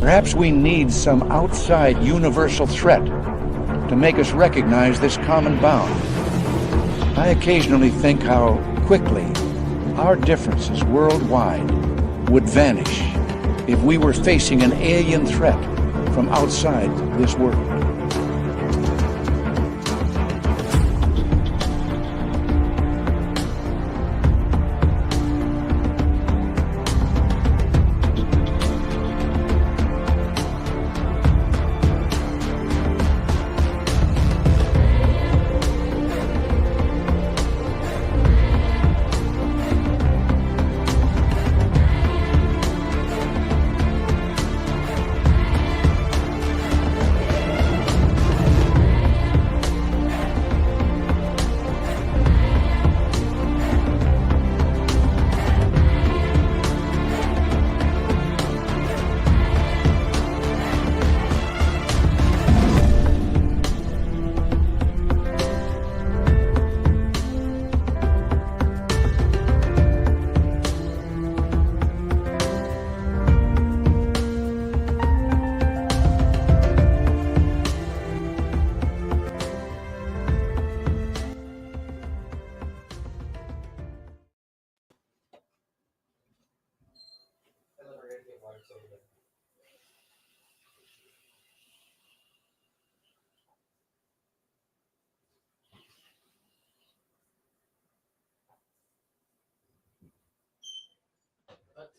Perhaps we need some outside universal threat to make us recognize this common bound. I occasionally think how quickly our differences worldwide would vanish if we were facing an alien threat from outside this world.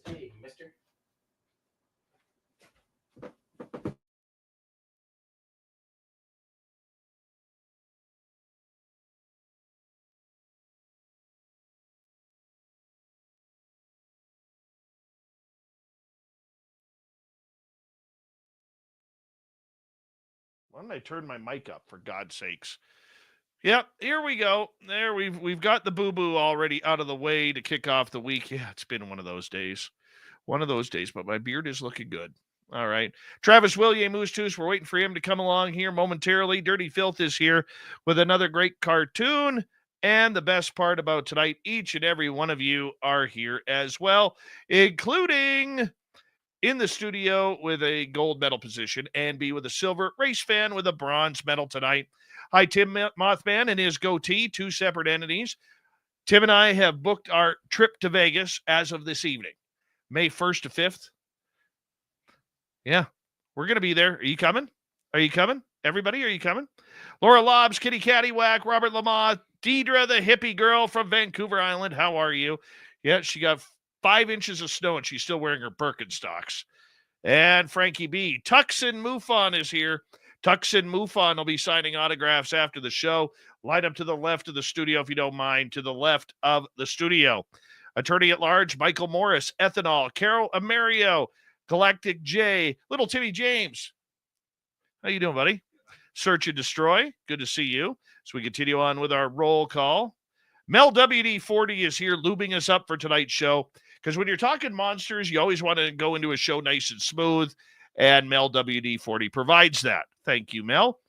Hey, mister. Why don't I turn my mic up, for God's sakes? Yep, here we go. There, we've got the boo-boo already out of the way to kick off the week. Yeah, it's been one of those days. But my beard is looking good. All right. Travis Willier-Mustus, we're waiting for him to come along here momentarily. Dirty Filth is here with another great cartoon. And the best part about tonight, each and every one of you are here as well, including in the studio with a gold medal position and be with a silver, race fan with a bronze medal tonight. Hi, Tim Mothman and his goatee, two separate entities. Tim and I have booked our trip to Vegas as of this evening, May 1st to 5th. Yeah, we're going to be there. Are you coming? Everybody, are you coming? Laura Lobbs, Kitty Caddywhack, Robert Lamont, Deidre, the hippie girl from Vancouver Island. How are you? Yeah, she got 5 inches of snow and she's still wearing her Birkenstocks. And Frankie B. Tuxin Mufon is here. Tuxin Mufon will be signing autographs after the show. Line up to the left of the studio, if you don't mind, to the left of the studio. Attorney at Large, Michael Morris, Ethanol, Carol Amerio, Galactic J, Little Timmy James. How you doing, buddy? Search and Destroy. Good to see you. So we continue on with our roll call. Mel WD-40 is here lubing us up for tonight's show. Because when you're talking monsters, you always want to go into a show nice and smooth. And Mel WD-40 provides that. Thank you, Mel.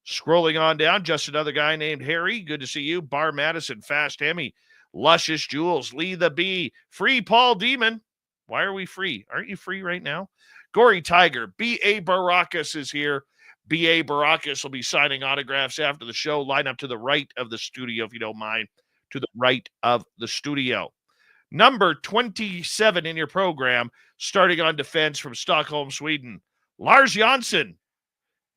Scrolling on down, just another guy named Harry. Good to see you. Bar Madison, Fast Hemi, Luscious Jules, Lee the Bee, Free Paul Demon. Why are we free? Aren't you free right now? Gory Tiger, B.A. Baracus is here. B.A. Baracus will be signing autographs after the show. Line up to the right of the studio, if you don't mind. To the right of the studio. Number 27 in your program, starting on defense from Stockholm, Sweden. Lars Jansson.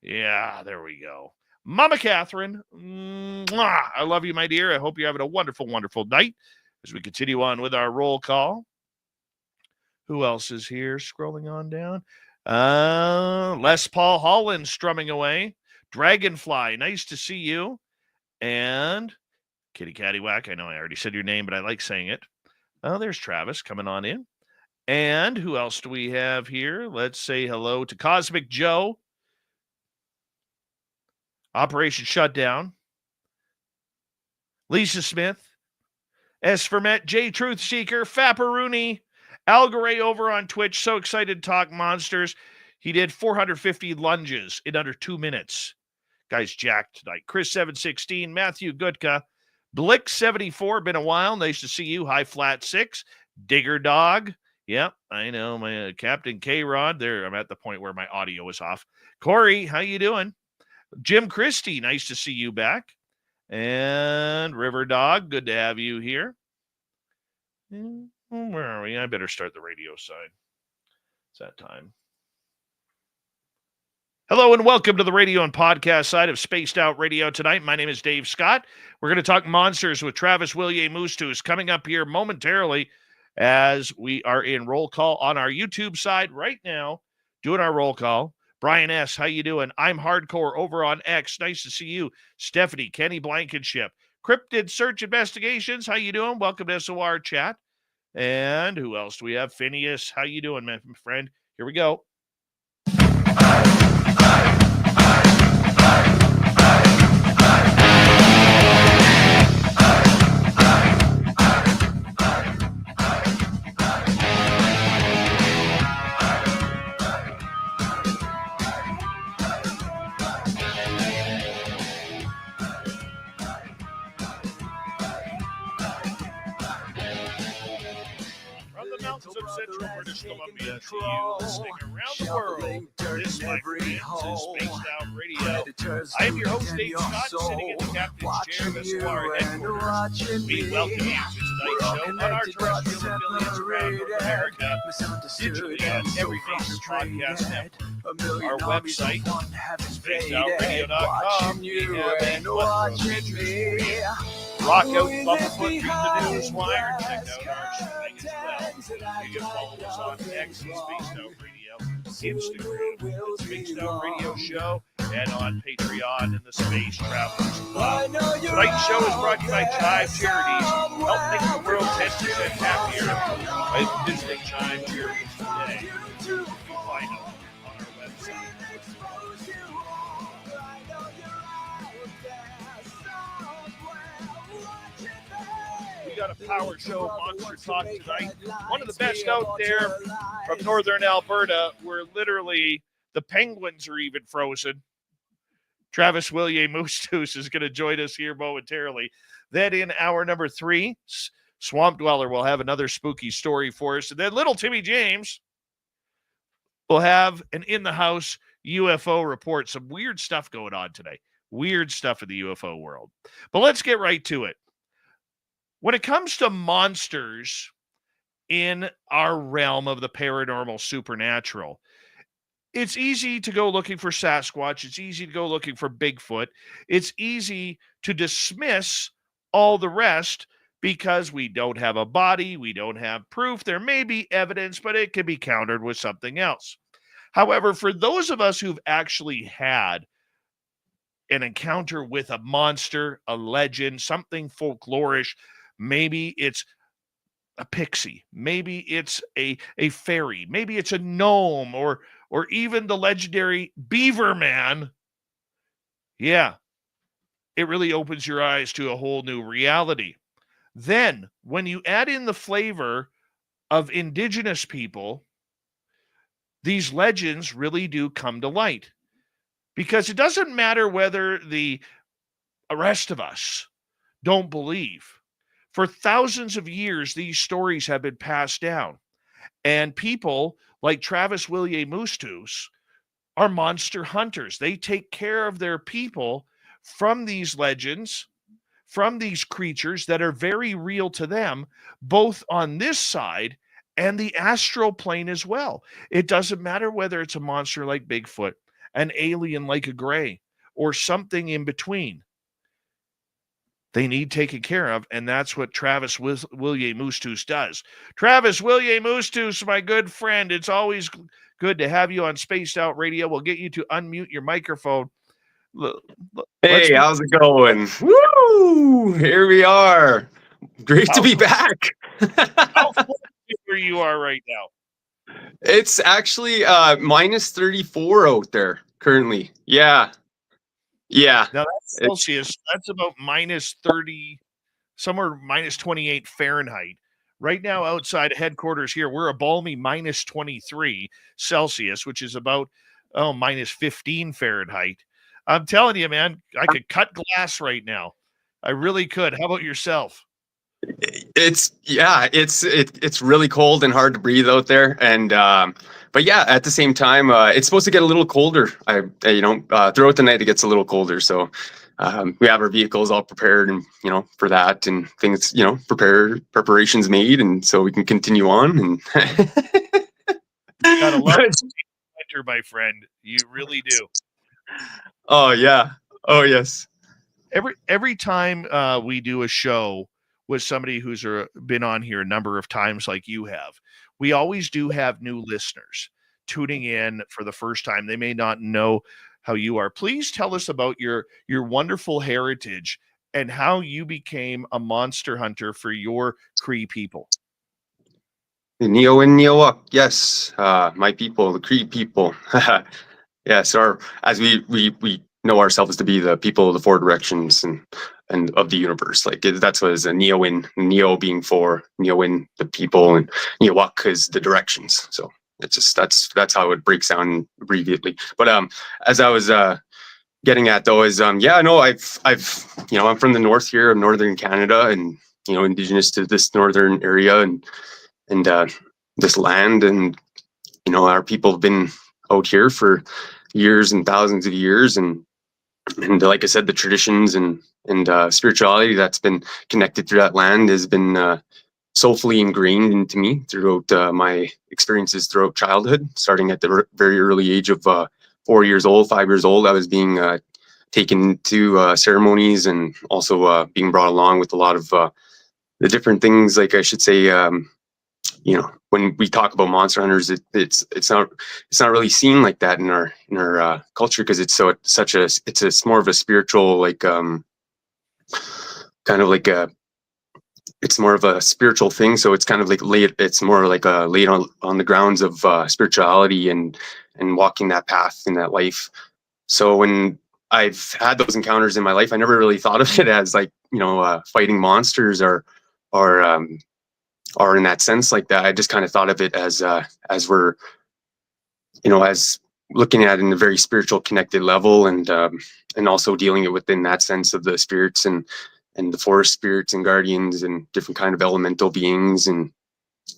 Yeah, there we go. Mama Catherine. Mwah, I love you, my dear. I hope you're having a wonderful, wonderful night as we continue on with our roll call. Who else is here? Scrolling on down. Les Paul Holland strumming away. Dragonfly, nice to see you. And Kitty Caddywhack, I know I already said your name, but I like saying it. Oh, there's Travis coming on in. And who else do we have here? Let's say hello to Cosmic Joe. Operation Shutdown. Lisa Smith. S. Fermet, J. Truth Seeker, Fapperoony, Algaray over on Twitch. So excited to talk monsters. He did 450 lunges in under 2 minutes. Guy's jacked tonight. Chris 716, Matthew Gutka, Blick 74, been a while. Nice to see you. High Flat 6, Digger Dog, Yep, I know. My Captain K-Rod there. I'm at the point where my audio is off. Corey, how you doing? Jim Christie, nice to see you back. And River Dog, good to have you here. Where are we? I better start the radio side. It's that time. Hello and welcome to the radio and podcast side of Spaced Out Radio tonight. My name is Dave Scott. We're going to talk monsters with Travis Willer-Mustus coming up here momentarily as we are in roll call on our YouTube side right now, doing our roll call. Brian S., how you doing? I'm Hardcore over on X. Nice to see you. Stephanie, Kenny Blankenship. Cryptid Search Investigations, how you doing? Welcome to SOR Chat. And who else do we have? Phineas, how you doing, my friend? Here we go. Of Central British Columbia to you listening around the world. This, my friends, is Spaced Out Radio. I am your host, Dave Scott, sitting in the captain's chair of SOR headquarters. We welcome you to tonight's show on our terrestrial affiliates around North America, digitally on every major podcast network. Our website, spacedoutradio.com. We have a plethora of features for you. Rock out Bumblefoot, read the news wire, check out our streaming as well. You can follow us on X, Spaced Out Radio, Instagram, the Spaced Out Radio Show, and on Patreon and the Space Travelers Club. Tonight's show is brought to you by Chive Charities. Help make the world 10% happier by visiting Chive Charities today. You can find them on our website. Got a power show monster talk tonight. One of the best out there from northern Alberta, where literally the penguins are even frozen. Travis Willer-Mustus is going to join us here momentarily. Then in hour number 3, Swamp Dweller will have another spooky story for us. And then little Timmy James will have an in-the-house UFO report. Some weird stuff going on today. Weird stuff in the UFO world. But let's get right to it. When it comes to monsters in our realm of the paranormal supernatural, it's easy to go looking for Sasquatch. It's easy to go looking for Bigfoot. It's easy to dismiss all the rest because we don't have a body. We don't have proof. There may be evidence, but it can be countered with something else. However, for those of us who've actually had an encounter with a monster, a legend, something folklorish, maybe it's a pixie. Maybe it's a fairy. Maybe it's a gnome or even the legendary Beaver Man. Yeah, it really opens your eyes to a whole new reality. Then, when you add in the flavor of indigenous people, these legends really do come to light. Because it doesn't matter whether the rest of us don't believe. For thousands of years, these stories have been passed down. And people like Travis Willer-Mustus are monster hunters. They take care of their people from these legends, from these creatures that are very real to them, both on this side and the astral plane as well. It doesn't matter whether it's a monster like Bigfoot, an alien like a gray, or something in between. They need taken care of, and that's what Travis Willer-Mustus does. Travis Willer-Mustus, my good friend, it's always good to have you on Spaced Out Radio. We'll get you to unmute your microphone. Hey, how's it going? Woo! Here we are. Great to be back. How cold where you are right now? It's actually minus 34 out there currently. Yeah. Now that's Celsius. That's about minus 30, somewhere minus 28 Fahrenheit. Right now, outside headquarters here, we're a balmy minus 23 Celsius, which is about minus 15 Fahrenheit. I'm telling you, man, I could cut glass right now. I really could. How about yourself? It's really cold and hard to breathe out there, and but yeah, at the same time, it's supposed to get a little colder. Throughout the night it gets a little colder, so we have our vehicles all prepared, and for that, and things, preparations made, and so we can continue on. And gotta love winter, my friend. You really do. Oh yeah. Oh yes. Every time we do a show with somebody who's been on here a number of times like you have, we always do have new listeners tuning in for the first time. They may not know how you are. Please tell us about your wonderful heritage and how you became a monster hunter for your Cree people. Neo and Neowak, yes, my people, the Cree people. Yes, as we know ourselves to be the people of the four directions and of the universe. Like that's what is a Neo being four, Neowin the people, and Neowak is the directions. So it's just that's how it breaks down abbreviately. But as I was getting at though is I'm from the north here of northern Canada, and indigenous to this northern area and this land, and our people have been out here for years and thousands of years, and like I said, the traditions and spirituality that's been connected through that land has been soulfully ingrained into me throughout my experiences throughout childhood, starting at the very early age of 5 years old. I was being taken to ceremonies, and also being brought along with a lot of the different things, like I should say, when we talk about monster hunters, it's not really seen like that in our culture, because it's more of a spiritual, like kind of like it's more of a spiritual thing. So it's kind of like it's more like laid on the grounds of spirituality and walking that path in that life. So when I've had those encounters in my life, I never really thought of it as like fighting monsters or in that sense like that. I just kind of thought of it as we're, as looking at it in a very spiritual connected level, and also dealing it within that sense of the spirits and the forest spirits and guardians and different kind of elemental beings and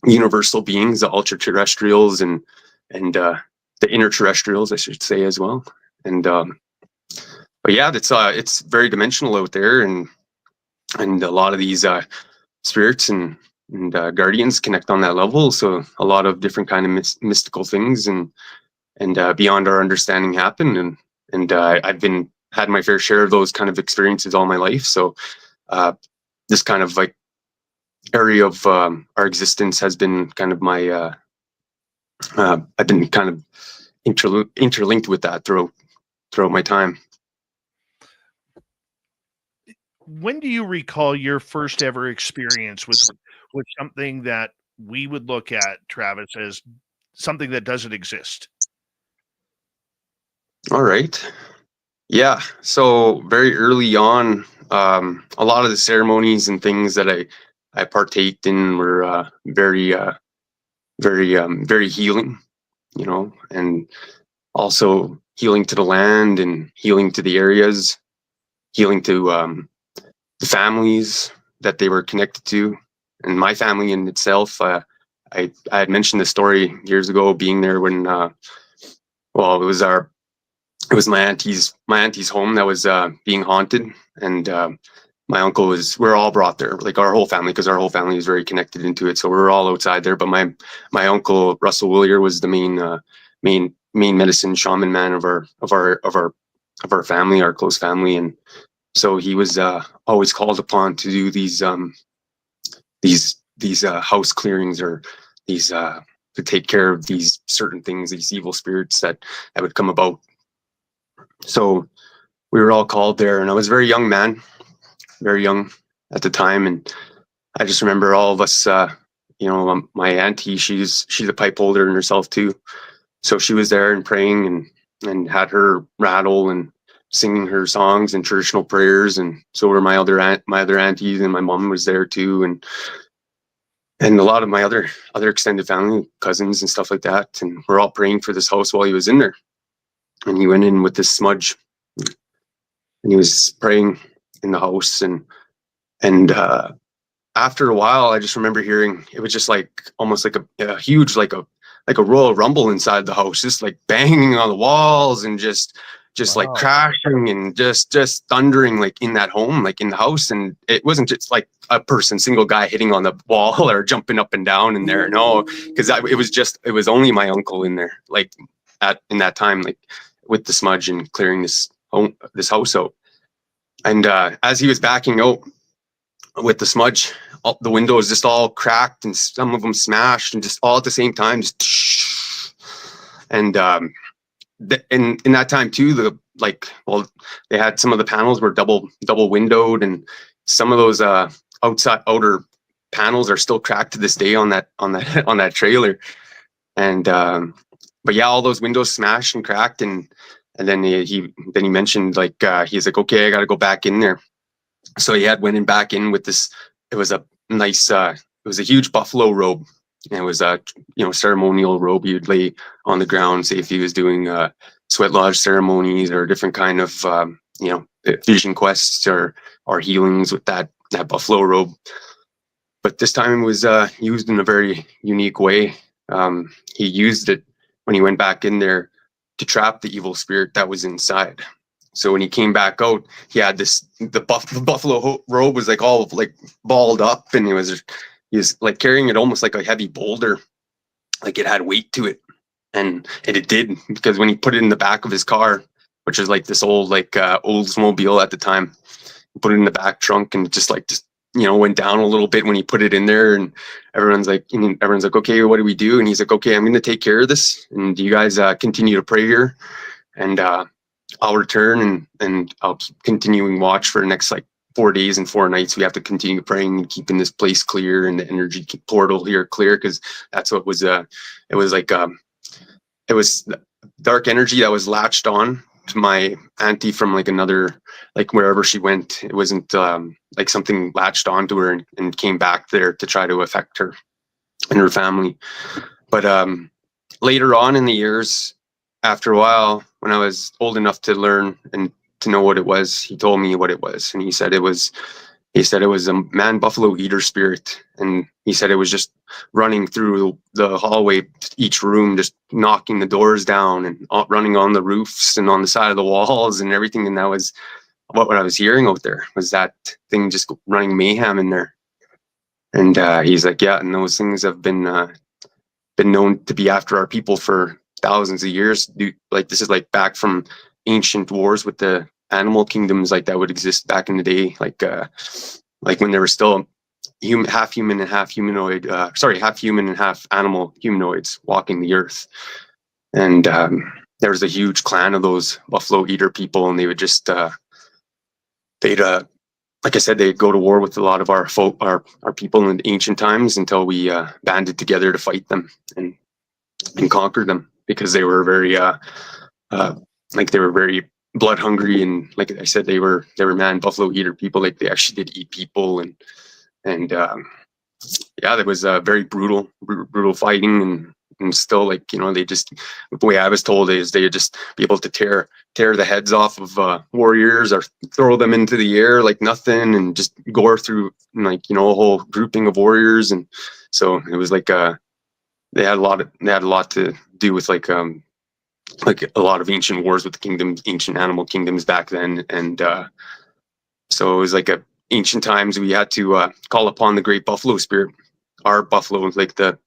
universal beings, the ultra terrestrials and the inner terrestrials, I should say, as well. And but yeah, it's very dimensional out there, and a lot of these spirits and guardians connect on that level. So a lot of different kind of mystical things and beyond our understanding happen. And I've had my fair share of those kind of experiences all my life. So this kind of like area of our existence has been kind of my I've been kind of interlinked with that throughout my time. When do you recall your first ever experience with something that we would look at, Travis, as something that doesn't exist? All right. Yeah. So very early on, a lot of the ceremonies and things that I partaked in were very healing, and also healing to the land and healing to the areas, healing to the families that they were connected to, and my family in itself. I had mentioned this story years ago, being there when it was my auntie's home that was being haunted, and my uncle we're all brought there, like our whole family, because our whole family is very connected into it. So we were all outside there, but my uncle Russell Willier was the main medicine shaman man of our family, our close family, and so he was always called upon to do these house clearings, or these to take care of these certain things, these evil spirits that would come about. So we were all called there, and I was a very young man, very young at the time, and I just remember all of us. My auntie, she's a pipe holder in herself too, so she was there and praying and had her rattle and singing her songs and traditional prayers, and so were my other aunties, and my mom was there too, and a lot of my other extended family, cousins and stuff like that, and we're all praying for this house while he was in there. And he went in with this smudge, and he was praying in the house, and after a while, I just remember hearing it was just like almost like a huge like a royal rumble inside the house, just like banging on the walls and just like Wow. crashing and just thundering like in that home, like in the house. And it wasn't just like a single guy hitting on the wall or jumping up and down in there. No, because it was only my uncle in there, like in that time, like with the smudge and clearing this house out. And as he was backing out with the smudge, all the windows just all cracked and some of them smashed and just all at the same time, just and in that time too, they had some of the panels were double windowed, and some of those outer panels are still cracked to this day on that trailer. And but yeah, all those windows smashed and cracked, and then he mentioned like he's like, okay, I got to go back in there. So he had went in back in with this. It was a nice it was a huge buffalo robe, and it was a ceremonial robe you'd lay on the ground, say if he was doing sweat lodge ceremonies or different kind of vision quests or healings with that buffalo robe. But this time it was used in a very unique way. He used it when he went back in there to trap the evil spirit that was inside. So when he came back out, he had the buffalo robe was like all like balled up, and he was like carrying it almost like a heavy boulder, like it had weight to it. And it did, because when he put it in the back of his car, which was like this old Oldsmobile at the time, he put it in the back trunk, and just went down a little bit when he put it in there. And everyone's like, okay, what do we do? And he's like, okay, I'm going to take care of this, and you guys continue to pray here, and I'll return and I'll keep continuing watch for the next like 4 days and 4 nights. We have to continue praying and keeping this place clear and the energy portal here clear, because that's what was it was like it was dark energy that was latched on to my auntie from like another, like wherever she went. It wasn't like something latched onto her and came back there to try to affect her and her family. But later on in the years, after a while, when I was old enough to learn and to know what it was, he told me what it was. And he said it was a man buffalo eater spirit. And he said it was just running through the hallway, each room, just knocking the doors down and running on the roofs and on the side of the walls and everything. And that was what I was hearing out there, was that thing just running mayhem in there. And he's like, yeah, and those things have been known to be after our people for thousands of years. Like this is like back from ancient wars with the animal kingdoms, like that would exist back in the day, like when there were still half human and half humanoid, half human and half animal humanoids walking the earth. And there was a huge clan of those buffalo eater people, and they would just like I said, they'd go to war with a lot of our people in ancient times until we banded together to fight them and conquer them, because they were very very blood hungry, and like I said, they were man buffalo eater people. Like they actually did eat people, and yeah, there was very brutal fighting, and still, like, they just, the way I was told is they would just be able to tear the heads off of warriors or throw them into the air like nothing, and just gore through like a whole grouping of warriors. And so it was like they had a lot to do with like a lot of ancient wars with the ancient animal kingdoms back then. And so it was like ancient times we had to call upon the great buffalo spirit, our buffalo, like the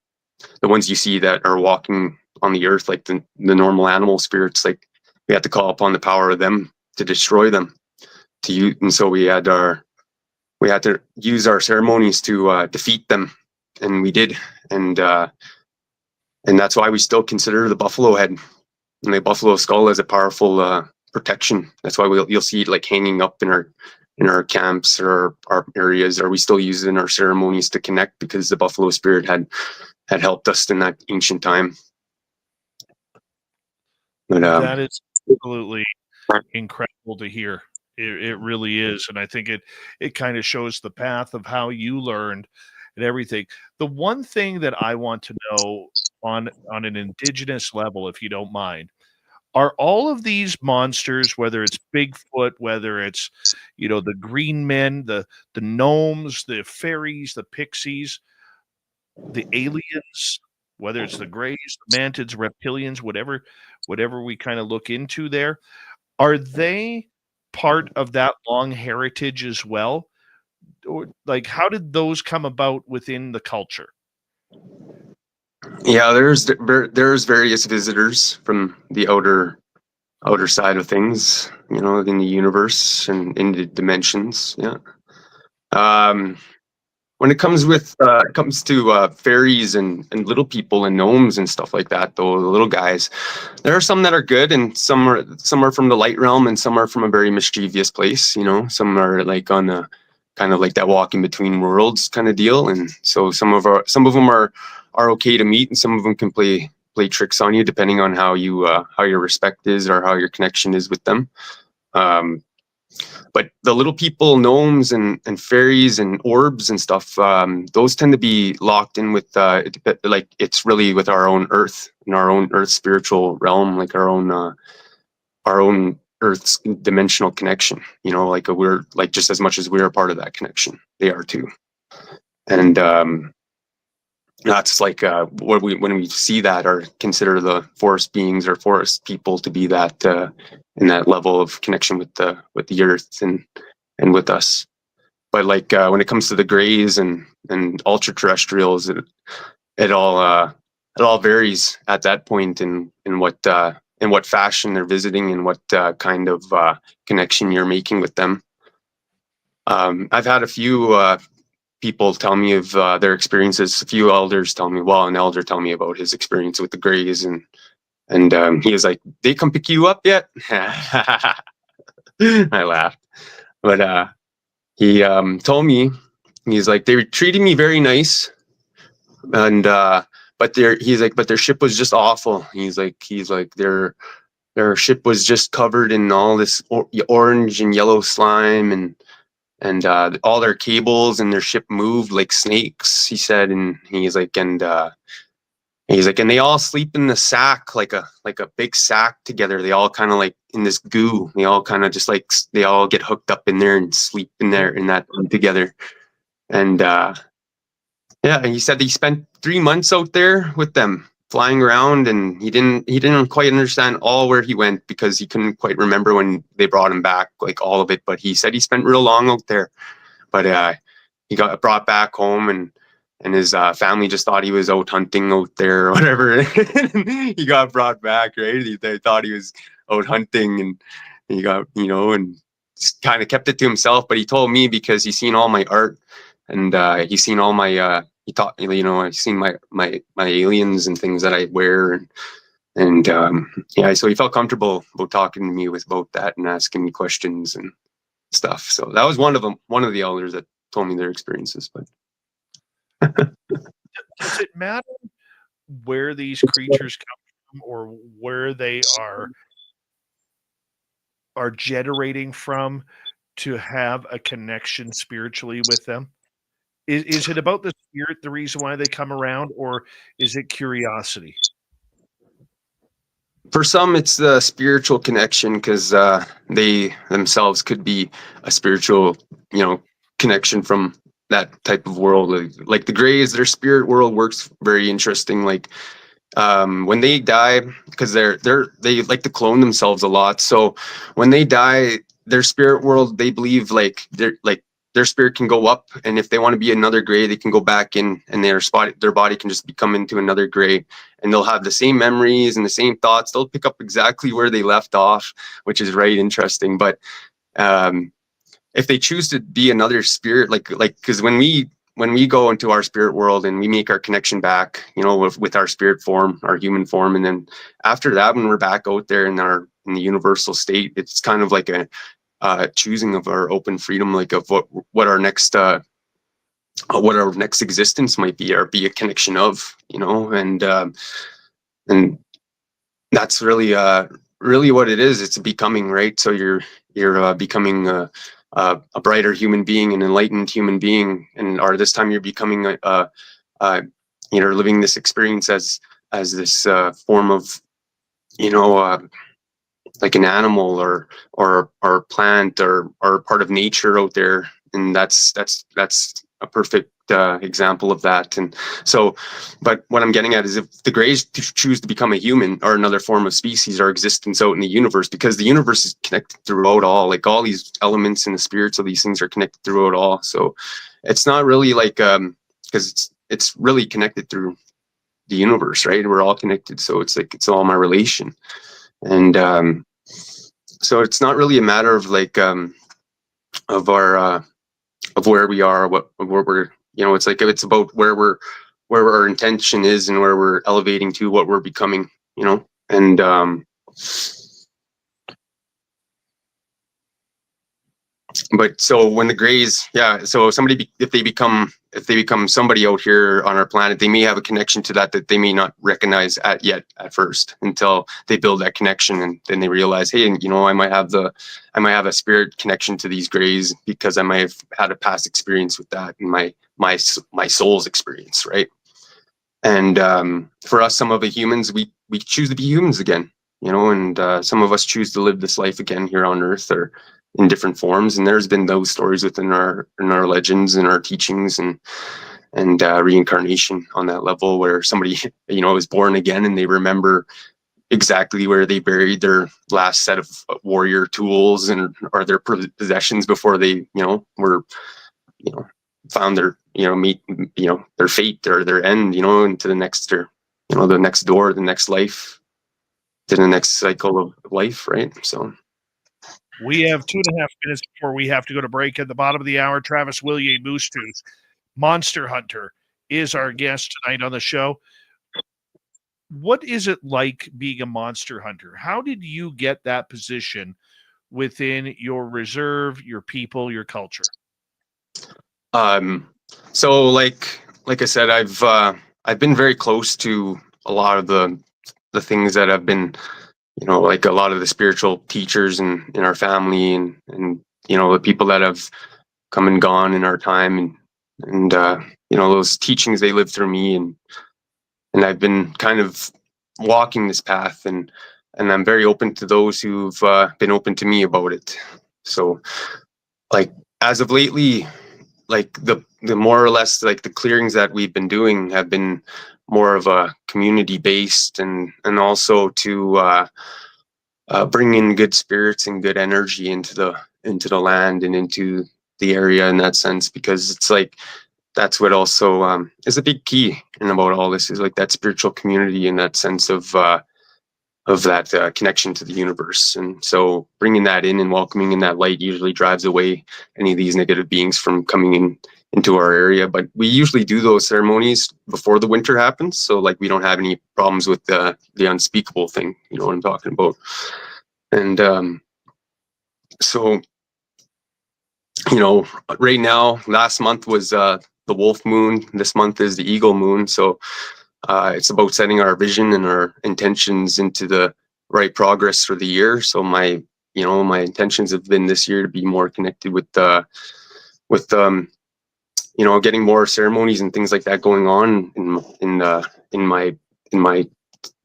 ones you see that are walking on the earth, like the normal animal spirits. Like we had to call upon the power of them to destroy them, and so we had to use our ceremonies to defeat them, and we did. And that's why we still consider the buffalo head and the buffalo skull as a powerful protection. That's why you'll see it like hanging up in our camps or our areas, or we still use it in our ceremonies to connect, because the buffalo spirit had helped us in that ancient time. But that is absolutely incredible to hear. It really is. And I think it kind of shows the path of how you learned and everything. The one thing that I want to know on an Indigenous level, if you don't mind, Are all of these monsters, whether it's Bigfoot, whether it's, the green men, the gnomes, the fairies, the pixies, the aliens, whether it's the greys, the mantids, reptilians, whatever we kind of look into there, are they part of that long heritage as well? Or, like, how did those come about within the culture? Yeah, there's various visitors from the outer side of things, in the universe and in the dimensions. Yeah. When it comes to fairies and little people and gnomes and stuff like that, though, the little guys, there are some that are good, and some are from the light realm, and some are from a very mischievous place. Some are like on a kind of like that walking between worlds kind of deal, and so some of them are okay to meet, and some of them can play tricks on you depending on how your respect is or how your connection is with them. But the little people, gnomes and fairies and orbs and stuff, those tend to be locked in with like it's really with our own Earth and our own Earth spiritual realm, like our own Earth's dimensional connection. Like we're like just as much as we're a part of that connection, they are too. And that's like when we see that or consider the forest beings or forest people to be that in that level of connection with the earth and with us. But like when it comes to the greys and ultra terrestrials, it all varies at that point in what fashion they're visiting and what kind of connection you're making with them. I've had a few people tell me of their experiences. A few elders tell me, an elder tell me about his experience with the greys, and he was like, "They come pick you up yet?" I laughed, but he told me, he's like, they treated me very nice, and but their ship was just awful. He's like their ship was just covered in all this orange and yellow slime, and all their cables and their ship moved like snakes, he said. And he's like, and they all sleep in the sack, like a big sack together. They all kind of like in this goo. They all kind of just like, they all get hooked up in there and sleep in there in that together. And yeah, he said he spent 3 months out there with them, flying around, and he didn't quite understand all where he went because he couldn't quite remember when they brought him back, like all of it. But he said he spent real long out there. But he got brought back home, and his family just thought he was out hunting out there or whatever. He got brought back, right? They thought he was out hunting, and he got, and just kind of kept it to himself. But he told me because he's seen all my art, and he's seen all my he taught, I've seen my aliens and things that I wear, and yeah, so he felt comfortable about talking to me about that and asking me questions and stuff. So that was one of the elders that told me their experiences. But does it matter where these creatures come from or where they are generating from to have a connection spiritually with them? Is it about the spirit, the reason why they come around, or is it curiosity? for some, it's the spiritual connection, because they themselves could be a spiritual, connection from that type of world. Like the Greys, their spirit world works very interesting. Like when they die, because they like to clone themselves a lot. So when they die, their spirit world, they believe their spirit can go up, and if they want to be another Grey, they can go back in, and their body can just become into another Grey, and they'll have the same memories and the same thoughts. They'll pick up exactly where they left off, which is right interesting. But if they choose to be another spirit, like because when we go into our spirit world and we make our connection back, with our spirit form, our human form, and then after that, when we're back out there in the universal state, it's kind of like a choosing of our open freedom, like of what our next existence might be, or be a connection of, and that's really what it is. It's becoming, right? So you're becoming a brighter human being, an enlightened human being, or this time you're becoming you're living this experience as this form of like an animal or plant or part of nature out there, and that's a perfect example of that. And so, but what I'm getting at is, if the Greys choose to become a human or another form of species, our existence out in the universe, because the universe is connected throughout all, like all these elements and the spirits of these things are connected throughout all. So it's not really like because it's really connected through the universe, right? We're all connected, so it's like it's all my relation. And so it's not really a matter of like of our of where we are, where we're, it's like it's about where our intention is and where we're elevating to, what we're becoming, and but so when the Greys, so somebody, if they become somebody out here on our planet, they may have a connection to that they may not recognize at first, until they build that connection, and then they realize, hey, I might have a spirit connection to these Greys because I might have had a past experience with that, and my soul's experience, right? And for us, some of the humans, we choose to be humans again, and some of us choose to live this life again here on Earth, or in different forms. And there's been those stories within our legends and our teachings, and reincarnation on that level, where somebody is born again and they remember exactly where they buried their last set of warrior tools or their possessions before they were found their their fate or their end, into the next, or the next door, the next life, to the next cycle of life, right? So we have 2.5 minutes before we have to go to break. At the bottom of the hour, Travis Willier-Mustus, Monster Hunter, is our guest tonight on the show. What is it like being a monster hunter? How did you get that position within your reserve, your people, your culture? So like I said, I've been very close to a lot of the things that have been, like a lot of the spiritual teachers in our family, and the people that have come and gone in our time, and those teachings, they live through me, and I've been kind of walking this path, and I'm very open to those who've been open to me about it. So like as of lately, like the more or less, like the clearings that we've been doing have been more of a community based, and also to bring in good spirits and good energy into the land and into the area, in that sense, because it's like that's what also is a big key in about all this, is like that spiritual community, and that sense of that connection to the universe. And so bringing that in and welcoming in that light usually drives away any of these negative beings from coming into our area. But we usually do those ceremonies before the winter happens, so like we don't have any problems with the unspeakable thing, you know what I'm talking about. And so right now, last month was the wolf moon, this month is the eagle moon. So it's about setting our vision and our intentions into the right progress for the year. So my intentions have been this year to be more connected with getting more ceremonies and things like that going on in my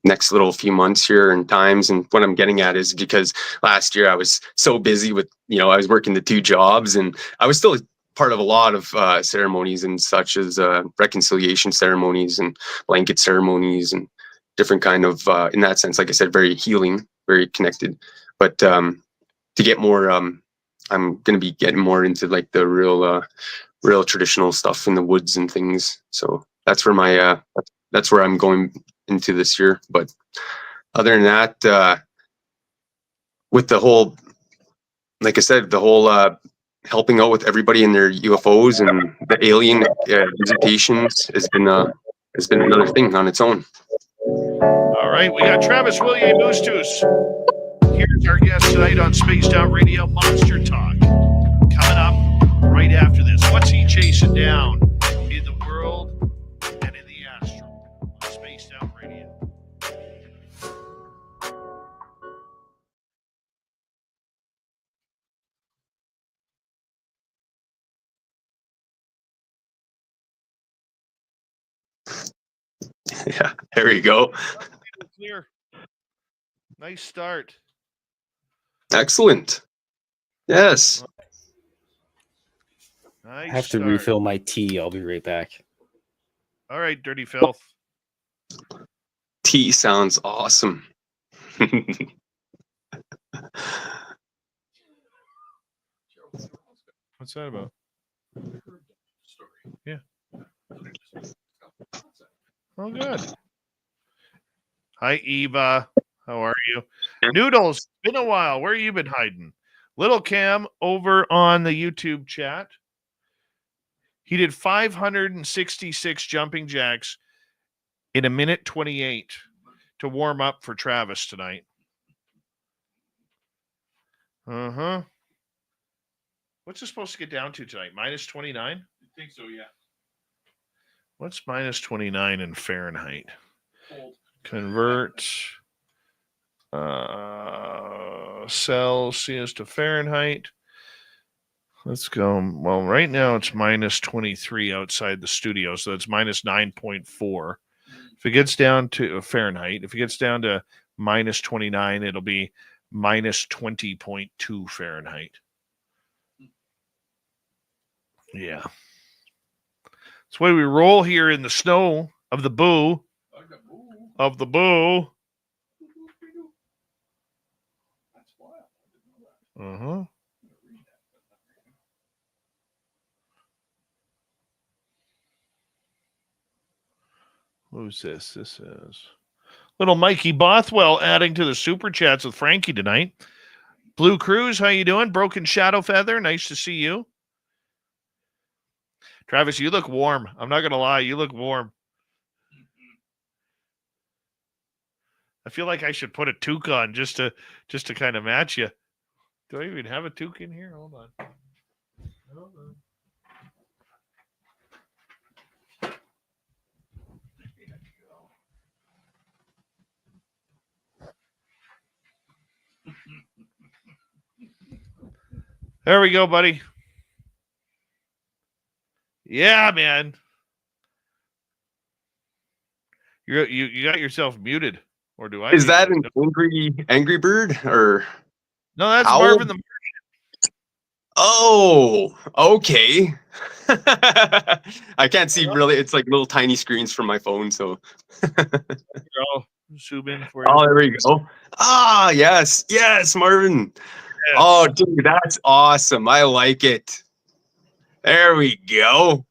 next little few months here and times. And what I'm getting at is because last year I was so busy with, I was working the 2 jobs, and I was still part of a lot of ceremonies, and such as reconciliation ceremonies and blanket ceremonies and different kind of, in that sense, like I said, very healing, very connected. But to get more, I'm going to be getting more into like the real traditional stuff in the woods and things. So that's where that's where I'm going into this year. But other than that, with the whole, like I said, the whole helping out with everybody in their UFOs and the alien visitations has been another thing on its own. All right, we got Travis Willier-Mustus. Here's our guest tonight on Spaced Out Radio, Monster Talk. Coming up right after this. What's he chasing down in the world and in the astral on Spaced Out Radio? Yeah, there you go. Clear. Nice start. Excellent. Yes. Nice I have to start. refill my tea. I'll be right back. All right, Dirty Filth. Tea sounds awesome. What's that about? Yeah. Oh, good. Hi, Eva. How are you? Noodles, been a while. Where you been hiding? Little Cam over on the YouTube chat. He did 566 jumping jacks in a minute 28 to warm up for Travis tonight. Uh-huh. What's it supposed to get down to tonight? Minus 29? I think so, yeah. What's minus 29 in Fahrenheit? Cold. Convert Celsius to Fahrenheit. Let's go. Well, right now it's minus 23 outside the studio, so that's minus 9.4. If it gets down to Fahrenheit, if it gets down to minus 29, it'll be minus 20.2 Fahrenheit. Yeah. That's the way we roll here in the snow of the boo. Of the boo. That's wild. I didn't know that. Uh-huh. Who's this? This is little Mikey Bothwell adding to the super chats with Frankie tonight. Blue Cruise, how you doing? Broken Shadow Feather, nice to see you. Travis, you look warm. I'm not gonna lie, you look warm. I feel like I should put a toque on just to kind of match you. Do I even have a toque in here? Hold on. There we go, buddy. Yeah, man. You got yourself muted, or do I? Is that mute an angry bird or? No, that's owl? Marvin the. Oh, okay. I can't see really. It's like little tiny screens from my phone. So. I'll zoom in for you. Oh, there we go. Ah, yes, Marvin. Yes. Oh, dude, that's awesome. I like it. There we go.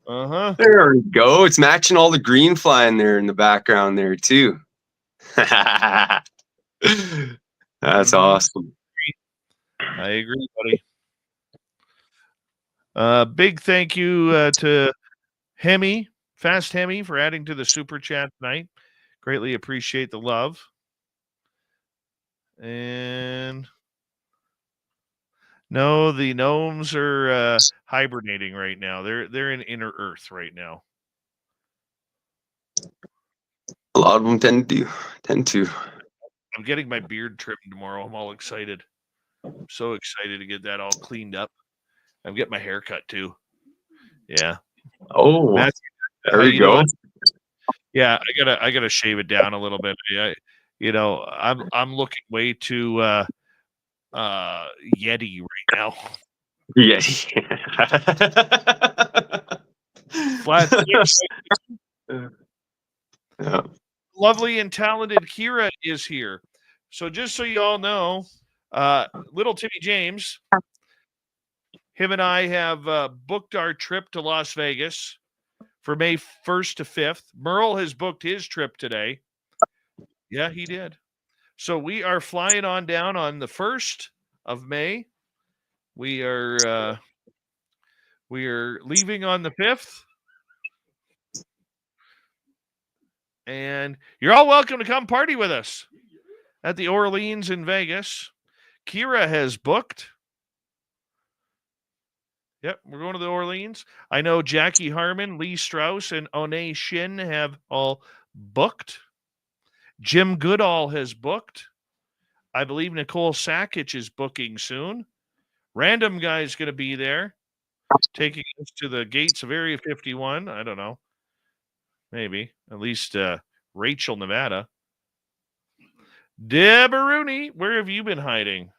Uh-huh. There we go. It's matching all the green flying there in the background there too. That's awesome. I agree, buddy. Big thank you to Hemi, Fast Hemi, for adding to the super chat tonight. Greatly appreciate the love. And no, the gnomes are hibernating right now. They're in inner Earth right now. A lot of them tend to. I'm getting my beard trimmed tomorrow. I'm all excited. I'm so excited to get that all cleaned up. I'm getting my hair cut too. Yeah. Oh, Matthew, there we go. Yeah, I gotta shave it down a little bit. I'm looking way too Yeti right now. Yeah. Flat. Yeah. Lovely and talented Kira is here. So just so you all know, little Timmy James, him and I have booked our trip to Las Vegas for May 1st to 5th. Merle has booked his trip today. Yeah, he did. So we are flying on down on the 1st of May. We are leaving on the 5th. And you're all welcome to come party with us at the Orleans in Vegas. Kira has booked. Yep, we're going to the Orleans. I know Jackie Harmon, Lee Strauss, and One Shin have all booked. Jim Goodall has booked. I believe Nicole Sakic is booking soon. Random Guy's going to be there, taking us to the gates of Area 51. I don't know. Maybe. At least Rachel, Nevada. Deb Rooney, where have you been hiding?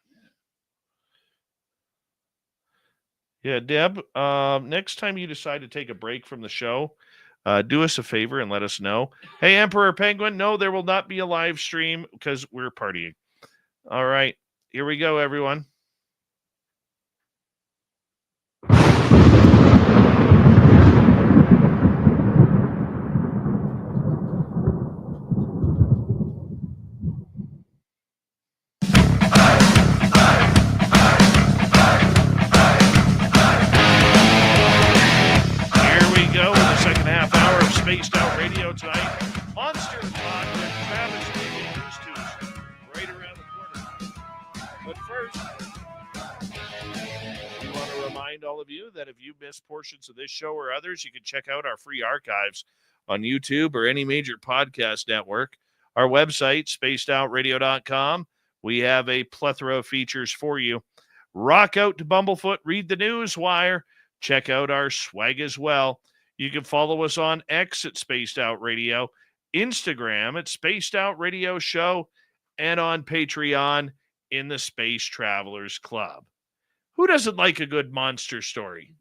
Yeah, Deb, next time you decide to take a break from the show, do us a favor and let us know. Hey, Emperor Penguin, no, there will not be a live stream because we're partying. All right, here we go, everyone. Spaced Out Radio tonight. Monster Talk with Travis Willer-Mustus right around the corner. But first, we want to remind all of you that if you missed portions of this show or others, you can check out our free archives on YouTube or any major podcast network. Our website, spacedoutradio.com. We have a plethora of features for you. Rock out to Bumblefoot, read the news wire, check out our swag as well. You can follow us on X at Spaced Out Radio, Instagram at Spaced Out Radio Show, and on Patreon in the Space Travelers Club. Who doesn't like a good monster story?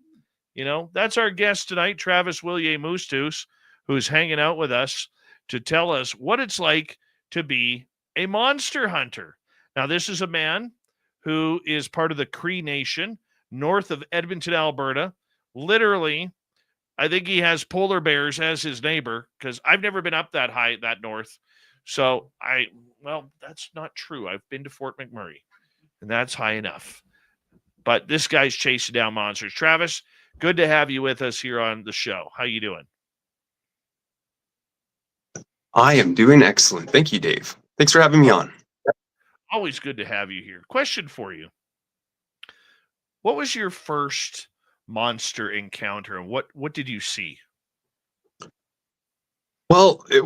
You know, that's our guest tonight, Travis Willier-Mustus, who's hanging out with us to tell us what it's like to be a monster hunter. Now, this is a man who is part of the Cree Nation, north of Edmonton, Alberta. Literally, I think he has polar bears as his neighbor because I've never been up that high, that north. So well, that's not true. I've been to Fort McMurray, and that's high enough. But this guy's chasing down monsters. Travis, good to have you with us here on the show. How you doing? I am doing excellent. Thank you, Dave. Thanks for having me on. Always good to have you here. Question for you. What was your first monster encounter, and what did you see? Well, it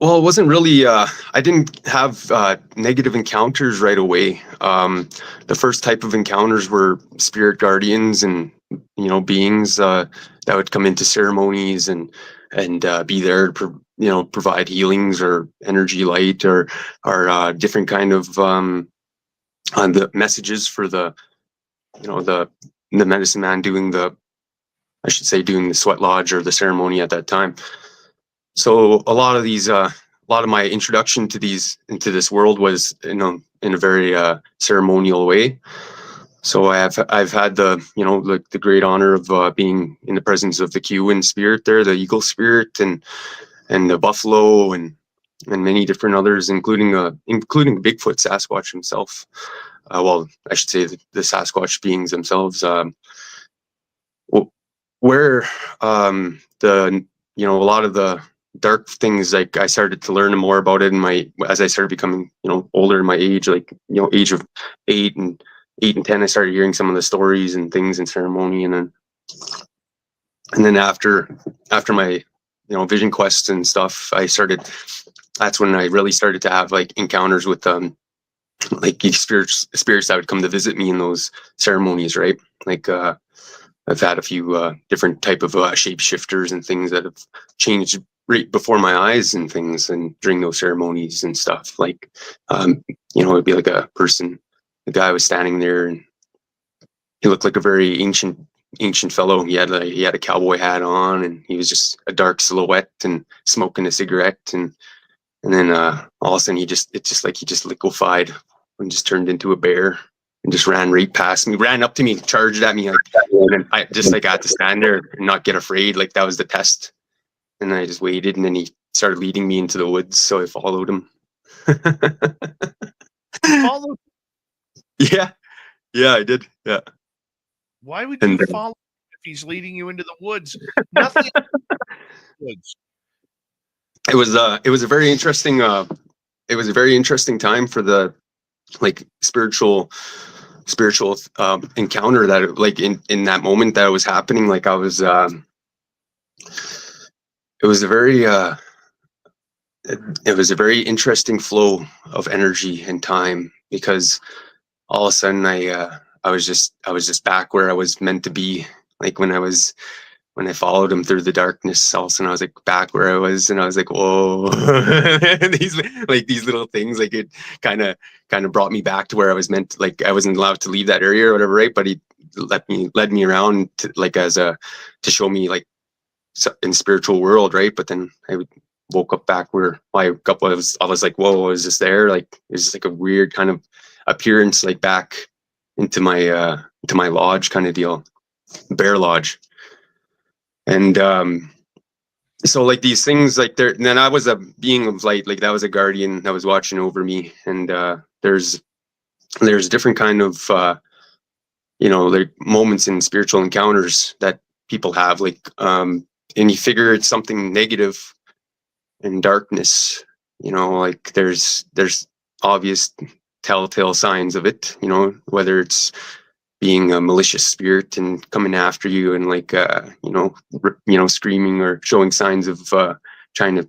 wasn't really. I didn't have negative encounters right away. The first type of encounters were spirit guardians and beings that would come into ceremonies and be there to provide healings or energy light or different kind of the messages for the medicine man doing the sweat lodge or the ceremony at that time. So a lot of my introduction to into this world was in a very ceremonial way. So I've had the great honor of being in the presence of the Q spirit there, the eagle spirit, and the buffalo and many different others, including Bigfoot, Sasquatch himself. Well, I should say the Sasquatch beings themselves. Where a lot of the dark things, like I started to learn more about it as I started becoming older in my age, like age of 8 and 10, I started hearing some of the stories and things in ceremony, and then after my vision quests and stuff, that's when I really started to have like encounters with like these spirits that would come to visit me in those ceremonies, right? Like I've had a few different type of shapeshifters and things that have changed right before my eyes and things, and during those ceremonies and stuff. Like it'd be like a guy was standing there, and he looked like a very ancient fellow. He had a cowboy hat on, and he was just a dark silhouette and smoking a cigarette, and then all of a sudden he just liquefied and just turned into a bear and just ran right past me, ran up to me, charged at me, and I just had to stand there and not get afraid. Like that was the test. And then I just waited, and then he started leading me into the woods, so I followed him. Follow? Yeah, I did. Yeah. Why would you follow if he's leading you into the woods? Nothing. Woods. It was a very interesting time for the like spiritual encounter that like in that moment that was happening. Like I was it was a very interesting flow of energy and time, because all of a sudden I was just back where I was meant to be, like when I was when I followed him through the darkness, all of a sudden I was like back where I was, and I was like, whoa. these little things, like it kind of brought me back to where I was meant to, like I wasn't allowed to leave that area or whatever, right? But he led me around to, like, to show me like in spiritual world, right? But then I woke up back where I was like, whoa, is this there? Like, it's just like a weird kind of appearance, like back into my lodge kind of deal, bear lodge. And so like these things, like there, and then I was a being of light, like that was a guardian that was watching over me. And there's different kind of like moments in spiritual encounters that people have, like and you figure it's something negative and darkness, like there's obvious telltale signs of it, whether it's being a malicious spirit and coming after you and like screaming or showing signs of trying to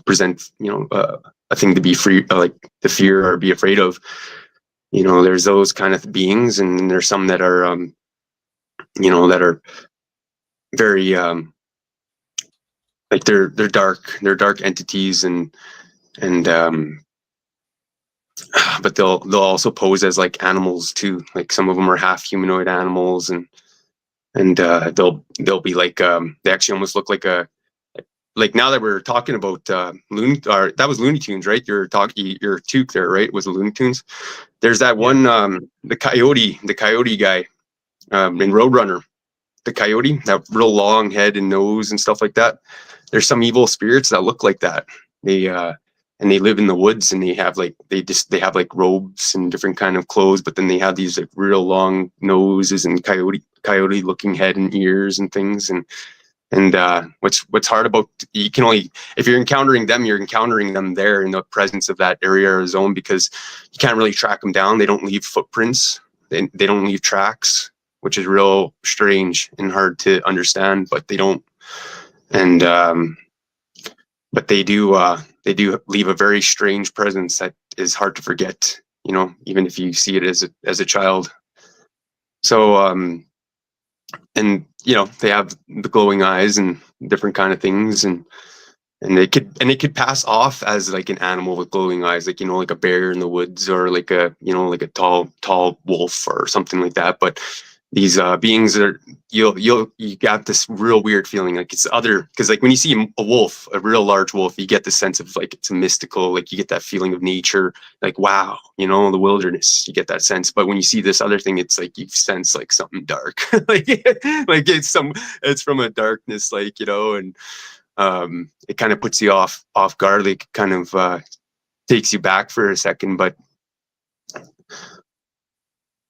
present a thing to be free, like to fear or be afraid of. There's those kind of beings, and there's some that are that are very like they're dark entities, and but they'll also pose as like animals too. Like some of them are half humanoid animals, and they'll be like they actually almost look like now that we're talking about that was Looney Tunes, right? Your toque there, right? Was the Looney Tunes. There's that one the coyote guy in Roadrunner, the coyote, that real long head and nose and stuff like that. There's some evil spirits that look like that. They live in the woods, and they have like like robes and different kind of clothes, but then they have these like real long noses and coyote looking head and ears and things. And what's hard about, you can only, if you're encountering them there in the presence of that area or zone, because you can't really track them down. They don't leave footprints. They don't leave tracks, which is real strange and hard to understand, but they don't. And but they do leave a very strange presence that is hard to forget, even if you see it as a child. So and they have the glowing eyes and different kind of things, and it could pass off as like an animal with glowing eyes, like like a bear in the woods, or like a like a tall wolf or something like that. But these beings are, you got this real weird feeling like it's other, because like when you see a wolf, a real large wolf, you get the sense of like it's a mystical, like you get that feeling of nature, like wow, the wilderness, you get that sense. But when you see this other thing, it's like you sense like something dark, like it's from a darkness, like and it kind of puts you off guard, like kind of takes you back for a second. But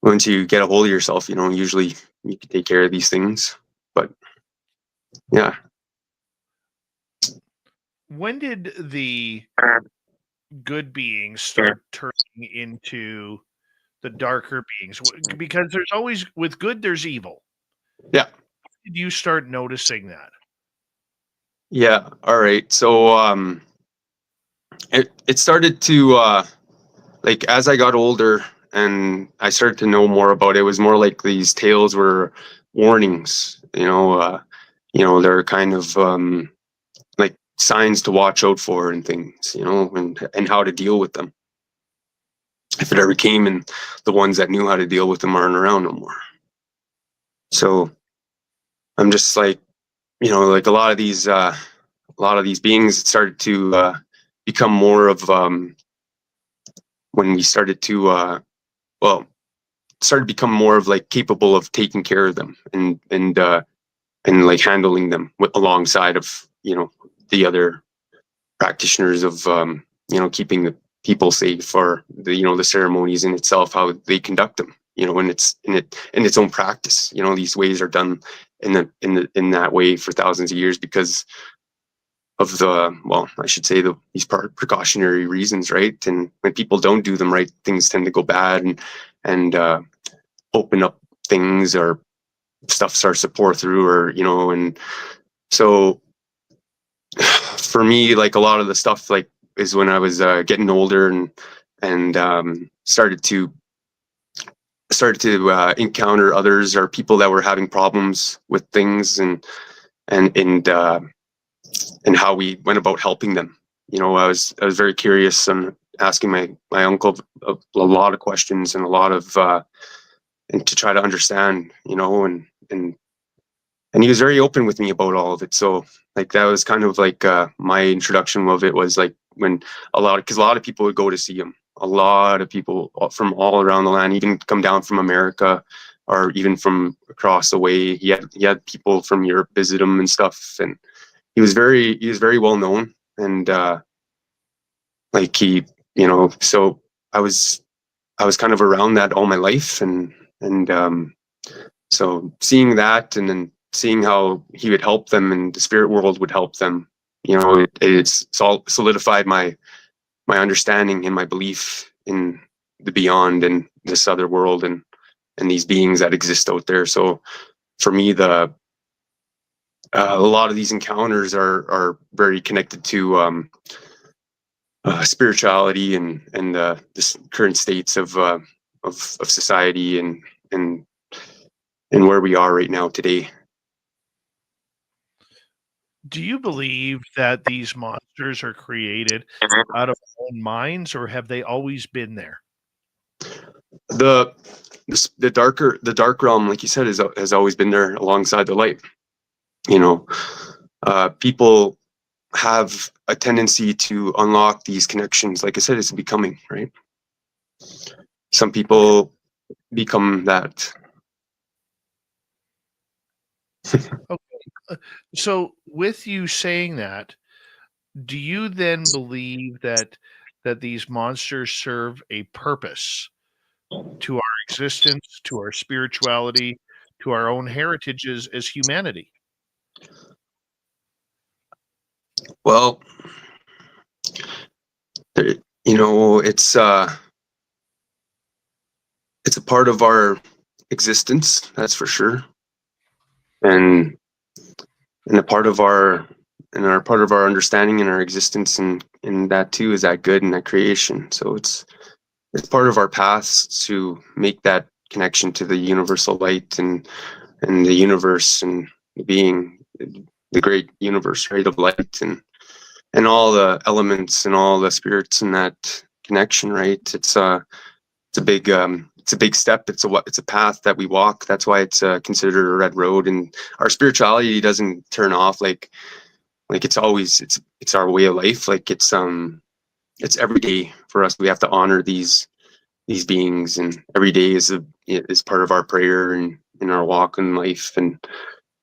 once you get a hold of yourself, usually you can take care of these things. But yeah. When did the good beings start turning into the darker beings? Because there's always, with good, there's evil. Yeah. When did you start noticing that? Yeah. All right. So it started to like as I got older and I started to know more about it, it was more like these tales were warnings, they're kind of like signs to watch out for and things, and how to deal with them if it ever came, and the ones that knew how to deal with them aren't around no more. So I'm just like, like a lot of these beings started to become more of when we started to started to become more of like capable of taking care of them and like handling them alongside of the other practitioners of keeping the people safe, or the ceremonies in itself, how they conduct them, and it's in its own practice. These ways are done in that way for thousands of years because of these precautionary reasons, right? And when people don't do them right, things tend to go bad and open up things, or stuff starts to pour through, or and so for me, like a lot of the stuff like is when I was getting older and started to started to encounter others or people that were having problems with things, and how we went about helping them. You know, I was very curious and asking my uncle a lot of questions and a lot of and to try to understand, you know, and he was very open with me about all of it. So like that was kind of like my introduction of it, was like when because a lot of people would go to see him. A lot of people from all around the land, even come down from America or even from across the way. He had people from Europe visit him and stuff, and he was very well known. And like he, you know, so I was kind of around that all my life, and so seeing that, and then seeing how he would help them and the spirit world would help them, you know, it's all solidified my understanding and my belief in the beyond and this other world and these beings that exist out there. So for me, a lot of these encounters are very connected to spirituality and this current states of society and where we are right now today. Do you believe that these monsters are created out of our own minds, or have they always been there? The dark realm, like you said, has always been there alongside the light. You know, people have a tendency to unlock these connections. Like I said, it's becoming, right? Some people become that. Okay. So with you saying that, do you then believe that these monsters serve a purpose to our existence, to our spirituality, to our own heritages as humanity? Well, you know, it's a part of our existence, that's for sure, and a part of our understanding and our existence, and that too is that good and that creation. So it's part of our paths to make that connection to the universal light and the universe and being the great universe, right, of light and all the elements and all the spirits in that connection, right? It's a big step. It's a path that we walk. That's why it's considered a red road. And our spirituality doesn't turn off. Like it's always, it's our way of life. Like it's every day for us. We have to honor these beings, and every day is part of our prayer and in our walk in life, and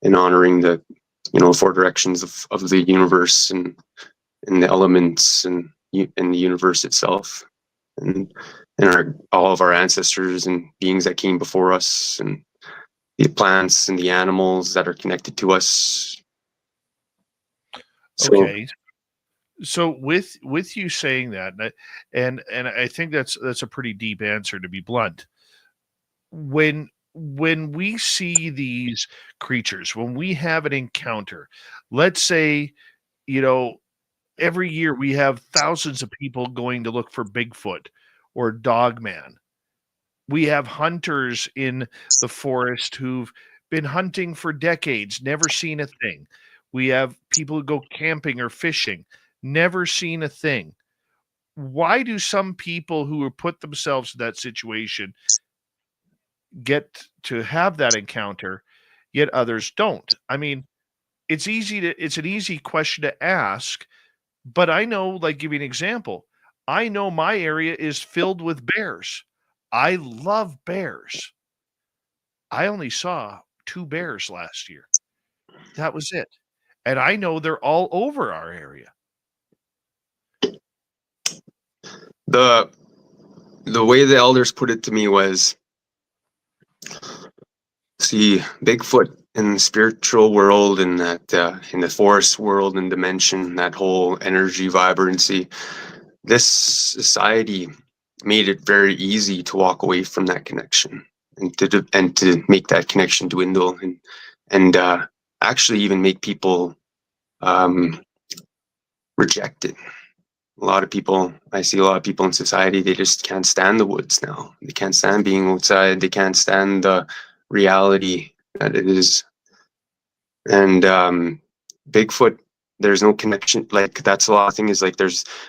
honoring the, you know, four directions of the universe and the elements and the universe itself, and all of our ancestors and beings that came before us, and the plants and the animals that are connected to us. Okay. So with you saying that, and I think that's a pretty deep answer, to be blunt. When we see these creatures, when we have an encounter, let's say, you know, every year we have thousands of people going to look for Bigfoot or Dogman. We have hunters in the forest who've been hunting for decades, never seen a thing. We have people who go camping or fishing, never seen a thing. Why do some people who have put themselves in that situation get to have that encounter, yet others don't? I mean, it's an easy question to ask, but I know, like, give you an example. I know my area is filled with bears. I love bears. I only saw 2 bears last year. That was it. And I know they're all over our area. The way the elders put it to me was, see, Bigfoot in the spiritual world, and that in the forest world and dimension, that whole energy vibrancy, this society made it very easy to walk away from that connection and to make that connection dwindle, and actually even make people reject it. I see a lot of people in society, they just can't stand the woods now. They can't stand being outside. They can't stand the reality that it is. And Bigfoot, there's no connection. Like, that's a lot of thing is like,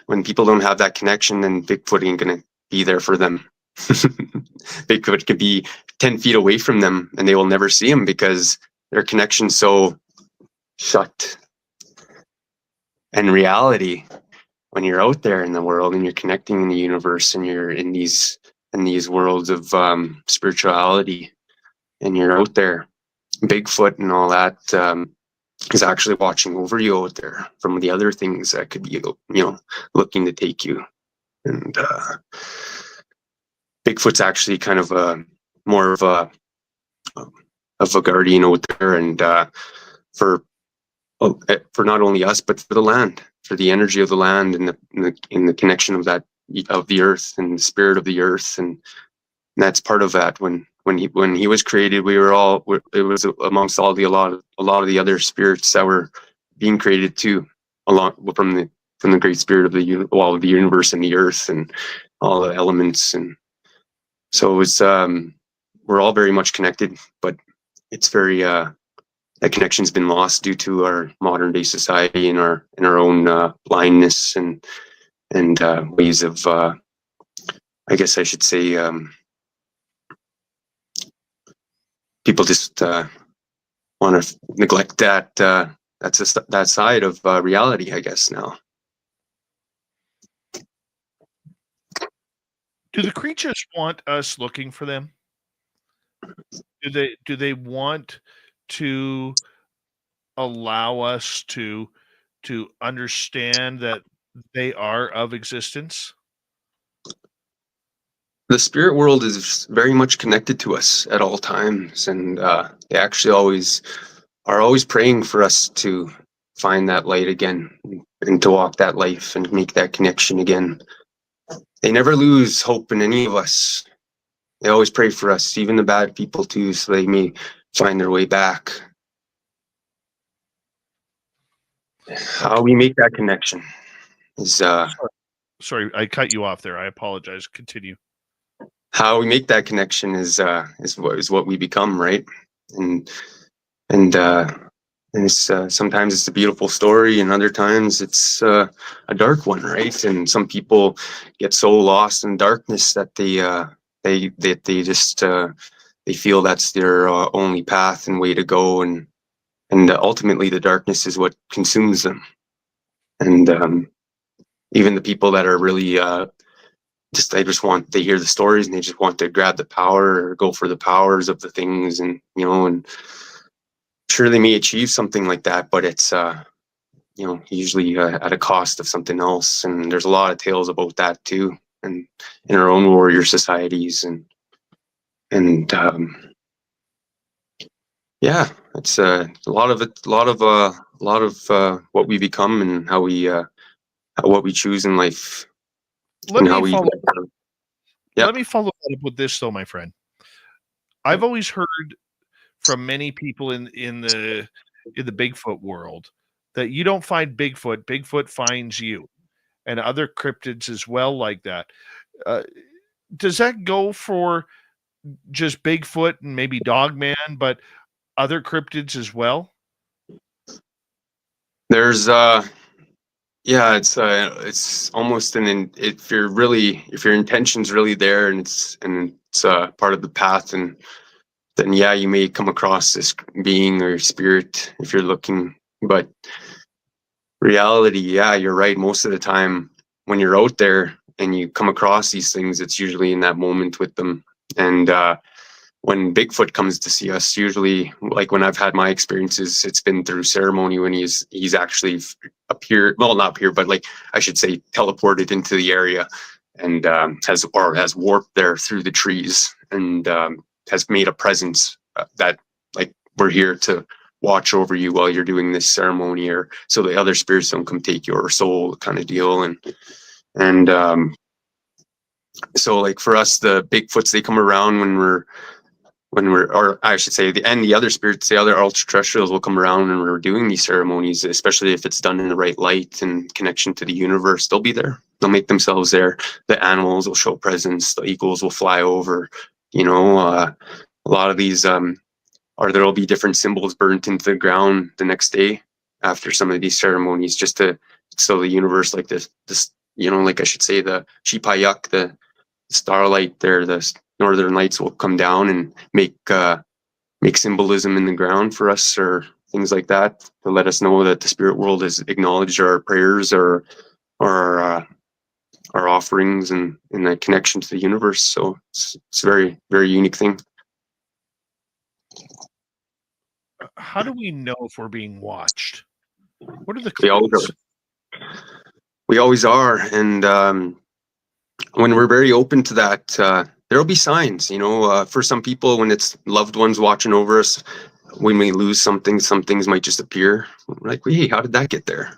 when people don't have that connection, then Bigfoot ain't gonna be there for them. Bigfoot could be 10 feet away from them and they will never see him because their connection's so shut. And reality, when you're out there in the world and you're connecting in the universe and you're in these worlds of spirituality and you're out there, Bigfoot and all that is actually watching over you out there from the other things that could be, looking to take you. And Bigfoot's actually kind of more of a guardian out there, and for not only us but for the land, for the energy of the land and the connection of the earth and the spirit of the earth, and that's part of that. When he was created, it was amongst a lot of the other spirits that were being created too, along from the great spirit of the universe and the earth and all the elements. And so it's we're all very much connected, but it's very that connection's been lost due to our modern day society and our own blindness and ways of I guess I should say people just want to neglect that side of reality, I guess, now. Do the creatures want us looking for them? Do they want to allow us to understand that they are of existence? The spirit world is very much connected to us at all times, and they actually are always praying for us to find that light again and to walk that life and make that connection again. They never lose hope in any of us. They always pray for us, even the bad people too, so they may find their way back. How we make that connection is Sorry, I cut you off there. I apologize. Continue. How we make that connection is what we become, right? And it's sometimes it's a beautiful story, and other times it's a dark one, right? And some people get so lost in darkness that they just they feel that's their only path and way to go, and ultimately the darkness is what consumes them. And even the people that are really they hear the stories and they just want to grab the power or go for the powers of the things, and and sure, they may achieve something like that, but it's usually at a cost of something else. And there's a lot of tales about that too, and in our own warrior societies, and yeah, it's a lot of what we become and how we what we choose in life. Let me follow that up with this, though, my friend. I've always heard from many people in the Bigfoot world that you don't find Bigfoot. Bigfoot finds you, and other cryptids as well, like that. Does that go for just Bigfoot and maybe Dogman, but other cryptids as well? There's it's almost if your intention's really there and it's part of the path, and then you may come across this being or spirit if you're looking. But reality, you're right. Most of the time when you're out there and you come across these things, it's usually in that moment with them. And when Bigfoot comes to see us, usually, like when I've had my experiences, it's been through ceremony when he's actually appeared, well, not appeared, but like I should say teleported into the area, and has warped there through the trees, and has made a presence that, like, we're here to watch over you while you're doing this ceremony, or so the other spirits don't come take your soul, kind of deal. And so, like, for us, the Bigfoots, they come around when we're when we're, or I should say, the other spirits, the other ultra-terrestrials will come around and we're doing these ceremonies, especially if it's done in the right light and connection to the universe. They'll be there. They'll make themselves there. The animals will show presence. The eagles will fly over. A lot of these, or there'll be different symbols burnt into the ground the next day after some of these ceremonies, so the universe, like this, like I should say, the Chipayuk, the starlight there, the northern lights will come down and make symbolism in the ground for us, or things like that, to let us know that the spirit world has acknowledged our prayers or our offerings and the connection to the universe. So it's a very, very unique thing. How do we know if we're being watched? What are the We always clues? We always are, and when we're very open to that, there'll be signs. For some people, when it's loved ones watching over us, we may lose something. Some things might just appear. We're like, hey, how did that get there?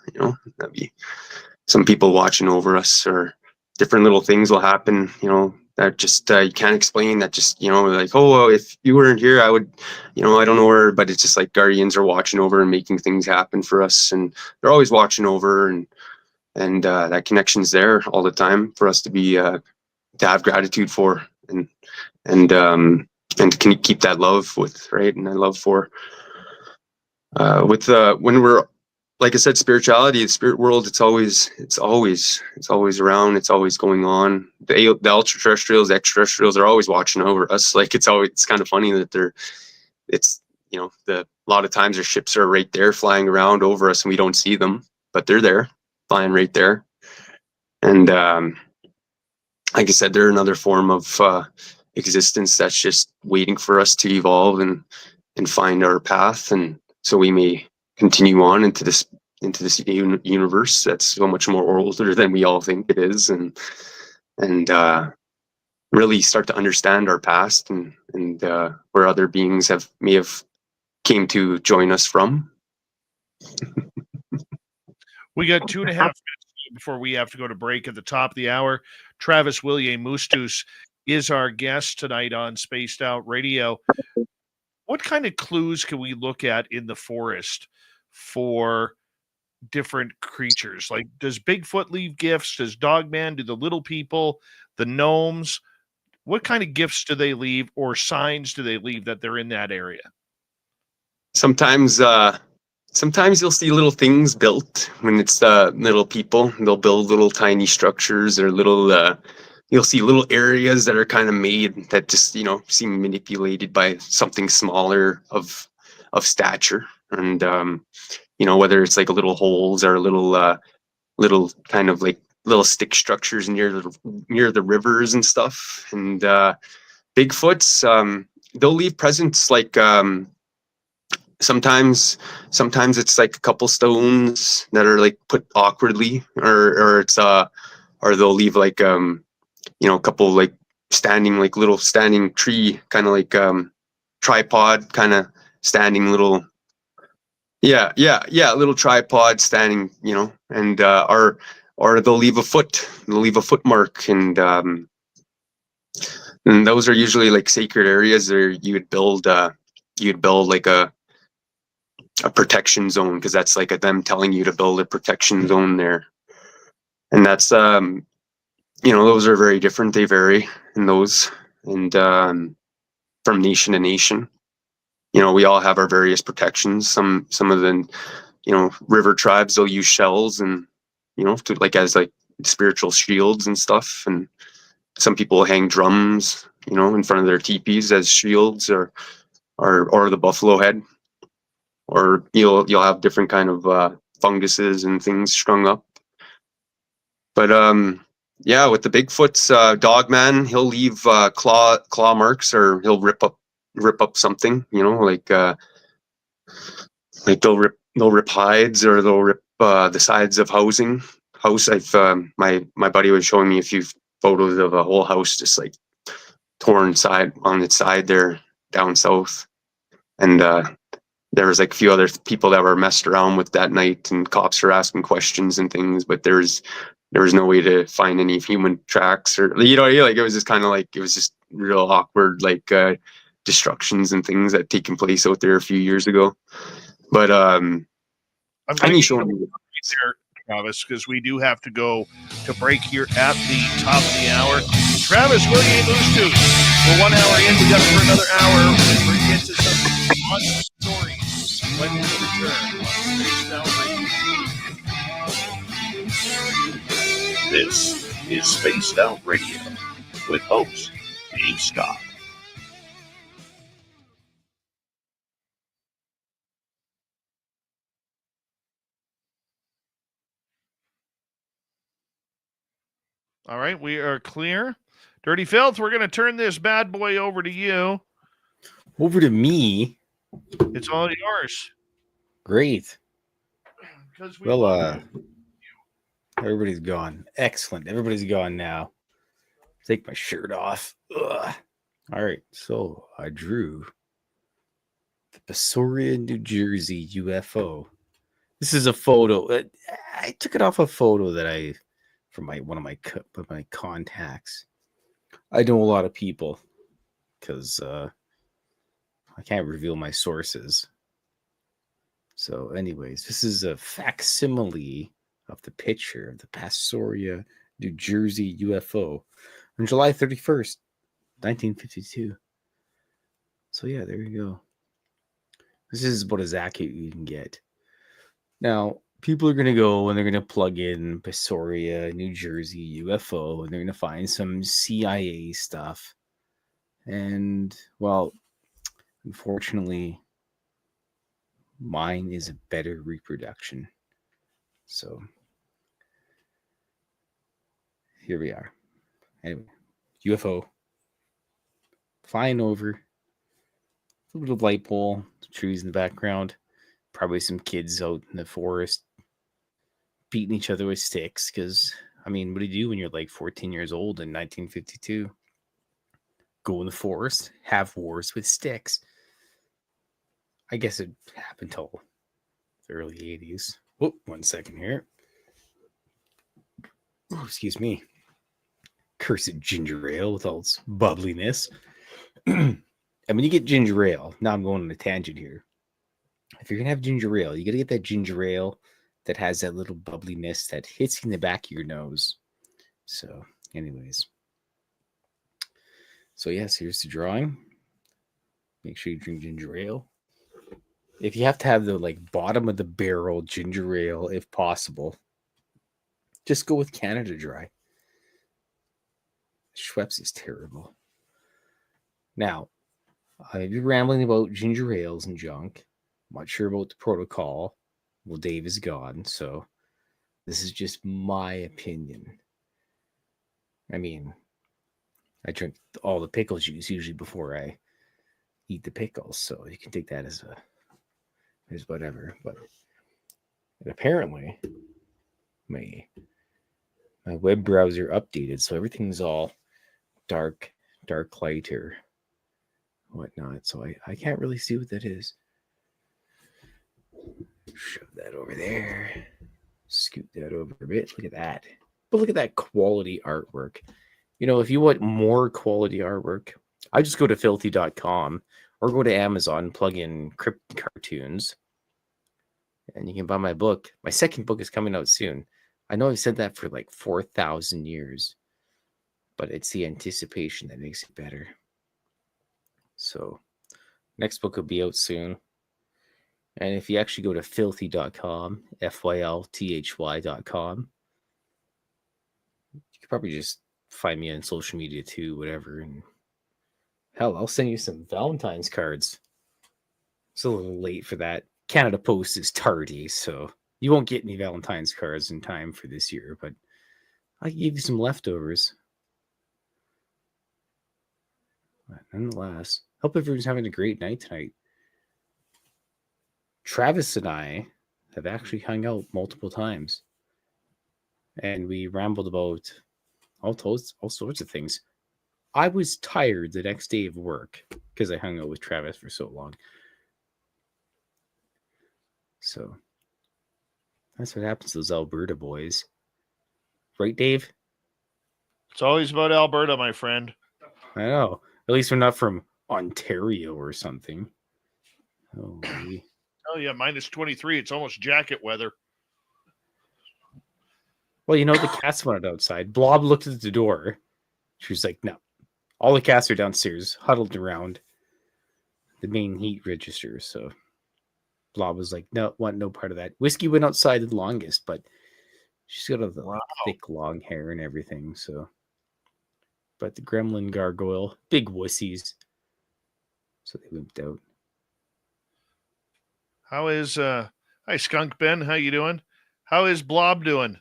That'd be some people watching over us, or different little things will happen. That just you can't explain. That just like, oh, if you weren't here, I would, I don't know where, but it's just like guardians are watching over and making things happen for us, and they're always watching over, and that connection's there all the time for us to be to have gratitude for, and can keep that love with, right? And that love for when we're, like I said, spirituality, the spirit world, it's always around, it's always going on. The ultra terrestrials, the extraterrestrials are always watching over us. Like it's kind of funny that a lot of times their ships are right there flying around over us and we don't see them, but they're there flying right there. And like I said, they're another form of existence that's just waiting for us to evolve and find our path, and so we may continue on into this universe that's so much more older than we all think it is, and really start to understand our past and where other beings may have came to join us from. We got 2.5 minutes before we have to go to break at the top of the hour. Travis Willier Moostoos is our guest tonight on Spaced Out Radio. What kind of clues can we look at in the forest for different creatures? Like, does Bigfoot leave gifts? Does Dogman? Do the little people, the gnomes? What kind of gifts do they leave, or signs do they leave that they're in that area? Sometimes you'll see little things built when it's little people. They'll build little tiny structures, or you'll see little areas that are kind of made that just, seem manipulated by something smaller of stature. And, whether it's like little holes or little kind of like little stick structures near the rivers and stuff. And Bigfoots, they'll leave presents like, sometimes it's like a couple stones that are like put awkwardly, or they'll leave like a couple like little standing tree, kind of like tripod, kind of standing little, little tripod standing, and or they'll leave a foot mark, and those are usually like sacred areas where you'd build like a protection zone, because that's like them telling you to build a protection zone there. And that's those are very different. They vary in those, and from nation to nation. We all have our various protections. Some of the river tribes, they'll use shells and to like as like spiritual shields and stuff, and some people hang drums in front of their teepees as shields, or the buffalo head. Or you'll have different kind of funguses and things strung up. But with the Bigfoot's, Dogman, he'll leave claw marks, or he'll rip up something. Like they'll rip hides, or they'll rip the sides of house. I've my buddy was showing me a few photos of a whole house just like torn on its side there down south, and there was like a few other people that were messed around with that night, and cops were asking questions and things, but there was no way to find any human tracks, or like it was just kind of like, it was just real awkward, like destructions and things that taken place out there a few years ago. But I'm I going need to showing right you. there, Travis, because we do have to go to break here at the top of the hour. Travis Willier Moostoos. We're 1 hour in. We got it for another hour. We're going to get to some awesome stories when we return on Space Down Radio. This is Spaced Out Radio with host Dave Scott. All right, we are clear. Dirty Filth, we're going to turn this bad boy over to you. Over to me. It's all yours. Great. We Well, everybody's gone. Excellent. Everybody's gone now. Take my shirt off. Ugh. All right. So I drew the Pastoria, New Jersey UFO. This is a photo. I took it off a photo that from one of my contacts. I know a lot of people because I can't reveal my sources. So, anyways, this is a facsimile of the picture of the Pastoria, New Jersey UFO on July 31st, 1952. So, yeah, there you go. This is about as accurate you can get. Now, people are going to go and they're going to plug in Pastoria, New Jersey UFO, and they're going to find some CIA stuff. And, well, unfortunately, mine is a better reproduction. So, here we are. Anyway, UFO flying over. A little light pole, trees in the background. Probably some kids out in the forest beating each other with sticks. Because, I mean, what do you do when you're like 14 years old in 1952? Go in the forest, have wars with sticks. I guess it happened till the early 80s. Oh, 1 second here. Oh, excuse me. Cursed ginger ale with all its bubbliness. And when you get ginger ale, now I'm going on a tangent here. If you're going to have ginger ale, you got to get that ginger ale that has that little bubbliness that hits you in the back of your nose. So, anyways. So, yes, here's the drawing. Make sure you drink ginger ale. If you have to have the bottom of the barrel ginger ale, if possible, just go with Canada Dry. Schweppes is terrible. Now, I've been rambling about ginger ales and junk. I'm not sure about the protocol. Well, Dave is gone, so this is just my opinion. I mean, I drink all the pickle juice usually before I eat the pickles, so you can take that as whatever. But apparently, my web browser updated, so everything's all dark light or whatnot. So I can't really see what that is. Shove that over there. Scoot that over a bit. Look at that. But look at that quality artwork. You know, if you want more quality artwork, I just go to filthy.com or go to Amazon, plug in Crypt Cartoons, and you can buy my book. My second book is coming out soon. I know I've said that for 4,000 years, but it's the anticipation that makes it better. So, next book will be out soon. And if you actually go to filthy.com, FYLTHY.com, you could probably just find me on social media too, whatever. And hell, I'll send you some Valentine's cards. It's a little late for that. Canada Post is tardy, so you won't get any Valentine's cards in time for this year, but I gave you some leftovers. But nonetheless, hope everyone's having a great night tonight. Travis and I have actually hung out multiple times, and we rambled about all sorts of things. I was tired the next day of work because I hung out with Travis for so long. So that's what happens to those Alberta boys. Right, Dave? It's always about Alberta, my friend. I know. At least we're not from Ontario or something. Oh, Oh yeah, minus 23. It's almost jacket weather. well, the cats wanted outside. Blob looked at the door. She was like, no. All the cats are downstairs, huddled around the main heat register. So Blob was like, no, want no part of that. Whiskey went outside the longest, but she's got all the thick, long hair and everything. So, but the gremlin gargoyle, big wussies. So they wimped out. How is hi Skunk Ben? How you doing? How is Blob doing?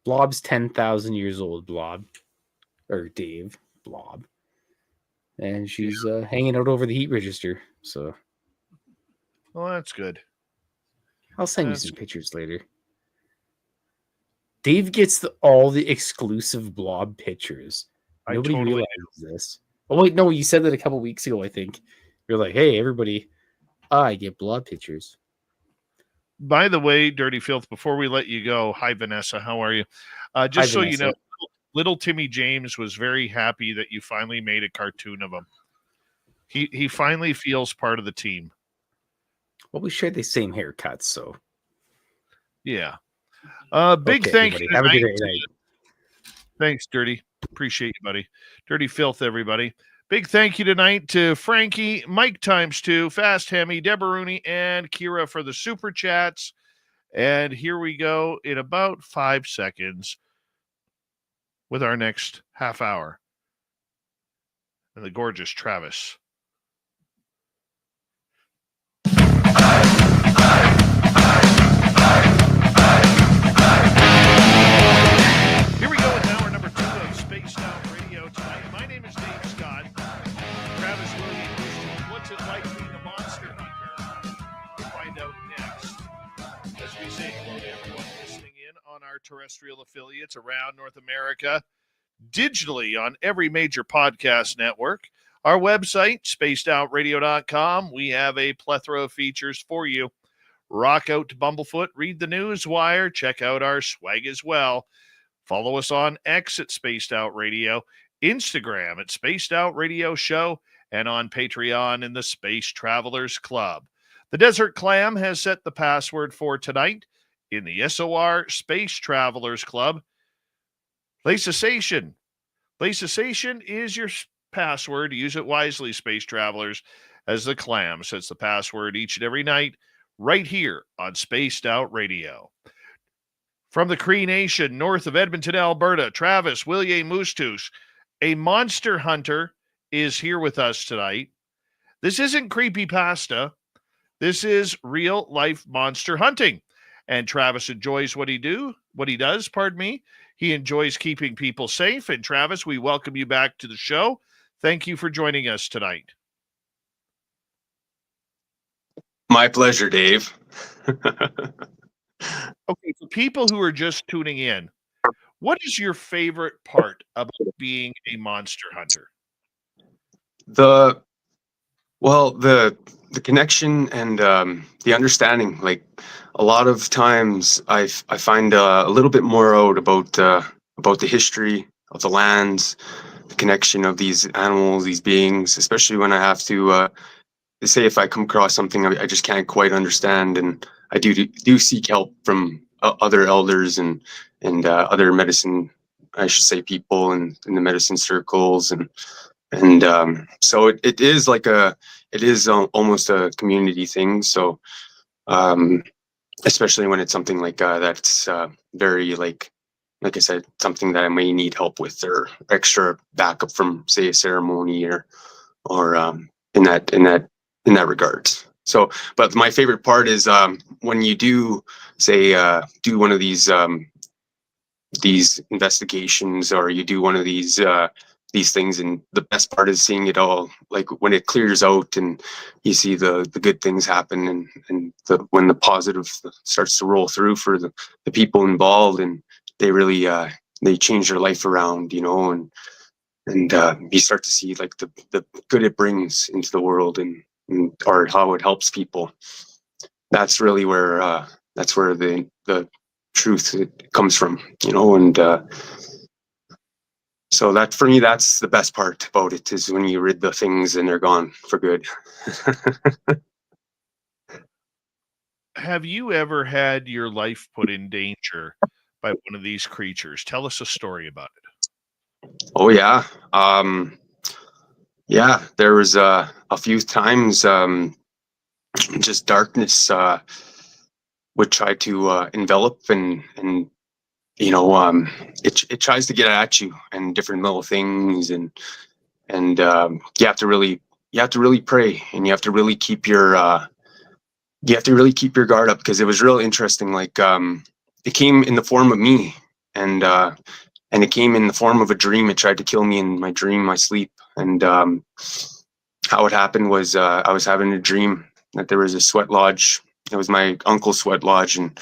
Blob's 10,000 years old, Blob. Or Dave, Blob. And she's hanging out over the heat register. So Well, that's good. I'll send you some pictures later. Dave gets all the exclusive Blob pictures. Nobody realizes this. Oh, wait, no, you said that a couple weeks ago, I think. You're like, hey, everybody, I get Blob pictures. By the way, Dirty Filth, before we let you go, hi, Vanessa. How are you? Just Hi, so Vanessa. you know, little Timmy James was very happy that you finally made a cartoon of him. He finally feels part of the team. Well, we share the same haircuts, so. Yeah. Big Okay, thank everybody. you. Have a tonight good night. Thanks, Dirty. Appreciate you, buddy. Dirty Filth, everybody. Big thank you tonight to Frankie, Mike ×2, Fast Hemi, Deborah Rooney, and Kira for the super chats. And here we go in about 5 seconds with our next half hour. And the gorgeous Travis. Here we go with hour number 2 of Spaced Out Radio tonight. My name is Dave Scott. Travis Willier-Mustus. What's it like being a monster hunter? We'll find out next. As we say hello to everyone listening in on our terrestrial affiliates around North America, digitally on every major podcast network. Our website, spacedoutradio.com. We have a plethora of features for you. Rock out to Bumblefoot, read the news wire, check out our swag as well. Follow us on X at Spaced Out Radio, Instagram at Spaced Out Radio Show, and on Patreon in the Space Travelers Club. The Desert Clam has set the password for tonight in the SOR Space Travelers Club. Play Cessation. Play Cessation is your password. Use it wisely, Space Travelers, as the Clam sets the password each and every night right here on Spaced Out Radio. From the Cree Nation, north of Edmonton, Alberta, Travis Willier-Mustus, a monster hunter, is here with us tonight. This isn't creepypasta. This is real life monster hunting. And Travis enjoys what he does. He enjoys keeping people safe. And Travis, we welcome you back to the show. Thank you for joining us tonight. My pleasure, Dave. Okay, for people who are just tuning in, what is your favorite part about being a monster hunter? The connection and the understanding. Like a lot of times, I find a little bit more out about the history of the lands, the connection of these animals, these beings. Especially when I have to say if I come across something I just can't quite understand, and I do seek help from other elders and other medicine, I should say, people in the medicine circles, and so it is like almost a community thing. So especially when it's something like that's very like I said, something that I may need help with or extra backup from, say, a ceremony or in that regards. So, but my favorite part is when you do say do one of these investigations, or you do one of these things, and the best part is seeing it all, like when it clears out and you see the good things happen, and when the positive starts to roll through for the people involved, and they really they change their life around, and you start to see like the good it brings into the world, and or how it helps people. That's really where the truth comes from, and So that for me, that's the best part about it, is when you rid the things and they're gone for good. Have you ever had your life put in danger by one of these creatures? Tell us a story about it. Oh yeah. Yeah, there was a few times just darkness would try to envelop, and it tries to get at you and different little things, and you have to really pray, and you have to really keep your guard up, because it was real interesting. Like it came in the form of me, and it came in the form of a dream. It tried to kill me in my dream, my sleep. And how it happened was I was having a dream that there was a sweat lodge. It was my uncle's sweat lodge, and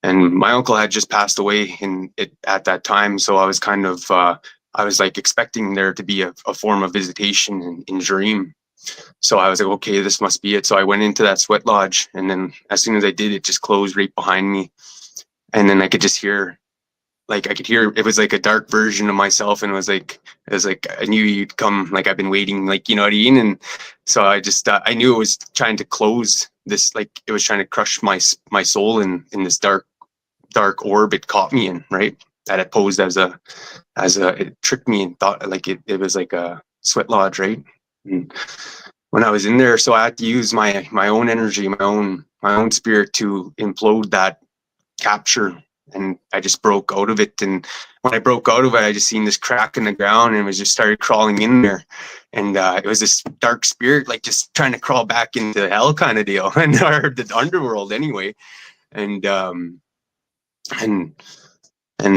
my uncle had just passed away at that time. So I was kind of I was like expecting there to be a form of visitation in dream. So I was like, okay, this must be it. So I went into that sweat lodge, and then as soon as I did, it just closed right behind me. And then I could just hear, it was like a dark version of myself, and it was like I knew you'd come, like I've been waiting, like, you know what I mean. And so I just I knew it was trying to close this, like it was trying to crush my soul in this dark orb it caught me in, right? That it posed as a it tricked me and thought like it was like a sweat lodge, right? And when I was in there, so I had to use my own energy, my own spirit to implode that capture, and I just broke out of it. And when I broke out of it, I just seen this crack in the ground, and it was just started crawling in there, and it was this dark spirit, like just trying to crawl back into hell kind of deal, and or the underworld anyway. And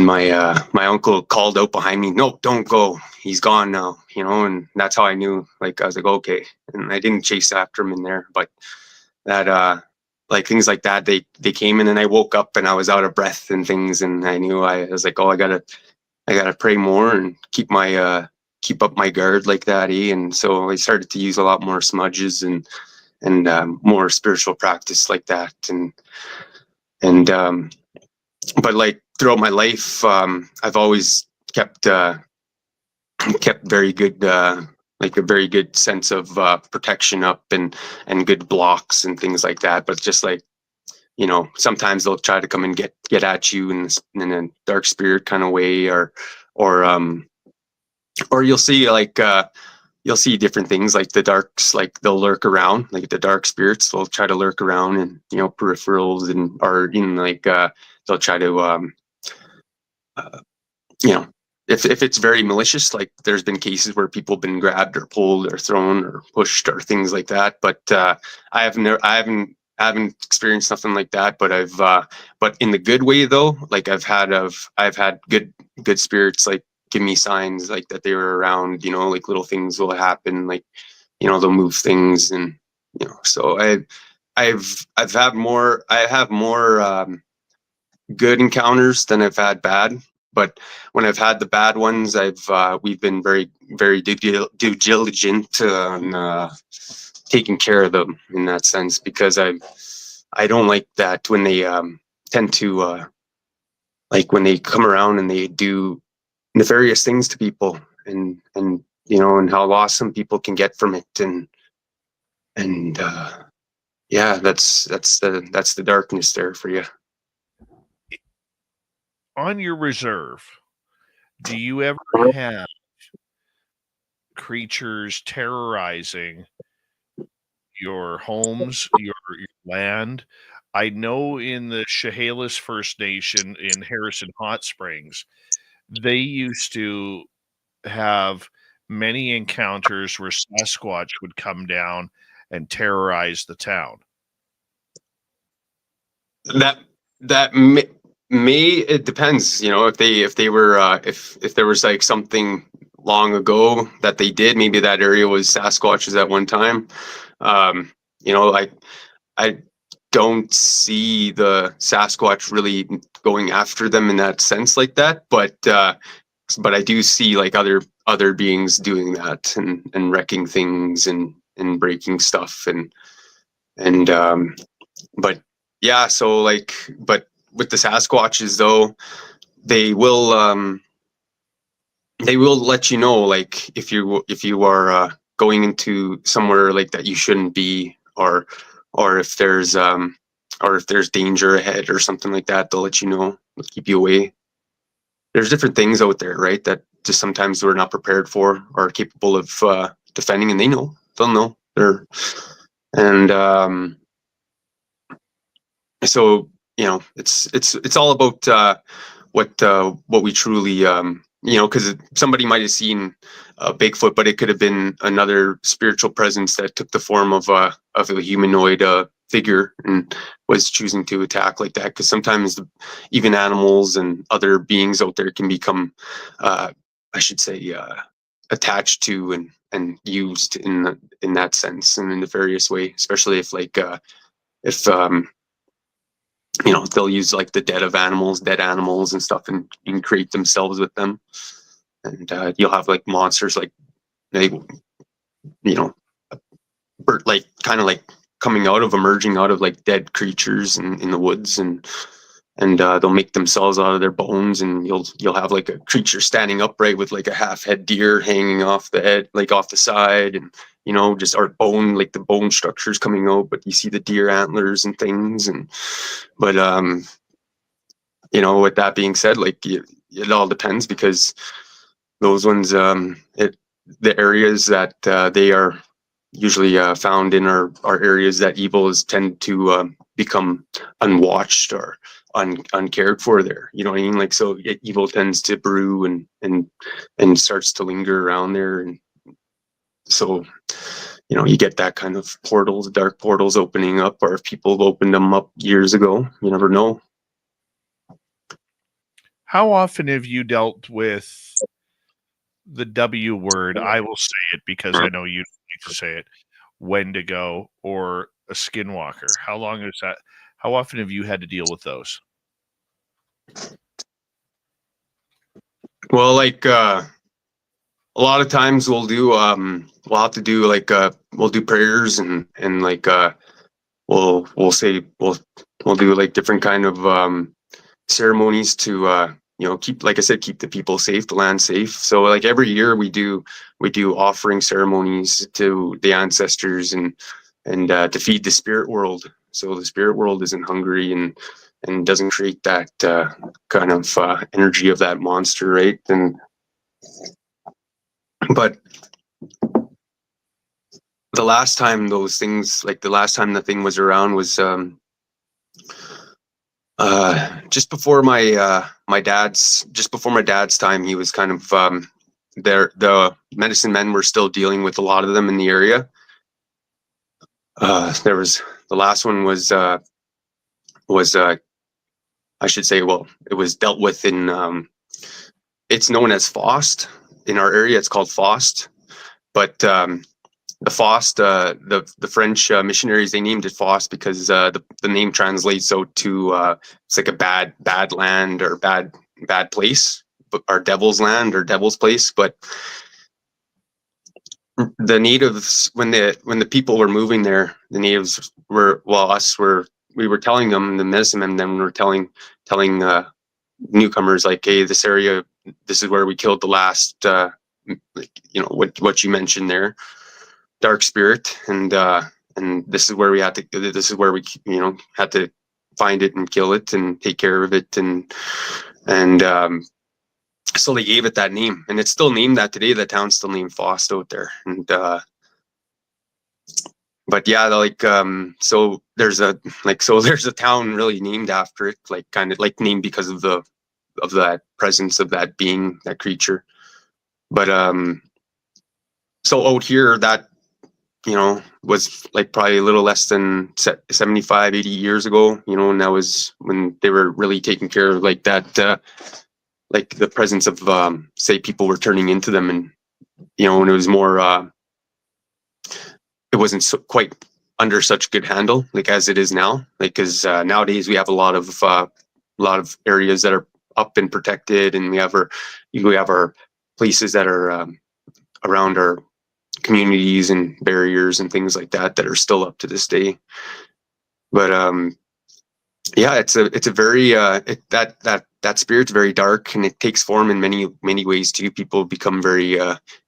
my uncle called out behind me, "No, don't go. He's gone now," and that's how I knew. Like I was like, okay, and I didn't chase after him in there, but that like things like that, they came in, and I woke up and I was out of breath and things, and I knew I was like, oh, I gotta pray more and keep up my guard like that, and so I started to use a lot more smudges and more spiritual practice like that, and but like throughout my life, I've always kept very good, like a very good sense of protection up, and good blocks and things like that. But just like, sometimes they'll try to come and get at you in a dark spirit kind of way, or you'll see you'll see different things, like the darks, like they'll lurk around, like the dark spirits, they'll try to lurk around, and peripherals, and or like they'll try to if it's very malicious, like there's been cases where people have been grabbed or pulled or thrown or pushed or things like that. But I haven't experienced nothing like that. But but in the good way though, like I've had good spirits like give me signs like that they were around. Like little things will happen, like they'll move things, and so I have more good encounters than I've had bad. But when I've had the bad ones, we've been very, very due diligent on taking care of them in that sense, because I don't like that when they tend to like when they come around and they do nefarious things to people, and and how lost some people can get from it, and yeah, that's the darkness there for you. On your reserve, do you ever have creatures terrorizing your homes, your land? I know in the Chehalis First Nation in Harrison Hot Springs, they used to have many encounters where Sasquatch would come down and terrorize the town. That may it depends, if they were if there was like something long ago that they did, maybe that area was Sasquatches at one time. Like I don't see the Sasquatch really going after them in that sense like that, but I do see like other beings doing that, and wrecking things, and breaking stuff, and but yeah, so like, but with the Sasquatches though, they will they will let you know, like if you are going into somewhere like that you shouldn't be, or if there's danger ahead or something like that. They'll let you know. They'll keep you away. There's different things out there, right, that just sometimes we're not prepared for or capable of defending, and they'll know. So it's all about what we truly because somebody might have seen Bigfoot, but it could have been another spiritual presence that took the form of a humanoid figure and was choosing to attack like that. Because sometimes even animals and other beings out there can become, I should say, attached to and used in that sense and in a various way, especially if they'll use like the dead animals and stuff, and create themselves with them. And you'll have like monsters like kind of like emerging out of like dead creatures in the woods, and they'll make themselves out of their bones, and you'll have like a creature standing upright with like a half head deer hanging off the head, like off the side, and just our bone, like the bone structures coming out, but you see the deer antlers and things. But with that being said, like it all depends, because those ones, the areas that they are usually found in are areas that evil is tend to become unwatched or uncared for there. You know what I mean? Like, so evil tends to brew and starts to linger around there. And so, you get that kind of portals, dark portals opening up, or if people have opened them up years ago, you never know. How often have you dealt with the W word? I will say it because I know you need to say it. Wendigo or a skinwalker. How long is that? How often have you had to deal with those? Well, like a lot of times we'll have to do like we'll do prayers and like we'll do like different kind of ceremonies to keep, like I said, keep the people safe, the land safe. So like every year we do offering ceremonies to the ancestors and to feed the spirit world, so the spirit world isn't hungry and doesn't create that kind of energy of that monster, right? But the last time the thing was around was just before my dad's time. He was kind of there. The medicine men were still dealing with a lot of them in the area. There was the last one was I should say, well, it was dealt with in it's known as Fost in our area. It's called Fost, but the Fost, the French missionaries, they named it Fost because the name translates out to it's like a bad land or bad place, or devil's land or devil's place. But the natives, when the people were moving there, the natives were, we were telling them, the medicine men, then we were telling newcomers, like, hey, this area, this is where we killed the last what you mentioned there, dark spirit, and this is where we had to find it and kill it and take care of it, and so they gave it that name, and it's still named that today. The town's still named Fost out there. And but yeah, like so there's a town really named after it, like kind of like named because of that presence of that being, that creature. But so out here, that was like probably a little less than 75, 80 years ago, and that was when they were really taking care of like that, like the presence of say people were turning into them, and when it was more it wasn't quite under such good handle like as it is now, like because nowadays we have a lot of areas that are up and protected, and we have our places that are around our communities and barriers and things like that are still up to this day. But yeah, it's a very that that spirit's very dark, and it takes form in many ways too. People become very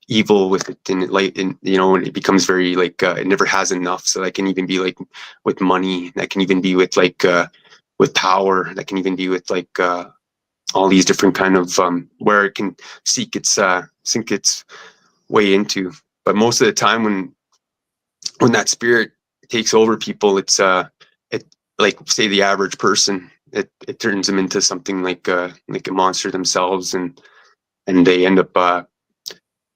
evil with it, and it becomes very like it never has enough. So that can even be like with money, that can even be with like with power, that can even be with like all these different kind of where it can sink its way into. But most of the time when that spirit takes over people, it's it, like say the average person, it turns them into something like a monster themselves, and they end up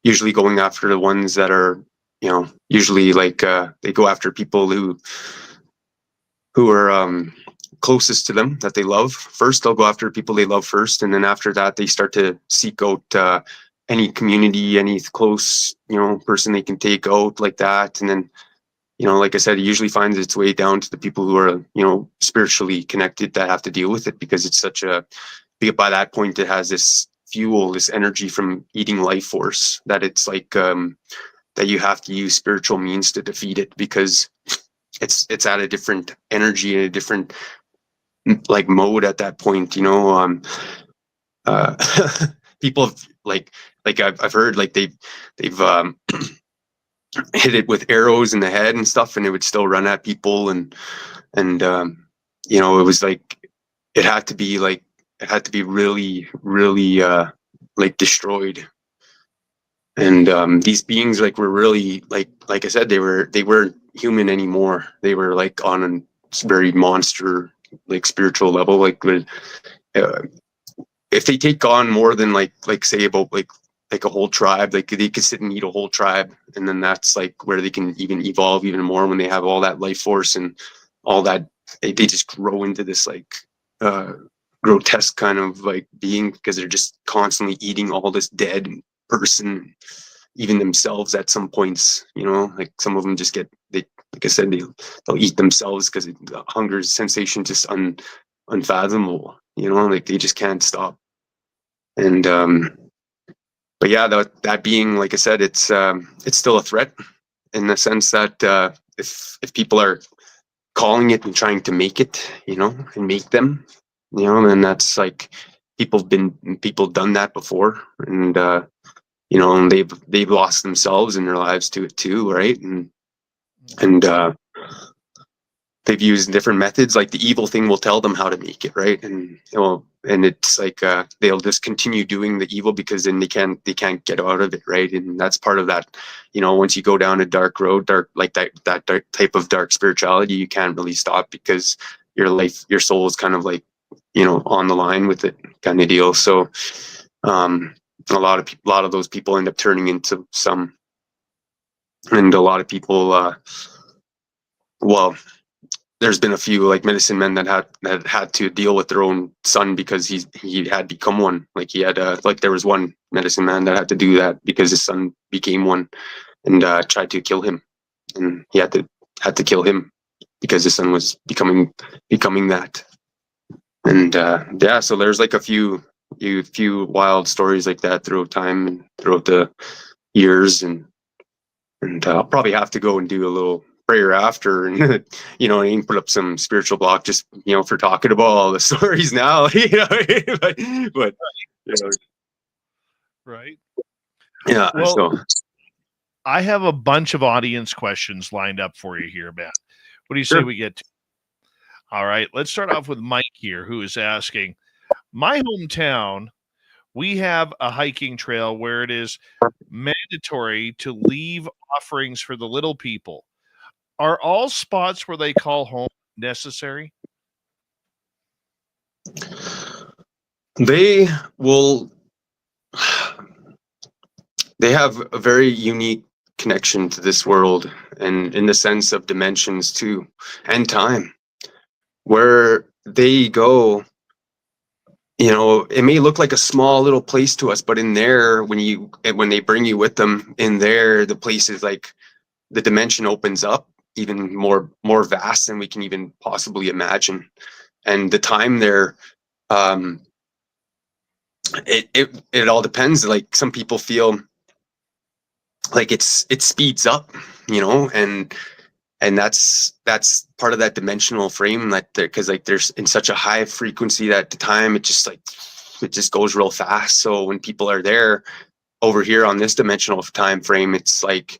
usually going after the ones that are, usually like they go after people who are closest to them, that they love first. They'll go after people they love first, and then after that they start to seek out any community, any close person they can take out like that. And then like I said, it usually finds its way down to the people who are spiritually connected, that have to deal with it, because it's such a, by that point it has this fuel, this energy from eating life force, that it's like that you have to use spiritual means to defeat it, because it's at a different energy and a different like mode at that point. People have, like I've heard, like they've hit it with arrows in the head and stuff, and it would still run at people, and it was like it had to be really like destroyed. And these beings like were really like I said, they weren't human anymore. They were like on a very monster like spiritual level. Like if they take on more than like say about like a whole tribe, like they could sit and eat a whole tribe, and then that's like where they can even evolve even more, when they have all that life force and all that. They just grow into this like grotesque kind of like being, because they're just constantly eating all this dead person, even themselves at some points. Like some of them just get, like I said, they'll eat themselves because the hunger sensation just unfathomable. Like they just can't stop. And but yeah, that being, like I said, it's still a threat, in the sense that if people are calling it and trying to make it, and make them, then that's like people done that before, and and they've lost themselves in their lives to it too, right? And they've used different methods. Like the evil thing will tell them how to make it, right? And and it's like they'll just continue doing the evil, because then they can't get out of it, right? And that's part of that. Once you go down a dark road, like that dark type of dark spirituality, you can't really stop, because your soul is kind of like on the line with it, kind of deal. So a lot of those people end up turning into some, and a lot of people there's been a few like medicine men that had to deal with their own son, because he had become one. Like he had there was one medicine man that had to do that because his son became one, and tried to kill him, and he had to kill him because his son was becoming that. And yeah, so there's like a few wild stories like that throughout time and throughout the years, and I'll probably have to go and do a little prayer after, and and put up some spiritual block, just for talking about all the stories now. But Right. Yeah. Well, So I have a bunch of audience questions lined up for you here, Matt. What do you say Sure. we get to? All right, let's start off with Mike here, who is asking, my hometown, we have a hiking trail where it is mandatory to leave offerings for the little people. Are all spots where they call home necessary? they have a very unique connection to this world, and in the sense of dimensions too, and time. Where they go, it may look like a small little place to us, but in there, when they bring you with them in there, the place is like, the dimension opens up even more vast than we can even possibly imagine. And the time there, it all depends. Like some people feel like it speeds up, and that's part of that dimensional frame, that because like there's in such a high frequency that at the time it just like it just goes real fast. So when people are there over here on this dimensional time frame, it's like,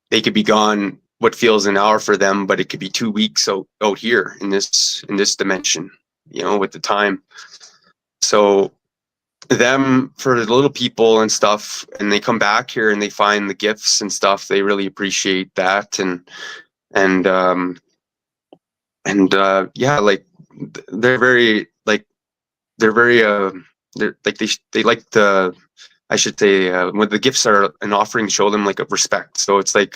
they could be gone what feels an hour for them, but it could be 2 weeks out here in this dimension, with the time. So them, for the little people and stuff, and they come back here and they find the gifts and stuff, they really appreciate that. Yeah, like they're very they like the, I should say, when the gifts are an offering, show them like a respect. So it's like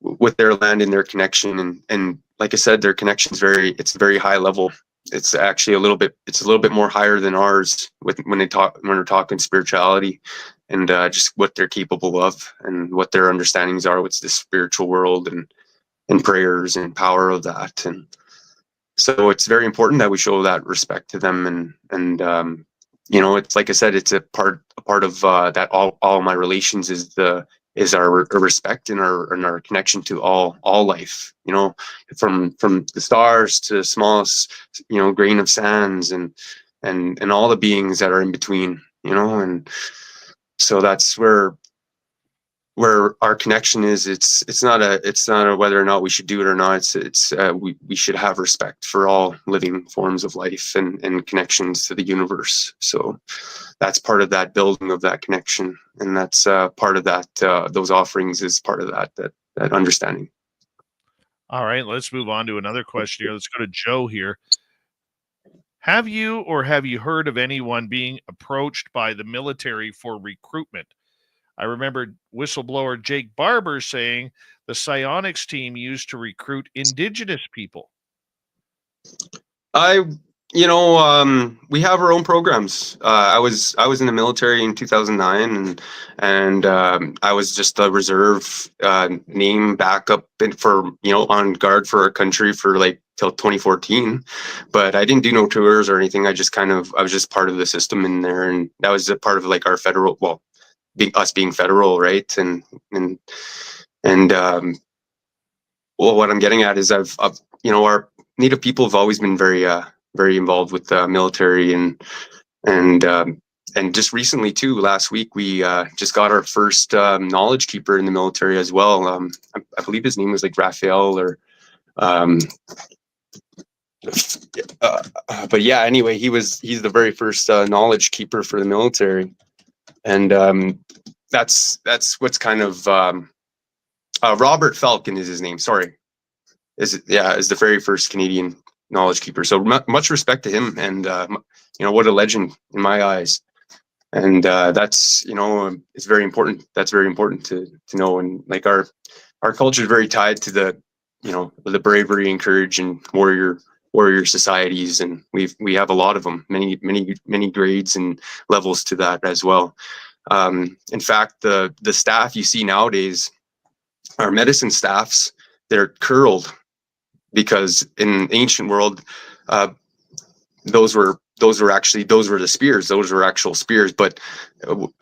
with their land and their connection, and like I said, their connection is it's very high level. It's actually a little bit more higher than ours when we're talking spirituality, and just what they're capable of and what their understandings are. What's the spiritual world and prayers and power of that. And so it's very important that we show that respect to them. And it's like I said, it's a part of that. All my relations is our respect and our connection to all life, from the stars to the smallest, grain of sands and all the beings that are in between, and so that's where our connection is. It's not a whether or not we should do it or not. We should have respect for all living forms of life and connections to the universe. So that's part of that building of that connection, and that's part of that. Those offerings is part of that understanding. All right, let's move on to another question here. Let's go to Joe here. Have you heard of anyone being approached by the military for recruitment? I remember whistleblower Jake Barber saying the psionics team used to recruit Indigenous people. We have our own programs. I was in the military in 2009, and I was just a reserve name backup for on guard for our country for like till 2014. But I didn't do no tours or anything. I was just part of the system in there, and that was a part of like our federal, us being federal, right? And what I'm getting at is our Native people have always been very involved with the military, and just recently too. Last week we just got our first knowledge keeper in the military as well. I believe his name was like Raphael or. But yeah, anyway, he's the very first knowledge keeper for the military. And that's what's kind of Robert Falcon is his name. Sorry, is the very first Canadian knowledge keeper. So much respect to him, and what a legend in my eyes. And that's it's very important. That's very important to know. And like our culture is very tied to the bravery and courage and warrior societies, and we have a lot of them, many grades and levels to that as well. In fact, the staff you see nowadays, our medicine staffs, they're curled because in the ancient world, those were the spears. Those were actual spears. But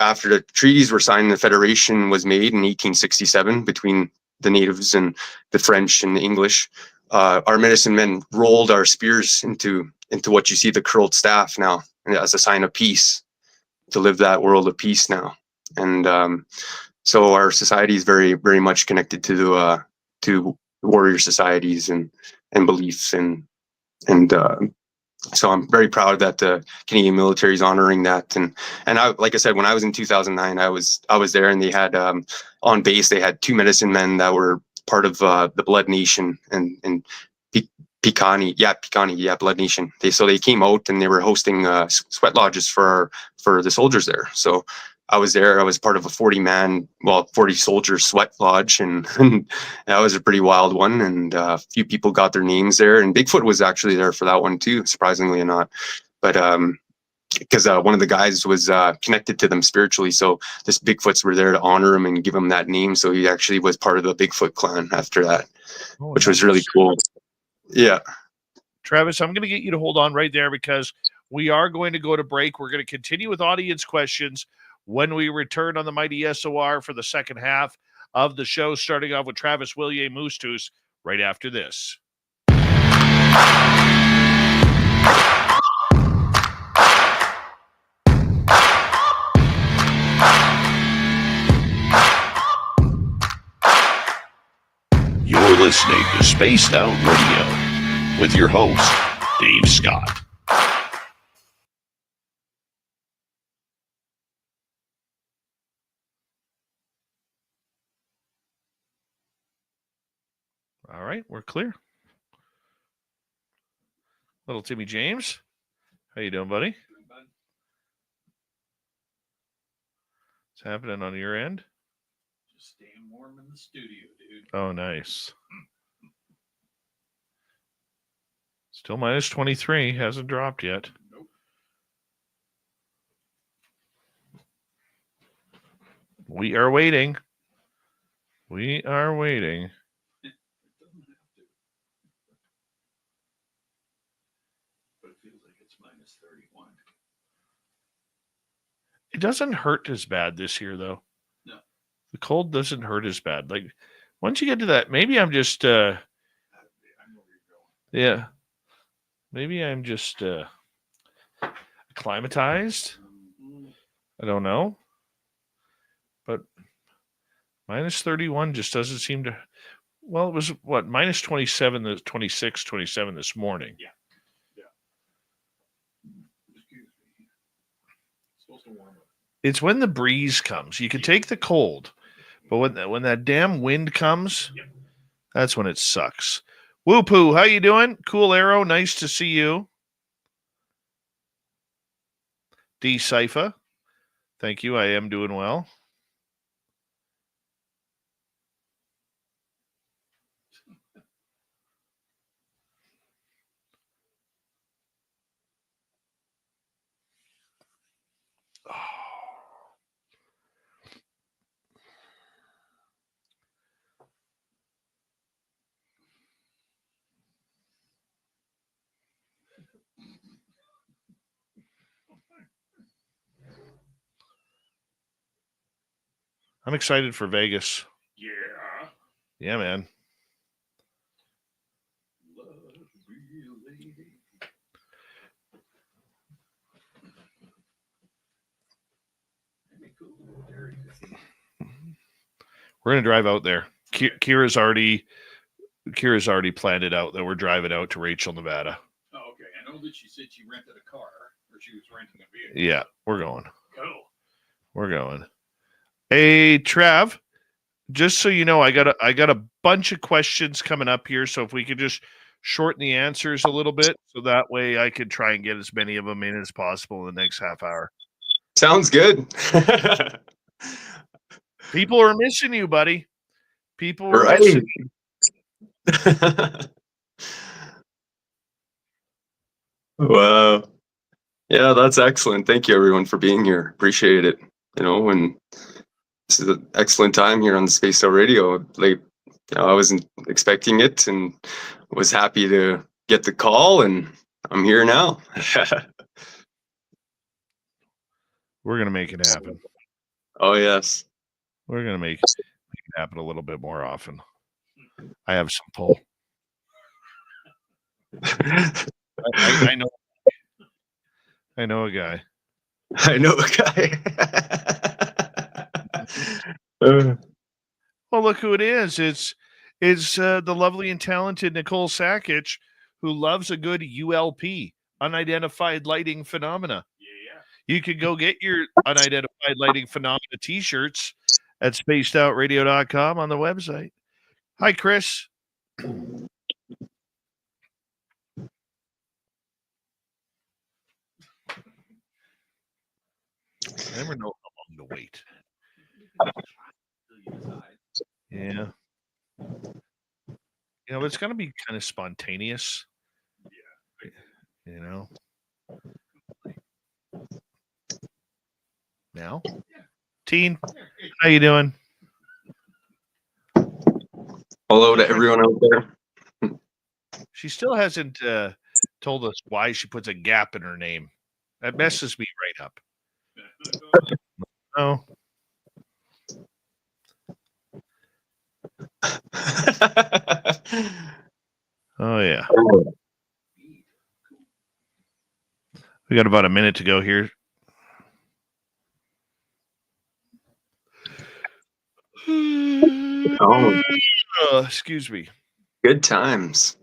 after the treaties were signed, the Federation was made in 1867 between the natives and the French and the English. Our medicine men rolled our spears into what you see, the curled staff now, as a sign of peace, to live that world of peace now. And so our society is very, very much connected to warrior societies and beliefs, and so I'm very proud that the Canadian military is honoring that. And I, like I said, when I was in 2009, I was there, and they had on base, they had 2 medicine men that were part of the Blood Nation and Piikani, Blood Nation. They came out and they were hosting sweat lodges for the soldiers there. So I was there. I was part of a 40 soldier sweat lodge, and that was a pretty wild one. And a few people got their names there, and Bigfoot was actually there for that one too, surprisingly not. But because one of the guys was connected to them spiritually, so this Bigfoots were there to honor him and give him that name. So he actually was part of the Bigfoot clan after that, which was really cool. Yeah. Travis, I'm going to get you to hold on right there because we are going to go to break. We're going to continue with audience questions when we return on the Mighty SOR for the second half of the show, starting off with Travis Willier Moostoos right after this. You're listening to Spaced Out Radio with your host, Dave Scott. All right, we're clear. Little Timmy James, how you doing, buddy? What's happening on your end? Just staying warm in the studio, dude. Oh, nice. Still minus 23. Hasn't dropped yet. Nope. We are waiting. We are waiting. It doesn't have to. But it feels like it's minus 31. It doesn't hurt as bad this year, though. No. The cold doesn't hurt as bad. Like, once you get to that, maybe I'm just, I know where you're going. yeah. Maybe I'm just acclimatized. Mm-hmm. I don't know. But minus 31 just doesn't seem to. Well, it was what? Minus 27, 26, 27 this morning. Yeah. Excuse me. It's supposed to warm up. It's when the breeze comes. You can take the cold, but when that damn wind comes, Yep. that's when it sucks. Woo Poo, how you doing? Cool Arrow, nice to see you. D Cypher, thank you. I am doing well. I'm excited for Vegas. Yeah. Yeah, man. Love real lady. That'd be cool. Very good. We're gonna drive out there. Kira's already planned it out that we're driving out to Rachel, Nevada. Oh, okay. I know that she said she rented a car or she was renting a vehicle. Yeah, we're going. Cool. We're going. Hey, Trav, just so you know, I got a bunch of questions coming up here. So if we could just shorten the answers a little bit, so that way I could try and get as many of them in as possible in the next half hour. Sounds good. People are missing you, buddy. People are Right. missing you. Wow. Yeah, that's excellent. Thank you, everyone, for being here. Appreciate it. And this is an excellent time here on the Spaced Out Radio. Like, I wasn't expecting it and was happy to get the call, and I'm here now. We're gonna make it happen. Oh, yes. We're gonna make it happen a little bit more often. I have some pull. I know. I know a guy. I know a guy. Well, look who it is. It's the lovely and talented Nicole Sakic, who loves a good ULP, unidentified lighting phenomena. Yeah. You could go get your unidentified lighting phenomena t-shirts at spacedoutradio.com on the website. Hi, Chris. I never know how long to wait. Yeah. It's going to be kind of spontaneous. Yeah. Now? Teen, how you doing? Hello to everyone out there. She still hasn't told us why she puts a gap in her name. That messes me right up. Oh. Oh, yeah. We got about a minute to go here. Oh. Excuse me. Good times.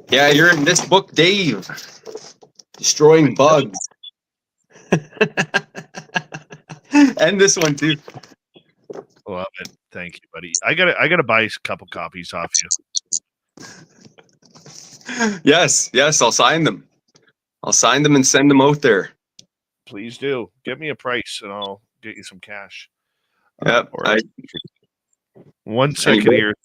Yeah, you're in this book, Dave. Destroying bugs. And this one too. Love it. Thank you, buddy. I gotta buy a couple copies off you. Yes, I'll sign them. I'll sign them and send them out there. Please do. Get me a price and I'll get you some cash. Yep. One second here.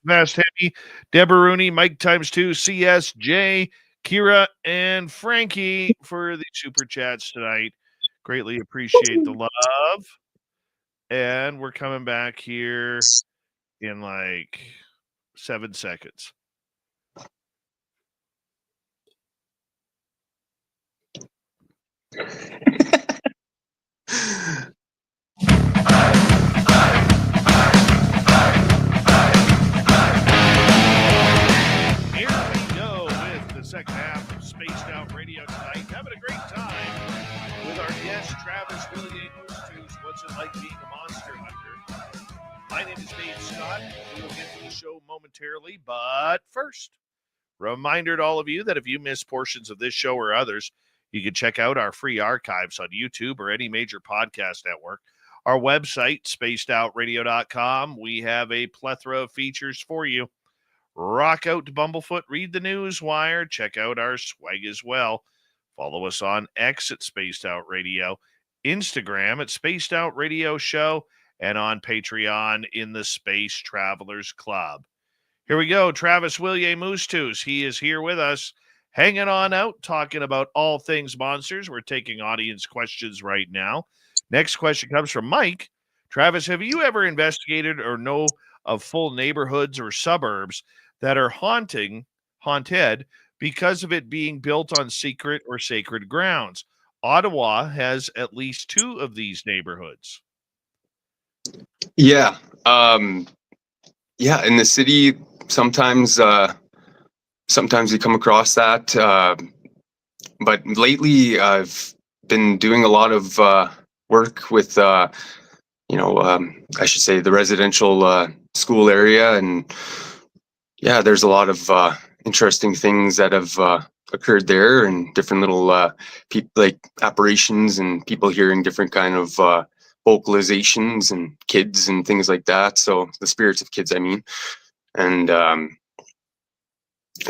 Fast Heavy, Deborah Rooney, Mike ×2, CSJ, Kira, and Frankie for the super chats tonight. Greatly appreciate the love. And we're coming back here in like 7 seconds. Here we go with the second half of Spaced Out Radio tonight. Having a great time with our guest, Travis Willer-Mustus. What's it like being a monster hunter? My name is Dave Scott. We will get to the show momentarily, but first, reminder to all of you that if you miss portions of this show or others, you can check out our free archives on YouTube or any major podcast network. Our website, spacedoutradio.com. We have a plethora of features for you. Rock out to Bumblefoot, read the news wire, check out our swag as well. Follow us on X at Spaced Out Radio, Instagram at Spaced Out Radio Show, and on Patreon in the Space Travelers Club. Here we go. Travis Willer-Mustus. He is here with us, hanging on out, talking about all things monsters. We're taking audience questions right now. Next question comes from Mike. Travis, have you ever investigated or know of full neighborhoods or suburbs that are haunted because of it being built on secret or sacred grounds? Ottawa has at least 2 of these neighborhoods. Yeah. In the city, sometimes you come across that. But lately I've been doing a lot of work with, I should say the residential school area. And yeah, there's a lot of interesting things that have occurred there, and different little like apparitions and people hearing different kind of vocalizations and kids and things like that. So the spirits of kids, I mean. And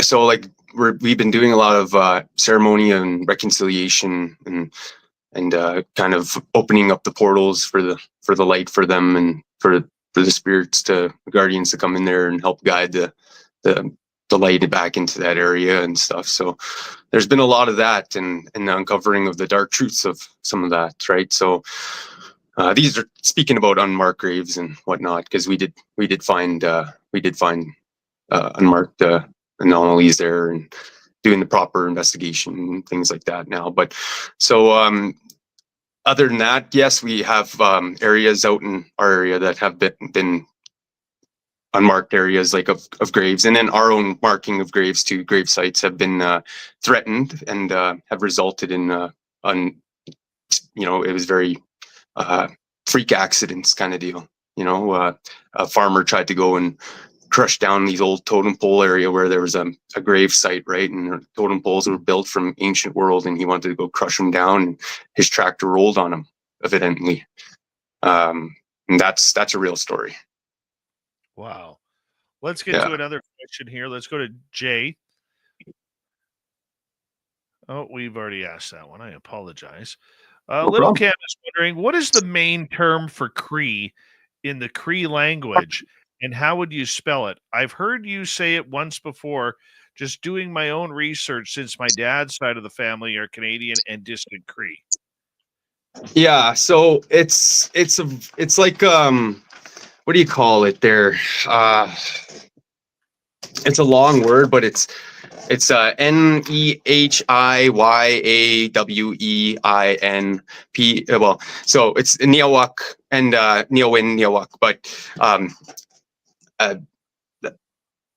so like we've been doing a lot of ceremony and reconciliation and kind of opening up the portals for the light for them, and for the spirits, to the guardians, to come in there and help guide the light back into that area and stuff. So there's been a lot of that, and the uncovering of the dark truths of some of that, right? So these are speaking about unmarked graves and whatnot, because we did find unmarked anomalies there, and doing the proper investigation and things like that now. But so other than that, yes, we have areas out in our area that have been unmarked areas, like of graves, and then our own marking of graves to grave sites have been threatened, and have resulted in it was very freak accidents kind of deal. A farmer tried to go and crush down these old totem pole area where there was a grave site, right? And totem poles were built from ancient world, and he wanted to go crush them down, and his tractor rolled on him, evidently. And that's a real story. Wow. Let's get to another question here. Let's go to Jay. Oh, we've already asked that one. I apologize. Little Cam is wondering, what is the main term for Cree in the Cree language, and how would you spell it? I've heard you say it once before, just doing my own research, since my dad's side of the family are Canadian and distant Cree. Yeah, so it's like what do you call it there? It's a long word, but it's NEHIYAWEINP. Well, so it's Niawak and Niawin Niawak, but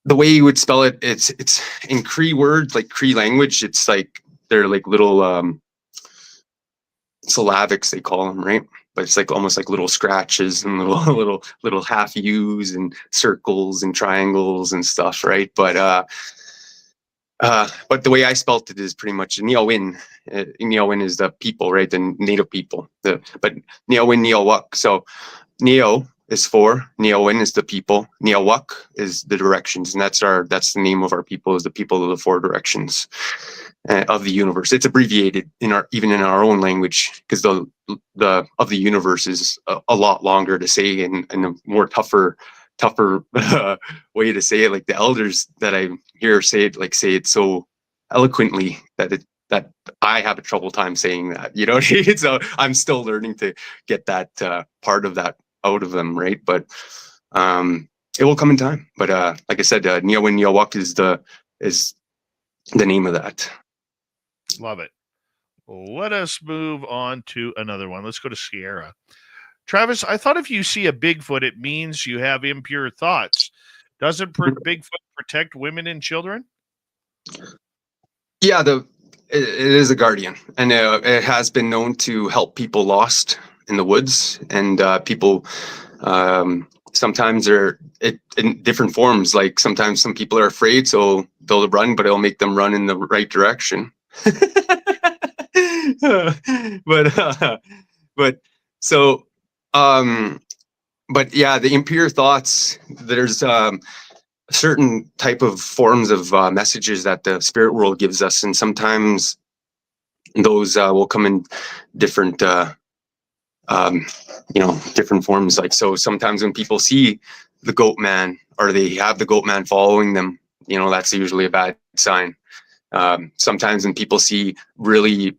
the way you would spell it, it's in Cree words, like Cree language. It's like they're like little syllabics, they call them, right? but it's like almost like little scratches and little little half U's and circles and triangles and stuff, right? But the way I spelt it is pretty much Neowin. Neowin is the people, right? The native people. But Neowin, Neowuk. So Neo is for, Neowin is the people, Neowuk is the directions, and that's the name of our people, is the people of the 4 directions of the universe. It's abbreviated even in our own language, because the of the universe is a lot longer to say, and a more tougher way to say it. Like the elders that I hear say it so eloquently that I have a trouble time saying that, you know what I mean? So I'm still learning to get that part of that out of them, right? But it will come in time. But like I said, Neowin Neowuk is the name of that. Love it. Let us move on to another one. Let's go to Sierra. Travis, I thought if you see a Bigfoot, it means you have impure thoughts. Doesn't Bigfoot protect women and children? Yeah, it is a guardian, and it has been known to help people lost in the woods, and people sometimes are in different forms. Like sometimes some people are afraid, so they'll run, but it'll make them run in the right direction. But yeah, the impure thoughts, there's certain type of forms of messages that the spirit world gives us, and sometimes those will come in different different forms. Like, so sometimes when people see the goat man, or they have the goat man following them, that's usually a bad sign. Sometimes when people see really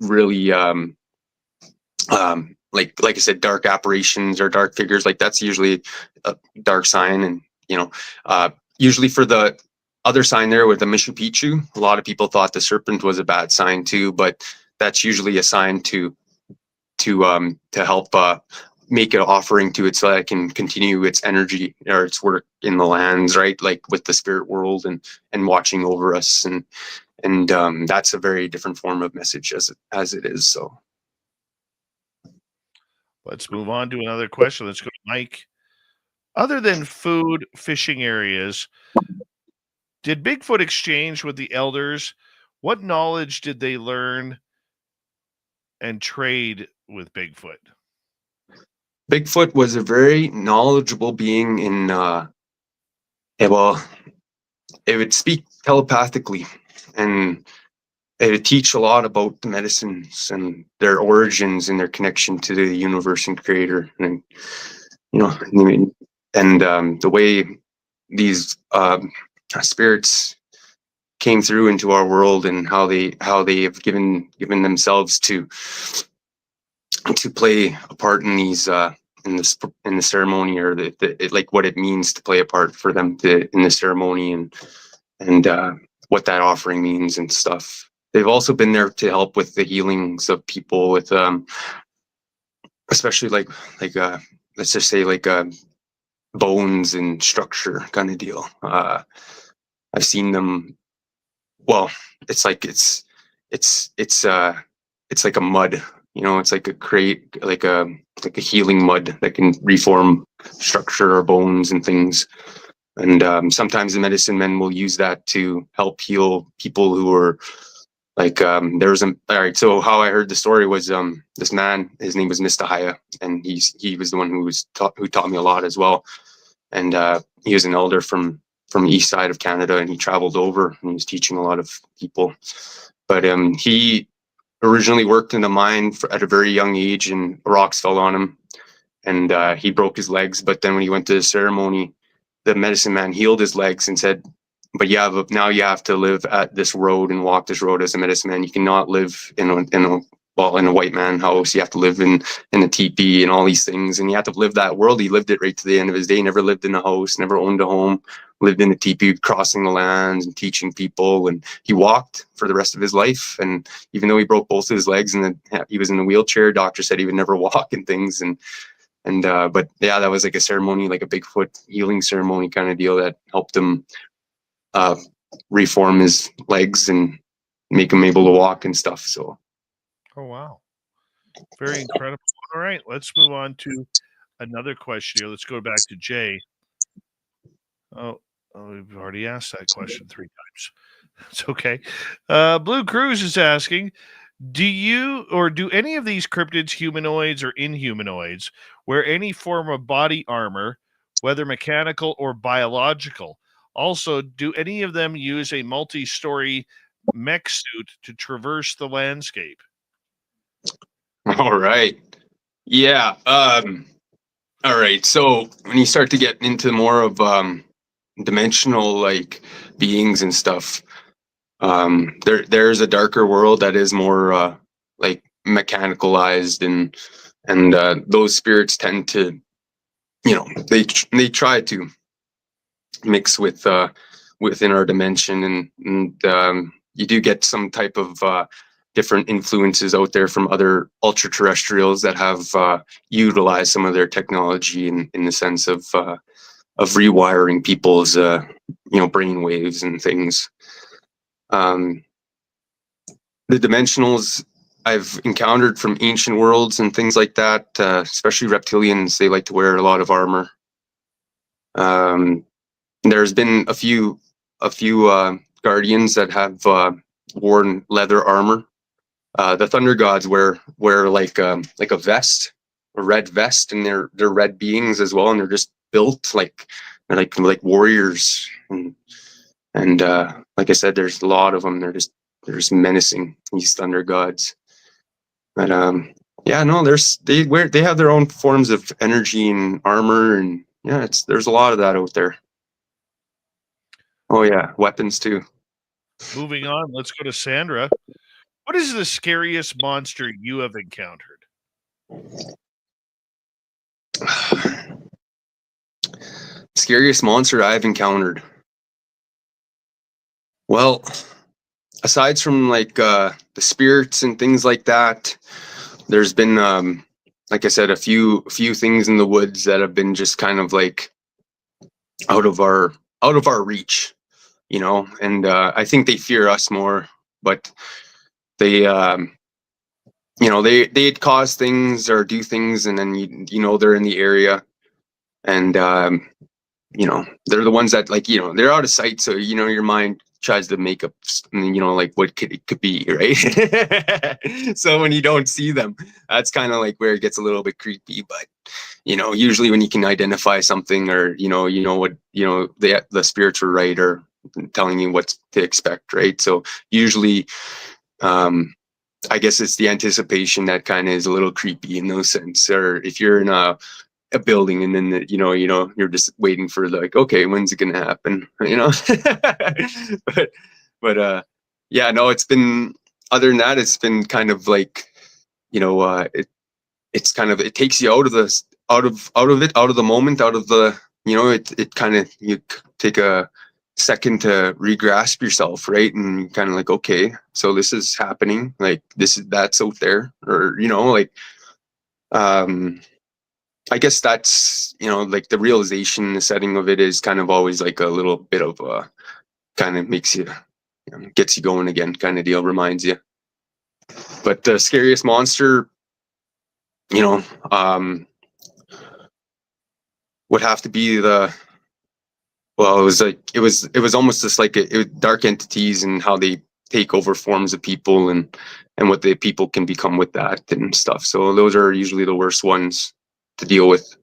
like I said, dark apparitions or dark figures, like that's usually a dark sign. And usually for the other sign there with the Mishu Pichu, a lot of people thought the serpent was a bad sign too, but that's usually a sign to help make an offering to it, so that it can continue its energy or its work in the lands, right? Like with the spirit world and watching over us, and that's a very different form of message as it is. So let's move on to another question. Let's go to Mike. Other than food, fishing areas, did Bigfoot exchange with the elders? What knowledge did they learn and trade with Bigfoot? Bigfoot was a very knowledgeable being in it would speak telepathically, and it would teach a lot about the medicines and their origins and their connection to the universe and creator. And the way these spirits came through into our world, and how they have given themselves to play a part in these in the ceremony, or like what it means to play a part for them in the ceremony, and what that offering means and stuff. They've also been there to help with the healings of people with especially like let's just say like bones and structure kind of deal. I've seen them. Well, it's like a mud, it's like a crate, like a healing mud that can reform structure or bones and things. And sometimes the medicine men will use that to help heal people who are like, all right. So how I heard the story was, this man, his name was Mr. Haya, and he was the one who taught me a lot as well. And he was an elder from the east side of Canada, and he traveled over and he was teaching a lot of people. But he originally worked in the mine at a very young age, and rocks fell on him, and he broke his legs. But then when he went to the ceremony, the medicine man healed his legs and said, but now you have to live at this road and walk this road as a medicine man. You cannot live in a white man house. You have to live in a teepee and all these things, and you have to live that world. He lived it right to the end of his day. He never lived in a house, never owned a home, lived in a teepee, crossing the lands and teaching people. And he walked for the rest of his life. And even though he broke both of his legs and he was in a wheelchair, doctor said he would never walk and things. But yeah, that was like a ceremony, like a Bigfoot healing ceremony kind of deal that helped him reform his legs and make him able to walk and stuff. So oh wow, very incredible. All right, let's move on to another question here. Let's go back to Jay. Oh, we've already asked that question 3 times. It's okay. Blue Cruise is asking, do any of these cryptids, humanoids or inhumanoids, wear any form of body armor, whether mechanical or biological? Also, do any of them use a multi-story mech suit to traverse the landscape? All right. Yeah. All right. So when you start to get into more of dimensional like beings and stuff, there's a darker world that is more like mechanicalized, and those spirits tend to, they try to mix with within our dimension, and you do get some type of different influences out there from other ultra terrestrials that have utilized some of their technology in the sense of rewiring people's brain waves and things. The dimensionals I've encountered from ancient worlds and things like that, especially reptilians, they like to wear a lot of armor. There's been a few guardians that have worn leather armor. The thunder gods wear like a vest, a red vest, and they're red beings as well, and they're just built like they're like warriors, and like I said, there's a lot of them. They're just menacing, these thunder gods. But yeah, no, they have their own forms of energy and armor, and yeah, there's a lot of that out there. Oh yeah, weapons too. Moving on, let's go to Sandra. What is the scariest monster you have encountered? Scariest monster I've encountered. Well, aside from like the spirits and things like that, there's been like I said, a few things in the woods that have been just kind of like out of our reach, and I think they fear us more, but they they'd cause things or do things, and then they're in the area, and they're the ones that they're out of sight, so your mind tries to make up like what it could be, right? So when you don't see them, that's kind of like where it gets a little bit creepy. But usually when you can identify something, or what the spirits were right, or telling you what to expect, right? So usually I guess it's the anticipation that kind of is a little creepy in those sense. Or if you're in a building, and then you're just waiting for like, okay, when's it gonna happen? but yeah, no, it's been, other than that, it's been kind of like it's kind of, it takes you out of the moment, out of the it kind of, you take a second to re-grasp yourself, right? And kind of like, okay, so this is happening, like that's out there, or like I guess that's like the realization, the setting of it is kind of always like a little bit of a kind of makes you, gets you going again kind of deal, reminds you. But the scariest monster would have to be it was almost just like dark entities, and how they take over forms of people, and what the people can become with that and stuff. So those are usually the worst ones to deal with.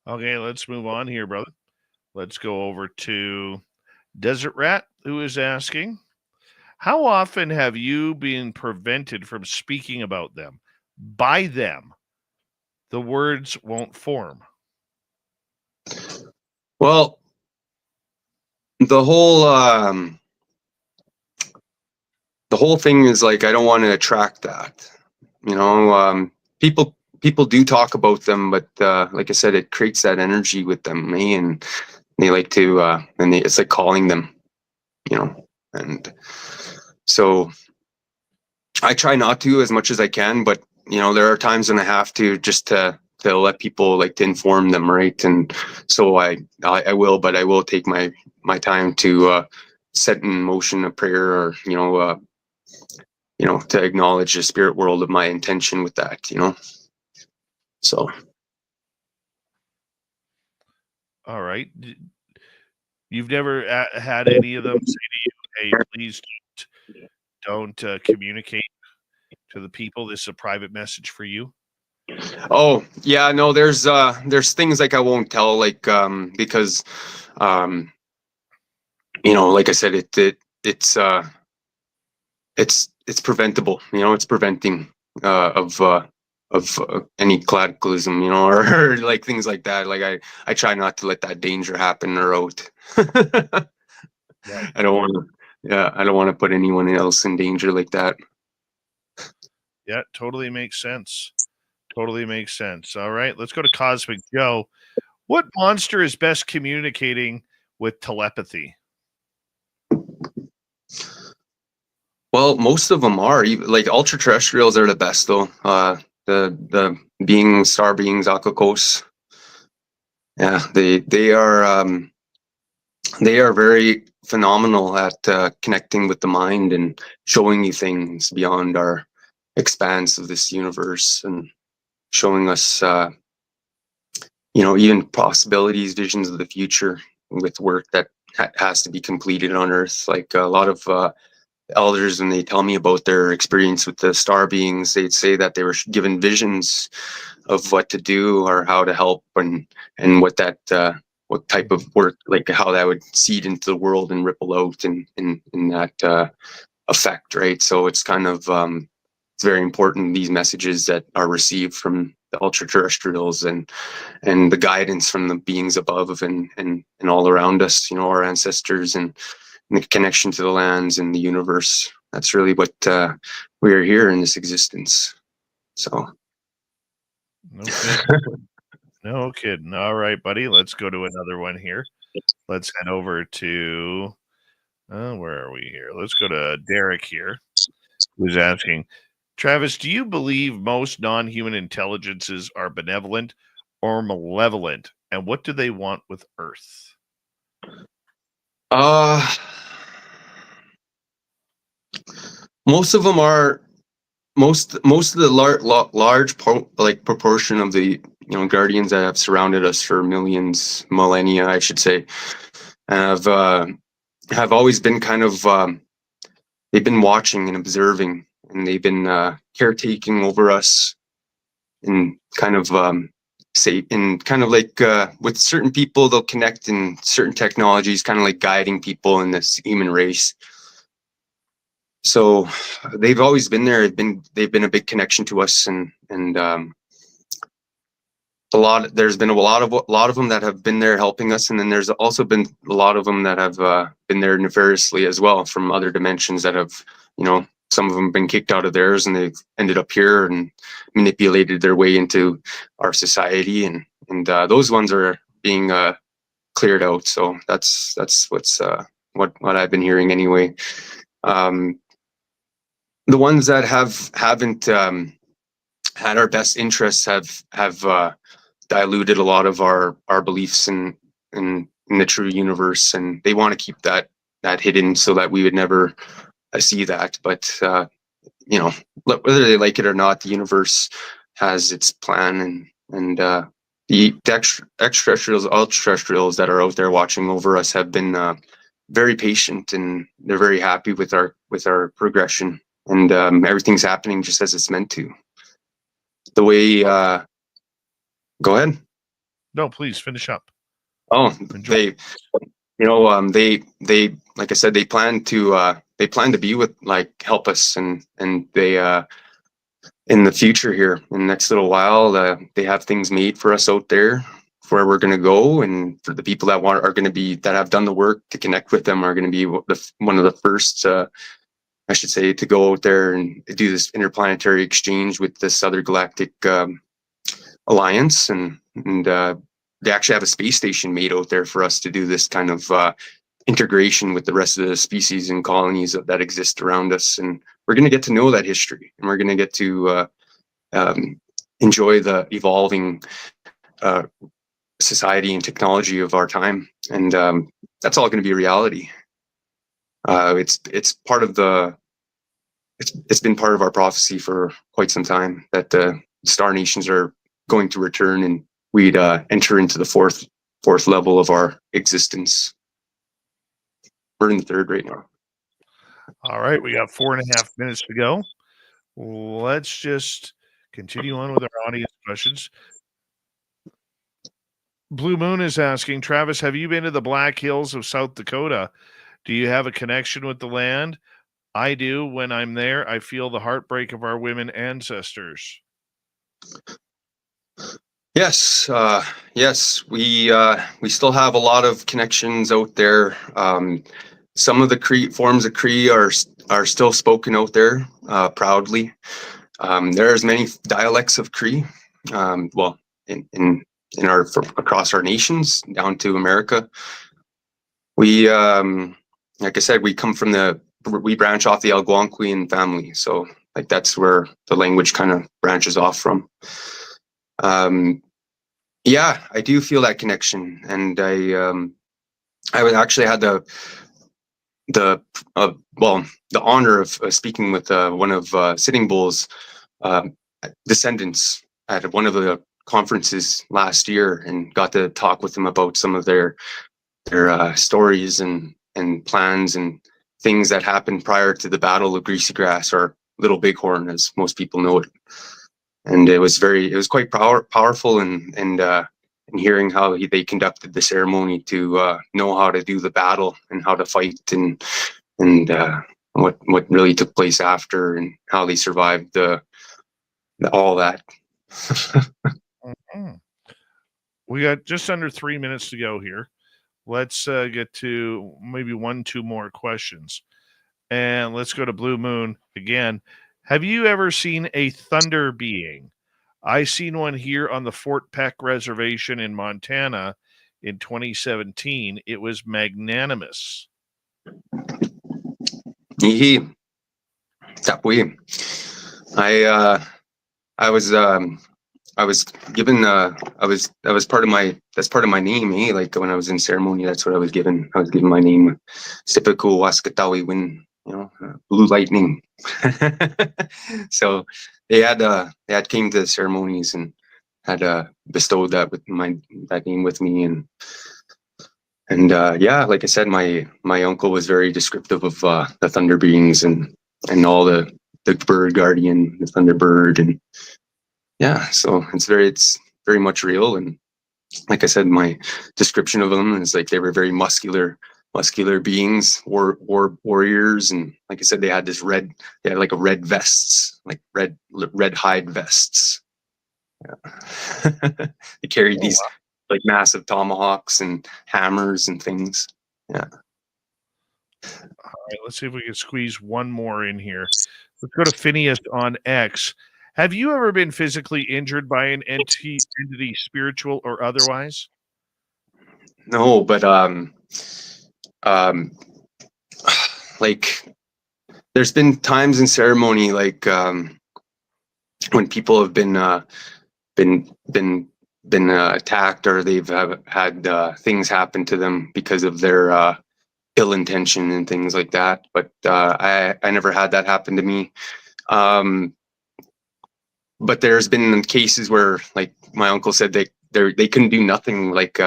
Okay, let's move on here, brother. Let's go over to Desert Rat, who is asking, how often have you been prevented from speaking about them? By them, the words won't form. Well, the whole thing is like, I don't want to attract that. People do talk about them, but like I said, it creates that energy with them, and they like to it's like calling them, and so I try not to as much as I can, but there are times when I have to, just to let people, like, to inform them, right? And so I will, but I will take my time to set in motion a prayer, or to acknowledge the spirit world of my intention with that, so. All right. You've never had any of them say to you, "Hey, please don't communicate to the people. This is a private message for you." Oh yeah, no, there's things like I won't tell, like because like I said, it's preventable. It's preventing of any cataclysm, or like things like that. Like I try not to let that danger happen or out. Right. I don't want to. Yeah, I don't want to put anyone else in danger like that. Yeah, totally makes sense. Totally makes sense. All right, let's go to Cosmic Joe. What monster is best communicating with telepathy? Well, most of them are like ultra terrestrials are the best though. The star beings, Akakos. Yeah, they are very phenomenal at connecting with the mind and showing you things beyond our expanse of this universe, and showing us even possibilities, visions of the future with work that has to be completed on Earth. Like a lot of elders, when they tell me about their experience with the star beings, they'd say that they were given visions of what to do or how to help, and what type of work, like how that would seed into the world and ripple out in that effect, right? So it's kind of it's very important, these messages that are received from the ultra terrestrials and the guidance from the beings above and all around us, our ancestors, and the connection to the lands and the universe. That's really what we are here in this existence. So. No kidding. No kidding. All right, buddy. Let's go to another one here. Let's head over to where are we here? Let's go to Derek here, who's asking, Travis, do you believe most non-human intelligences are benevolent or malevolent? And what do they want with Earth? Most of them are. Most of the large proportion of the guardians that have surrounded us for millennia, I should say, have always been kind of they've been watching and observing, and they've been caretaking over us, and kind of like with certain people, they'll connect in certain technologies, kind of like guiding people in this human race. So they've always been there. They've been a big connection to us, and there's been a lot of them that have been there helping us, and then there's also been a lot of them that have been there nefariously as well, from other dimensions that have, some of them been kicked out of theirs and they've ended up here and manipulated their way into our society, and those ones are being cleared out. So that's what's what I've been hearing anyway. The ones that haven't had our best interests have diluted a lot of our beliefs in the true universe, and they want to keep that hidden so that we would never see that. But whether they like it or not, the universe has its plan, and the extraterrestrials, ultra-terrestrials that are out there watching over us have been very patient, and they're very happy with our progression. And everything's happening just as it's meant to. The way, go ahead. No, please finish up. Oh, they like I said, they plan to be with, like, help us, and they in the future here, in the next little while, they have things made for us out there for where we're going to go, and for the people that that have done the work to connect with them are going to be one of the first. I should say, to go out there and do this interplanetary exchange with this other galactic alliance, and they actually have a space station made out there for us to do this kind of integration with the rest of the species and colonies that exist around us. And we're going to get to know that history, and we're going to get to enjoy the evolving society and technology of our time, and that's all going to be reality. It's part of the it's been part of our prophecy for quite some time that the star nations are going to return, and we'd enter into the fourth level of our existence. We're in the third right now. All right, we got 4.5 minutes to go. Let's just continue on with our audience questions. Blue Moon is asking, Travis, have you been to the Black Hills of South Dakota? Do you have a connection with the land? I do. When I'm there, I feel the heartbreak of our women ancestors. Yes, yes, we still have a lot of connections out there. Some of the Cree forms of Cree are still spoken out there proudly. There's many dialects of Cree. Well, in our across our nations down to America. We like I said, we branch off the Algonquian family, so like that's where the language kind of branches off from. Yeah, I do feel that connection, and I would actually had the honor of speaking with one of Sitting Bull's descendants at one of the conferences last year, and got to talk with them about some of their stories and plans and things that happened prior to the Battle of Greasy Grass, or Little Bighorn, as most people know it. And it was quite powerful, and hearing how they conducted the ceremony to know how to do the battle and how to fight, and what really took place after, and how they survived all that. Mm-hmm. We got just under 3 minutes to go here. Let's get to maybe 1-2 more questions. And let's go to Blue Moon again. Have you ever seen a thunder being? I seen one here on the Fort Peck Reservation in Montana in 2017. It was magnanimous. Yee. That way. I was given that was part of my name, eh? Like when I was in ceremony, that's what I was given. I was given my name, Sipiku Waskatawi Win, Blue Lightning. So they had came to the ceremonies and had bestowed that name with me, and yeah, like I said, my uncle was very descriptive of the thunder beings and all the bird guardian, the thunderbird, and yeah, so it's very much real. And like I said, my description of them is like they were very muscular beings, warriors, and like I said, they had like a red vests, like red hide vests. Yeah. They carried these like massive tomahawks and hammers and things. Yeah. All right, let's see if we can squeeze one more in here. Let's go to Phineas on X. Have you ever been physically injured by an entity, spiritual or otherwise? No, but like there's been times in ceremony, like when people have been attacked, or they've had things happen to them because of their ill intention and things like that. But I never had that happen to me. But there's been cases where, like my uncle said, they couldn't do nothing. Like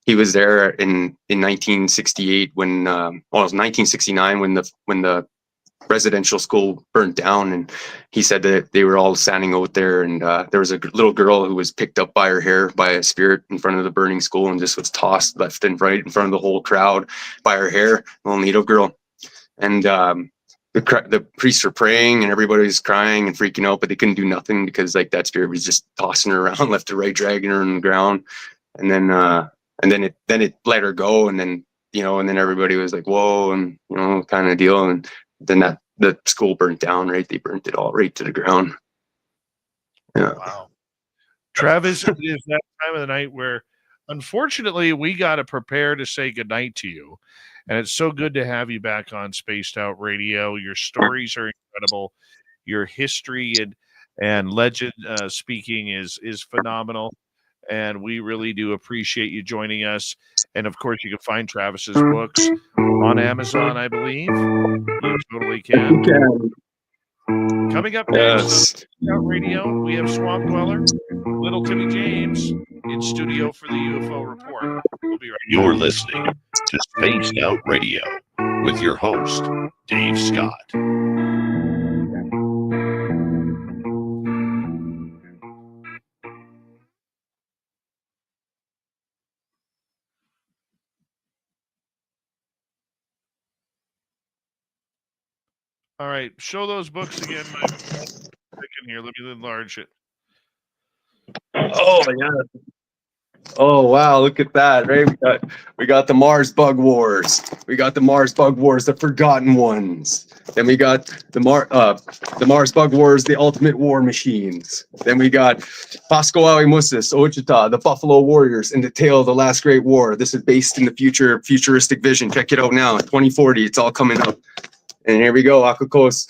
he was there in 1968 when, well, it was 1969 when the residential school burnt down, and he said that they were all standing out there, and there was a little girl who was picked up by her hair by a spirit in front of the burning school, and just was tossed left and right in front of the whole crowd by her hair, little Native girl, and the priests were praying and everybody was crying and freaking out, but they couldn't do nothing because like that spirit was just tossing her around left to right, dragging her on the ground. And then it let her go. And then, and then everybody was like, whoa, and, kind of deal. And then the school burnt down, right? They burnt it all right to the ground. Yeah. Wow. Travis, it is that time of the night where unfortunately we got to prepare to say goodnight to you. And it's so good to have you back on Spaced Out Radio. Your stories are incredible. Your history and legend speaking is phenomenal. And we really do appreciate you joining us. And of course, you can find Travis's books on Amazon, I believe. You totally can. Coming up next Yes. on Radio, we have Swamp Dweller, Little Timmy James in studio for the UFO Report. We'll be right back. You're listening to Spaced Out Radio with your host, Dave Scott. All right, show those books again. In here, let me enlarge it. Oh yeah. Oh wow, look at that, right? We got the Mars Bug Wars. We got the Mars Bug Wars, the Forgotten Ones. Then we got the Mars Bug Wars, the Ultimate War Machines. Then we got Willier Moostoos, Ochita, the Buffalo Warriors, and the Tale of the Last Great War. This is based in the futuristic vision. Check it out now, 2040. It's all coming up. And here we go, Akakos.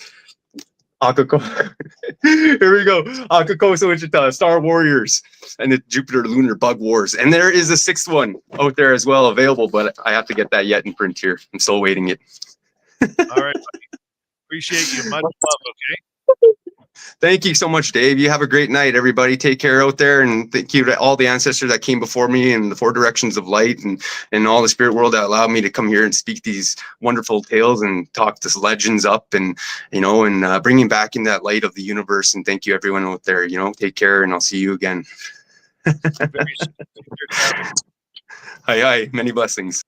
Here we go. Akakos Wichita, Star Warriors, and the Jupiter Lunar Bug Wars. And there is a sixth one out there as well available, but I have to get that yet in print here. I'm still waiting it. All right, buddy. Appreciate you. Much love, okay? Thank you so much, Dave. You have a great night, everybody. Take care out there, and thank you to all the ancestors that came before me and the four directions of light and all the spirit world that allowed me to come here and speak these wonderful tales and talk this legends up and, bringing back in that light of the universe. And thank you, everyone out there. Take care, and I'll see you again. Very soon. Hi. Many blessings.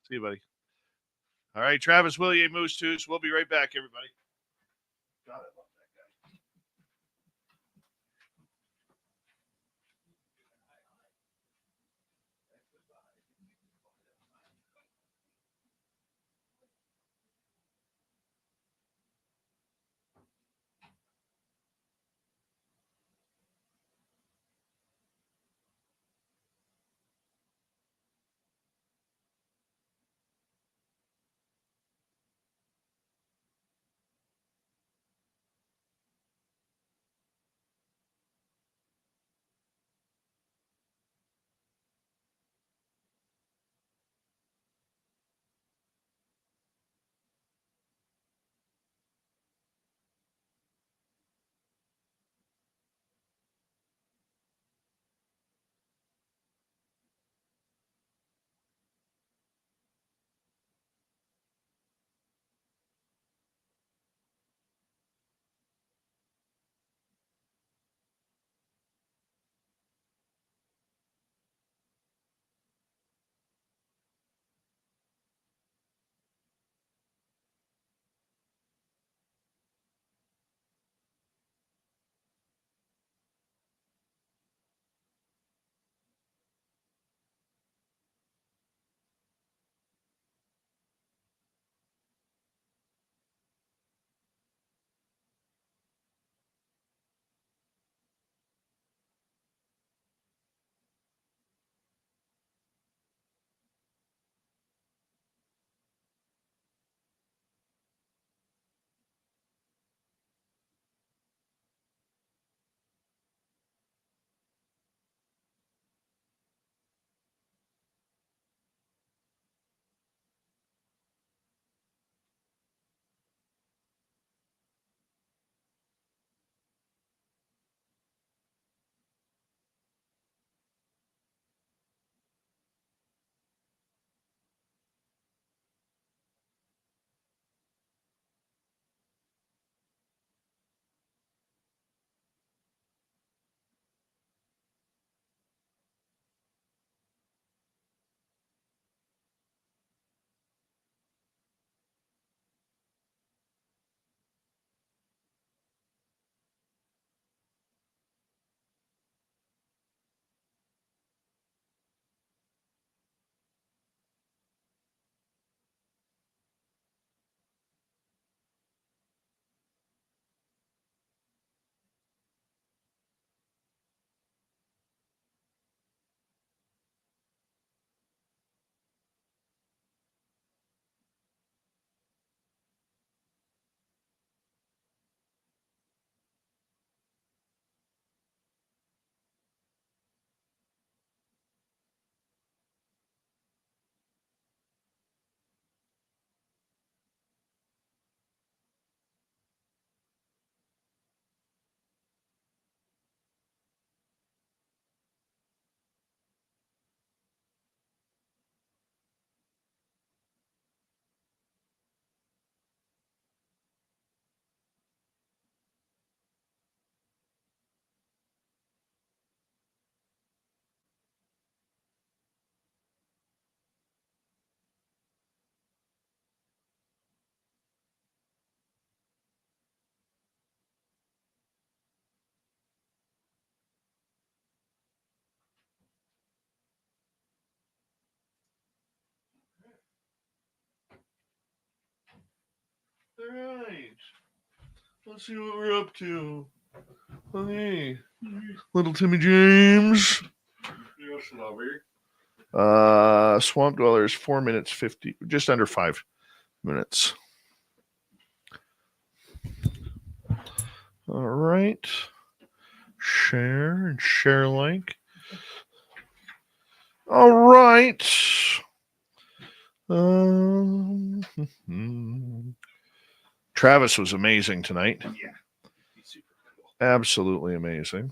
See you, buddy. All right, Travis Willier Moostoos. We'll be right back, everybody. God, I love that guy. Let's see what we're up to. Hey, little Timmy James. Swamp Dwellers, 4 minutes 50, just under 5 minutes. All right. Share and share like. All right. Travis was amazing tonight. Yeah. He's super cool. Absolutely amazing.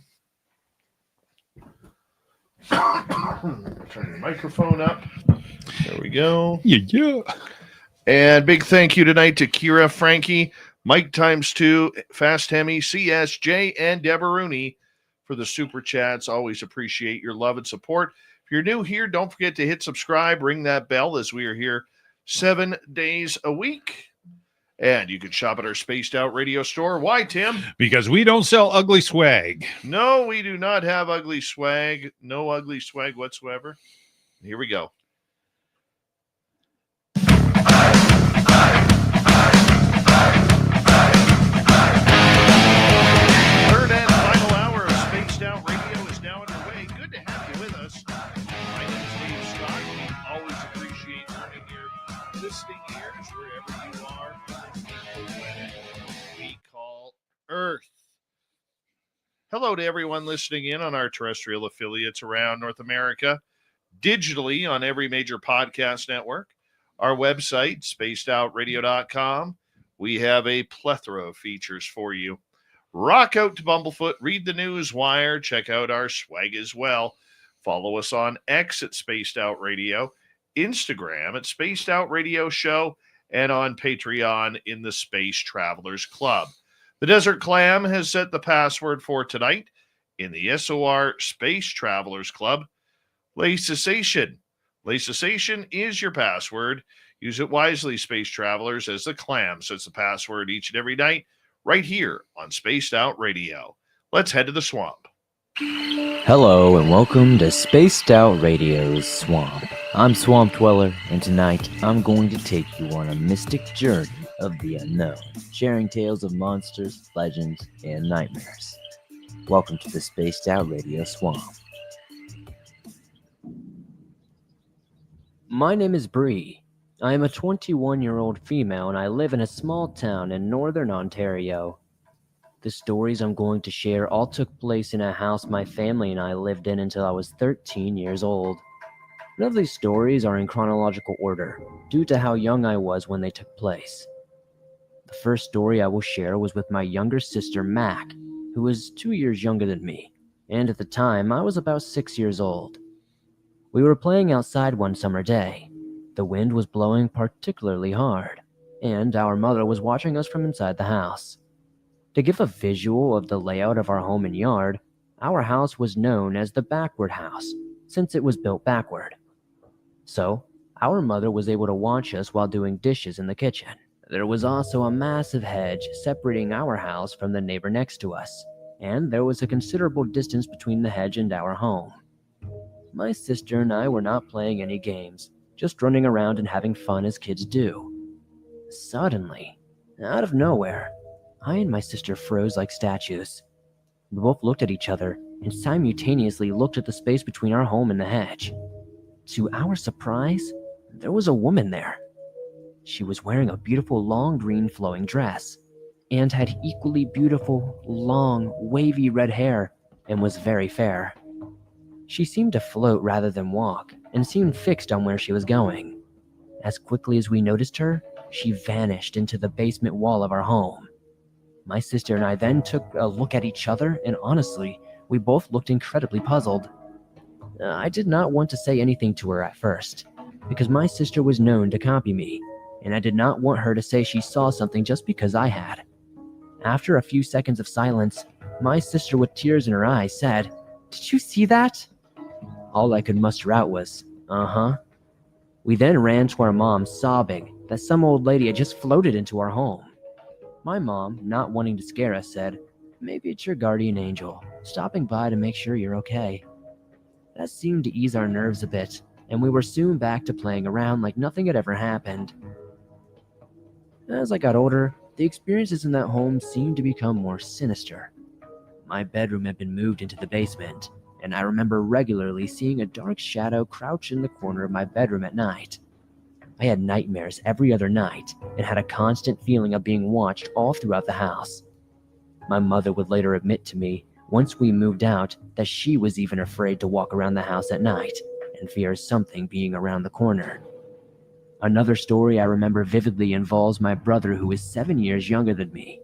Turn the microphone up. There we go. Yeah. And big thank you tonight to Kira, Frankie, Mike ×2, Fast Hemi, CSJ, and Deborah Rooney for the super chats. Always appreciate your love and support. If you're new here, don't forget to hit subscribe, ring that bell, as we are here 7 days a week. And you can shop at our Spaced Out Radio store. Why, Tim? Because we don't sell ugly swag. No, we do not have ugly swag. No ugly swag whatsoever. Here we go. Third and final hour of Spaced Out Radio is now underway. Good to have you with us. My name is Dave Scott. We always appreciate having your listening ears wherever you are on this beautiful planet we call Earth. Hello to everyone listening in on our terrestrial affiliates around North America, digitally on every major podcast network, our website, spacedoutradio.com. We have a plethora of features for you. Rock out to Bumblefoot, read the news wire, check out our swag as well. Follow us on X at Spaced Out Radio, Instagram at Spaced Out Radio Show, and on Patreon in the Space Travelers Club. The Desert Clam has set the password for tonight in the SOR Space Travelers Club. Lay Cessation. Lay Cessation is your password. Use it wisely, Space Travelers, as the Clam sets the password each and every night right here on Spaced Out Radio. Let's head to the swamp. Hello and welcome to Spaced Out Radio's Swamp. I'm Swamp Dweller, and tonight I'm going to take you on a mystic journey of the unknown, sharing tales of monsters, legends, and nightmares. Welcome to the Spaced Out Radio Swamp. My name is Bree. I am a 21-year-old female and I live in a small town in northern Ontario. The stories I'm going to share all took place in a house my family and I lived in until I was 13 years old. None of these stories are in chronological order, due to how young I was when they took place. The first story I will share was with my younger sister Mac, who was 2 years younger than me, and at the time I was about 6 years old. We were playing outside one summer day. The wind was blowing particularly hard, and our mother was watching us from inside the house. To give a visual of the layout of our home and yard, our house was known as the backward house, since it was built backward. So, our mother was able to watch us while doing dishes in the kitchen. There was also a massive hedge separating our house from the neighbor next to us, and there was a considerable distance between the hedge and our home. My sister and I were not playing any games, just running around and having fun as kids do. Suddenly, out of nowhere, I and my sister froze like statues. We both looked at each other and simultaneously looked at the space between our home and the hedge. To our surprise, there was a woman there. She was wearing a beautiful long green flowing dress and had equally beautiful, long, wavy red hair and was very fair. She seemed to float rather than walk and seemed fixed on where she was going. As quickly as we noticed her, she vanished into the basement wall of our home. My sister and I then took a look at each other, and honestly, we both looked incredibly puzzled. I did not want to say anything to her at first, because my sister was known to copy me, and I did not want her to say she saw something just because I had. After a few seconds of silence, my sister with tears in her eyes said, "Did you see that?" All I could muster out was, "Uh-huh." We then ran to our mom sobbing that some old lady had just floated into our home. My mom, not wanting to scare us, said, "Maybe it's your guardian angel, stopping by to make sure you're okay." That seemed to ease our nerves a bit, and we were soon back to playing around like nothing had ever happened. As I got older, the experiences in that home seemed to become more sinister. My bedroom had been moved into the basement, and I remember regularly seeing a dark shadow crouch in the corner of my bedroom at night. I had nightmares every other night and had a constant feeling of being watched all throughout the house. My mother would later admit to me, once we moved out, that she was even afraid to walk around the house at night and fears something being around the corner. Another story I remember vividly involves my brother, who is 7 years younger than me.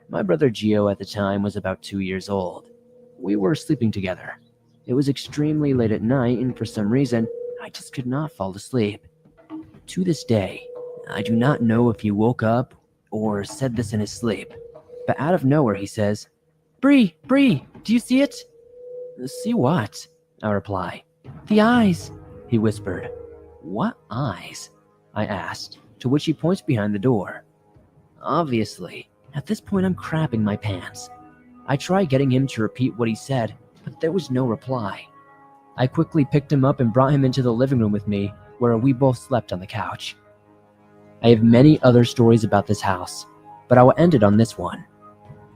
My brother Gio at the time was about 2 years old. We were sleeping together. It was extremely late at night, and for some reason, I just could not fall asleep. To this day, I do not know if he woke up or said this in his sleep, but out of nowhere he says, Bree, do you see it?" "See what?" I reply. "The eyes," he whispered. "What eyes?" I asked, to which he points behind the door. Obviously, at this point I'm crapping my pants. I try getting him to repeat what he said, but there was no reply. I quickly picked him up and brought him into the living room with me, where we both slept on the couch. I have many other stories about this house, but I will end it on this one.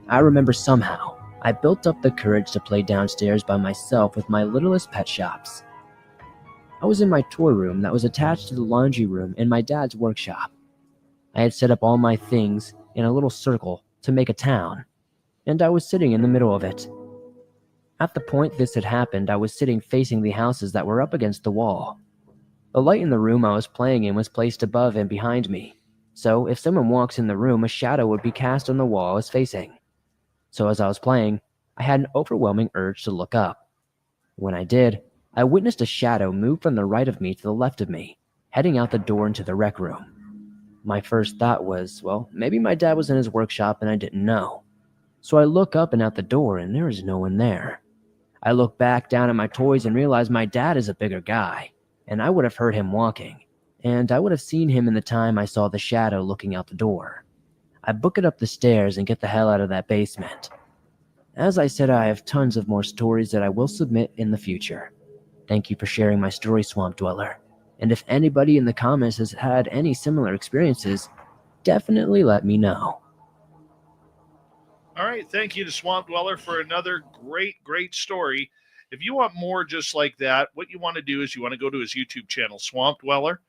I remember somehow I built up the courage to play downstairs by myself with my littlest pet shops. I was in my toy room that was attached to the laundry room in my dad's workshop. I had set up all my things in a little circle to make a town, and I was sitting in the middle of it. At the point this had happened, I was sitting facing the houses that were up against the wall. The light in the room I was playing in was placed above and behind me, so if someone walks in the room, a shadow would be cast on the wall I was facing. So as I was playing, I had an overwhelming urge to look up. When I did, I witnessed a shadow move from the right of me to the left of me, heading out the door into the rec room. My first thought was, well, maybe my dad was in his workshop and I didn't know. So I look up and out the door and there is no one there. I look back down at my toys and realize my dad is a bigger guy, and I would have heard him walking, and I would have seen him in the time I saw the shadow looking out the door. I book it up the stairs and get the hell out of that basement. As I said, I have tons of more stories that I will submit in the future. Thank you for sharing my story, Swamp Dweller. And if anybody in the comments has had any similar experiences, definitely let me know. All right. Thank you to Swamp Dweller for another great story. If you want more just like that, what you want to do is you want to go to his YouTube channel, Swamp Dweller,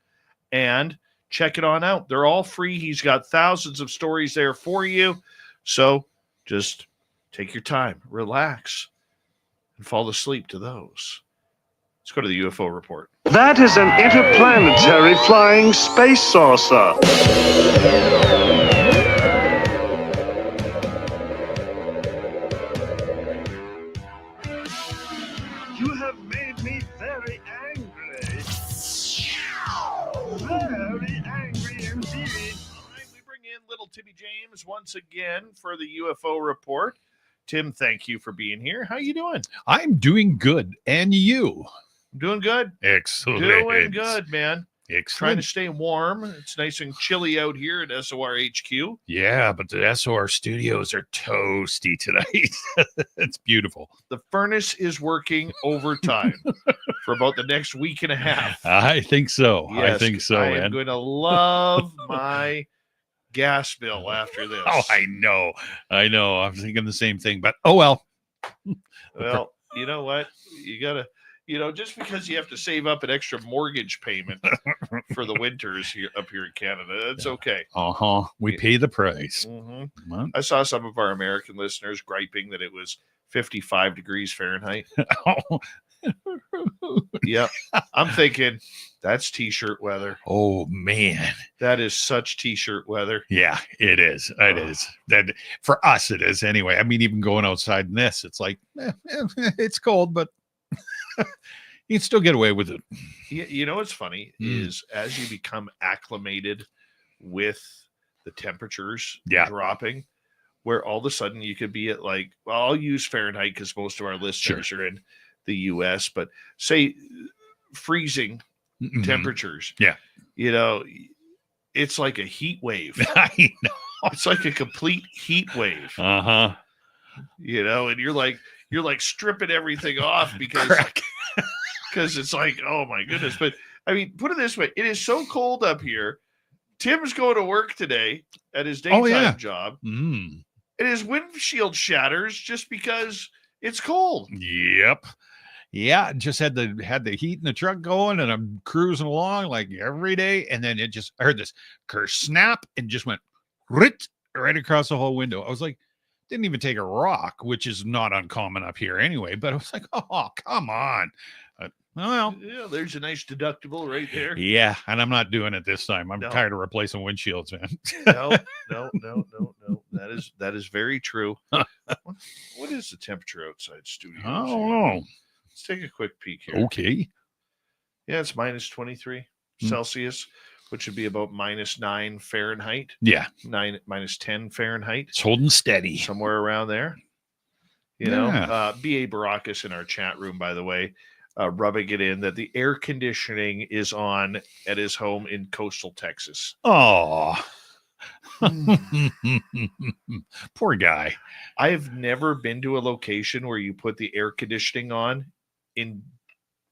and check it on out. They're all free. He's got thousands of stories there for you. So just take your time, relax, and fall asleep to those. Let's go to the UFO report. That is an interplanetary flying space saucer. You have made me very angry. Very angry indeed. All right, we bring in little Timmy James once again for the UFO report. Tim, thank you for being here. How you doing? I'm doing good. And you? Doing good. Excellent. Doing good, man. Trying Excellent. to stay warm. It's nice and chilly out here at SOR HQ. Yeah, but the SOR studios are toasty tonight. It's beautiful. The furnace is working overtime for about the next week and a half. I think so. Yes, I think so. I am And going to love my gas bill after this. oh, I know. I'm thinking the same thing, but oh well. Well, you know what? You got to, just because you have to save up an extra mortgage payment for the winters here up here in Canada, that's okay. We pay the price. Mm-hmm. Well, I saw some of our American listeners griping that it was 55 degrees Fahrenheit. Yep. I'm thinking that's t-shirt weather. oh man. That is such t-shirt weather. Yeah, it is. It is. That for us it is anyway. I mean, even going outside in this, it's like it's cold, but you can still get away with it. You know what's funny is as you become acclimated with the temperatures dropping, where all of a sudden you could be at like, well, I'll use Fahrenheit because most of our listeners are in the US, but say freezing temperatures. Yeah. It's like a heat wave. I know. It's like a complete heat wave. Uh-huh. And you're like stripping everything off because it's like, oh my goodness. But I mean, put it this way, it is so cold up here Tim's going to work today at his Oh, daytime yeah. job, Mm. and his windshield shatters just because it's cold. Yep. Yeah, just had the heat in the truck going, and I'm cruising along like every day, and then I heard this snap and just went right across the whole window. I was like, didn't even take a rock, which is not uncommon up here anyway. But I was like, oh, come on. Well, Yeah, there's a nice deductible right there. yeah, and I'm not doing it this time. I'm No. tired of replacing windshields, man. No. That is very true. What is the temperature outside studio? I don't know. Let's take a quick peek here. Okay. Yeah, it's minus 23 Celsius, which would be about -9 Fahrenheit. Yeah. -10 Fahrenheit. It's holding steady. Somewhere around there. You know, B.A. Baracus in our chat room, by the way, rubbing it in that the air conditioning is on at his home in coastal Texas. Oh. Poor guy. I've never been to a location where you put the air conditioning on in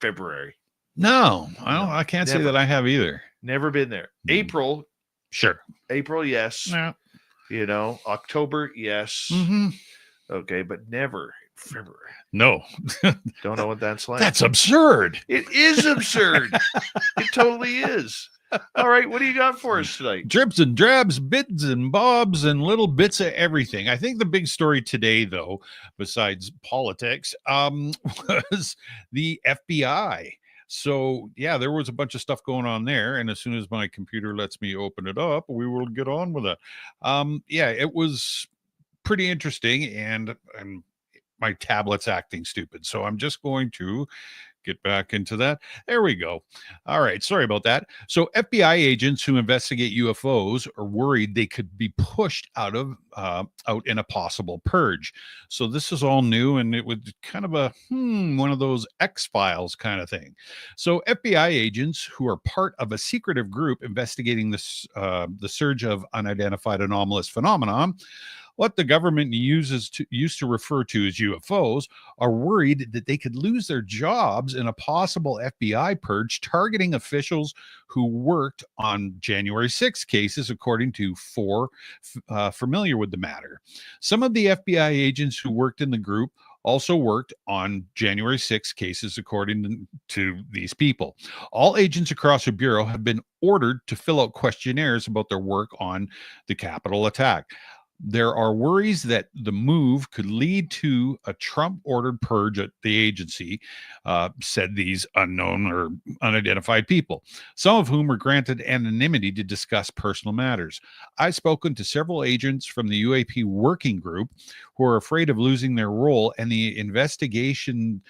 February. No, I can't say Never. that I have either. Never been there. April, yes. Yeah. You know, October, yes. Mm-hmm. Okay, but never February. No. Don't know what that's like. That's absurd. It is absurd. It totally is. All right, what do you got for us tonight? Drips and drabs, bits and bobs, and little bits of everything. I think the big story today, though, besides politics, was the FBI. So, yeah, there was a bunch of stuff going on there. And as soon as my computer lets me open it up, we will get on with it. Yeah, it was pretty interesting. And my tablet's acting stupid. So I'm just going to get back into that. There we go. All right. Sorry about that. So FBI agents who investigate UFOs are worried they could be pushed out in a possible purge. So this is all new, and it was kind of a one of those X-Files kind of thing. So FBI agents who are part of a secretive group investigating this the surge of unidentified anomalous phenomenon, what the government used to refer to as UFOs, are worried that they could lose their jobs in a possible FBI purge targeting officials who worked on January 6 cases, according to four familiar with the matter. Some of the FBI agents who worked in the group also worked on January 6 cases, according to these people. All agents across the Bureau have been ordered to fill out questionnaires about their work on the Capitol attack. There are worries that the move could lead to a Trump-ordered purge at the agency, said these unknown or unidentified people, some of whom were granted anonymity to discuss personal matters. I've spoken to several agents from the UAP working group who are afraid of losing their role and the investigation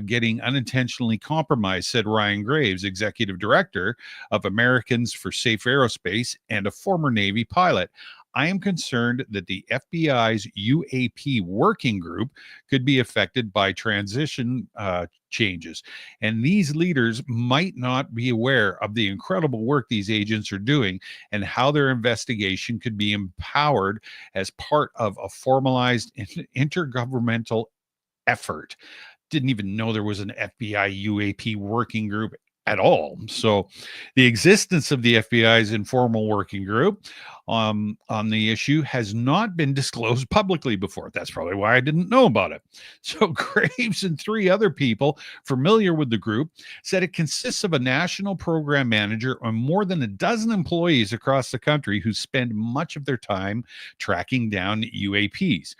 getting unintentionally compromised, said Ryan Graves, executive director of Americans for Safe Aerospace and a former Navy pilot. I am concerned that the FBI's UAP working group could be affected by transition changes, and these leaders might not be aware of the incredible work these agents are doing and how their investigation could be empowered as part of a formalized intergovernmental effort. Didn't even know there was an FBI UAP working group at all. So the existence of the FBI's informal working group on the issue has not been disclosed publicly before. That's probably why I didn't know about it. So Graves and three other people familiar with the group said it consists of a national program manager and more than a dozen employees across the country who spend much of their time tracking down UAPs.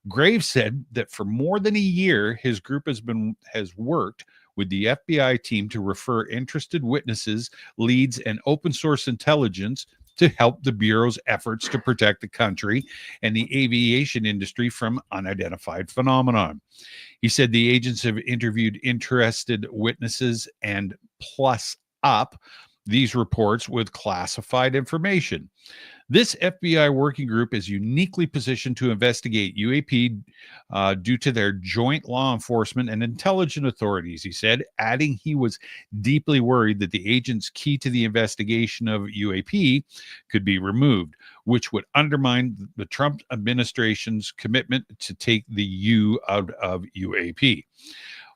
Graves said that for more than a year, his group has worked with the FBI team to refer interested witnesses, leads, and open source intelligence to help the Bureau's efforts to protect the country and the aviation industry from unidentified phenomenon. He said the agents have interviewed interested witnesses and plus up these reports with classified information. This FBI working group is uniquely positioned to investigate UAP due to their joint law enforcement and intelligence authorities, he said, adding he was deeply worried that the agents key to the investigation of UAP could be removed, which would undermine the Trump administration's commitment to take the U out of UAP.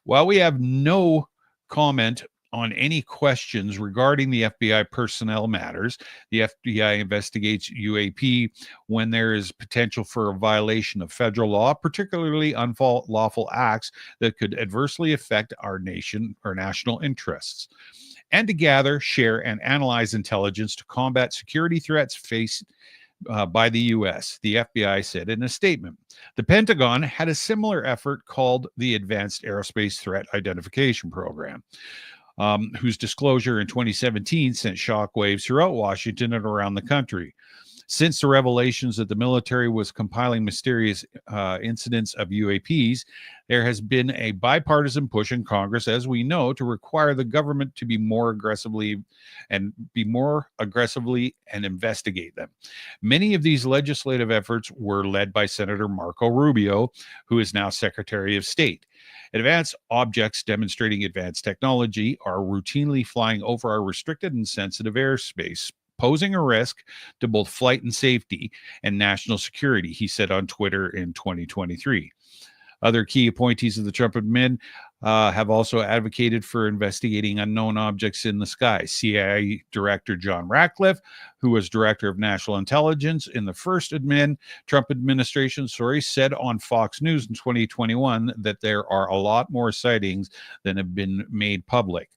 While we have no comment on any questions regarding the FBI personnel matters. The FBI investigates UAP when there is potential for a violation of federal law, particularly unlawful acts that could adversely affect our nation or national interests, and to gather, share, and analyze intelligence to combat security threats faced by the U.S., the FBI said in a statement. The Pentagon had a similar effort called the Advanced Aerospace Threat Identification Program, whose disclosure in 2017 sent shockwaves throughout Washington and around the country. Since the revelations that the military was compiling mysterious incidents of UAPs, there has been a bipartisan push in Congress, as we know, to require the government to be more aggressively and investigate them. Many of these legislative efforts were led by Senator Marco Rubio, who is now Secretary of State. Advanced objects demonstrating advanced technology are routinely flying over our restricted and sensitive airspace, posing a risk to both flight and safety and national security, he said on Twitter in 2023. Other key appointees of the Trump admin have also advocated for investigating unknown objects in the sky. CIA Director John Ratcliffe, who was Director of National Intelligence in the first Trump administration, said on Fox News in 2021 that there are a lot more sightings than have been made public.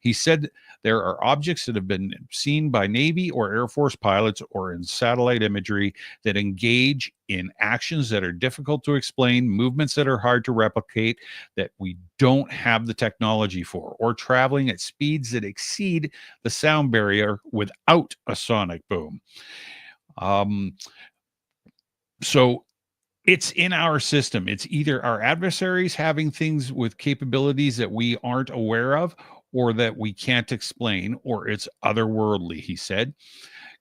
He said there are objects that have been seen by Navy or Air Force pilots or in satellite imagery that engage in actions that are difficult to explain, movements that are hard to replicate, that we don't have the technology for, or traveling at speeds that exceed the sound barrier without a sonic boom. So it's in our system. It's either our adversaries having things with capabilities that we aren't aware of, or that we can't explain, or it's otherworldly, he said.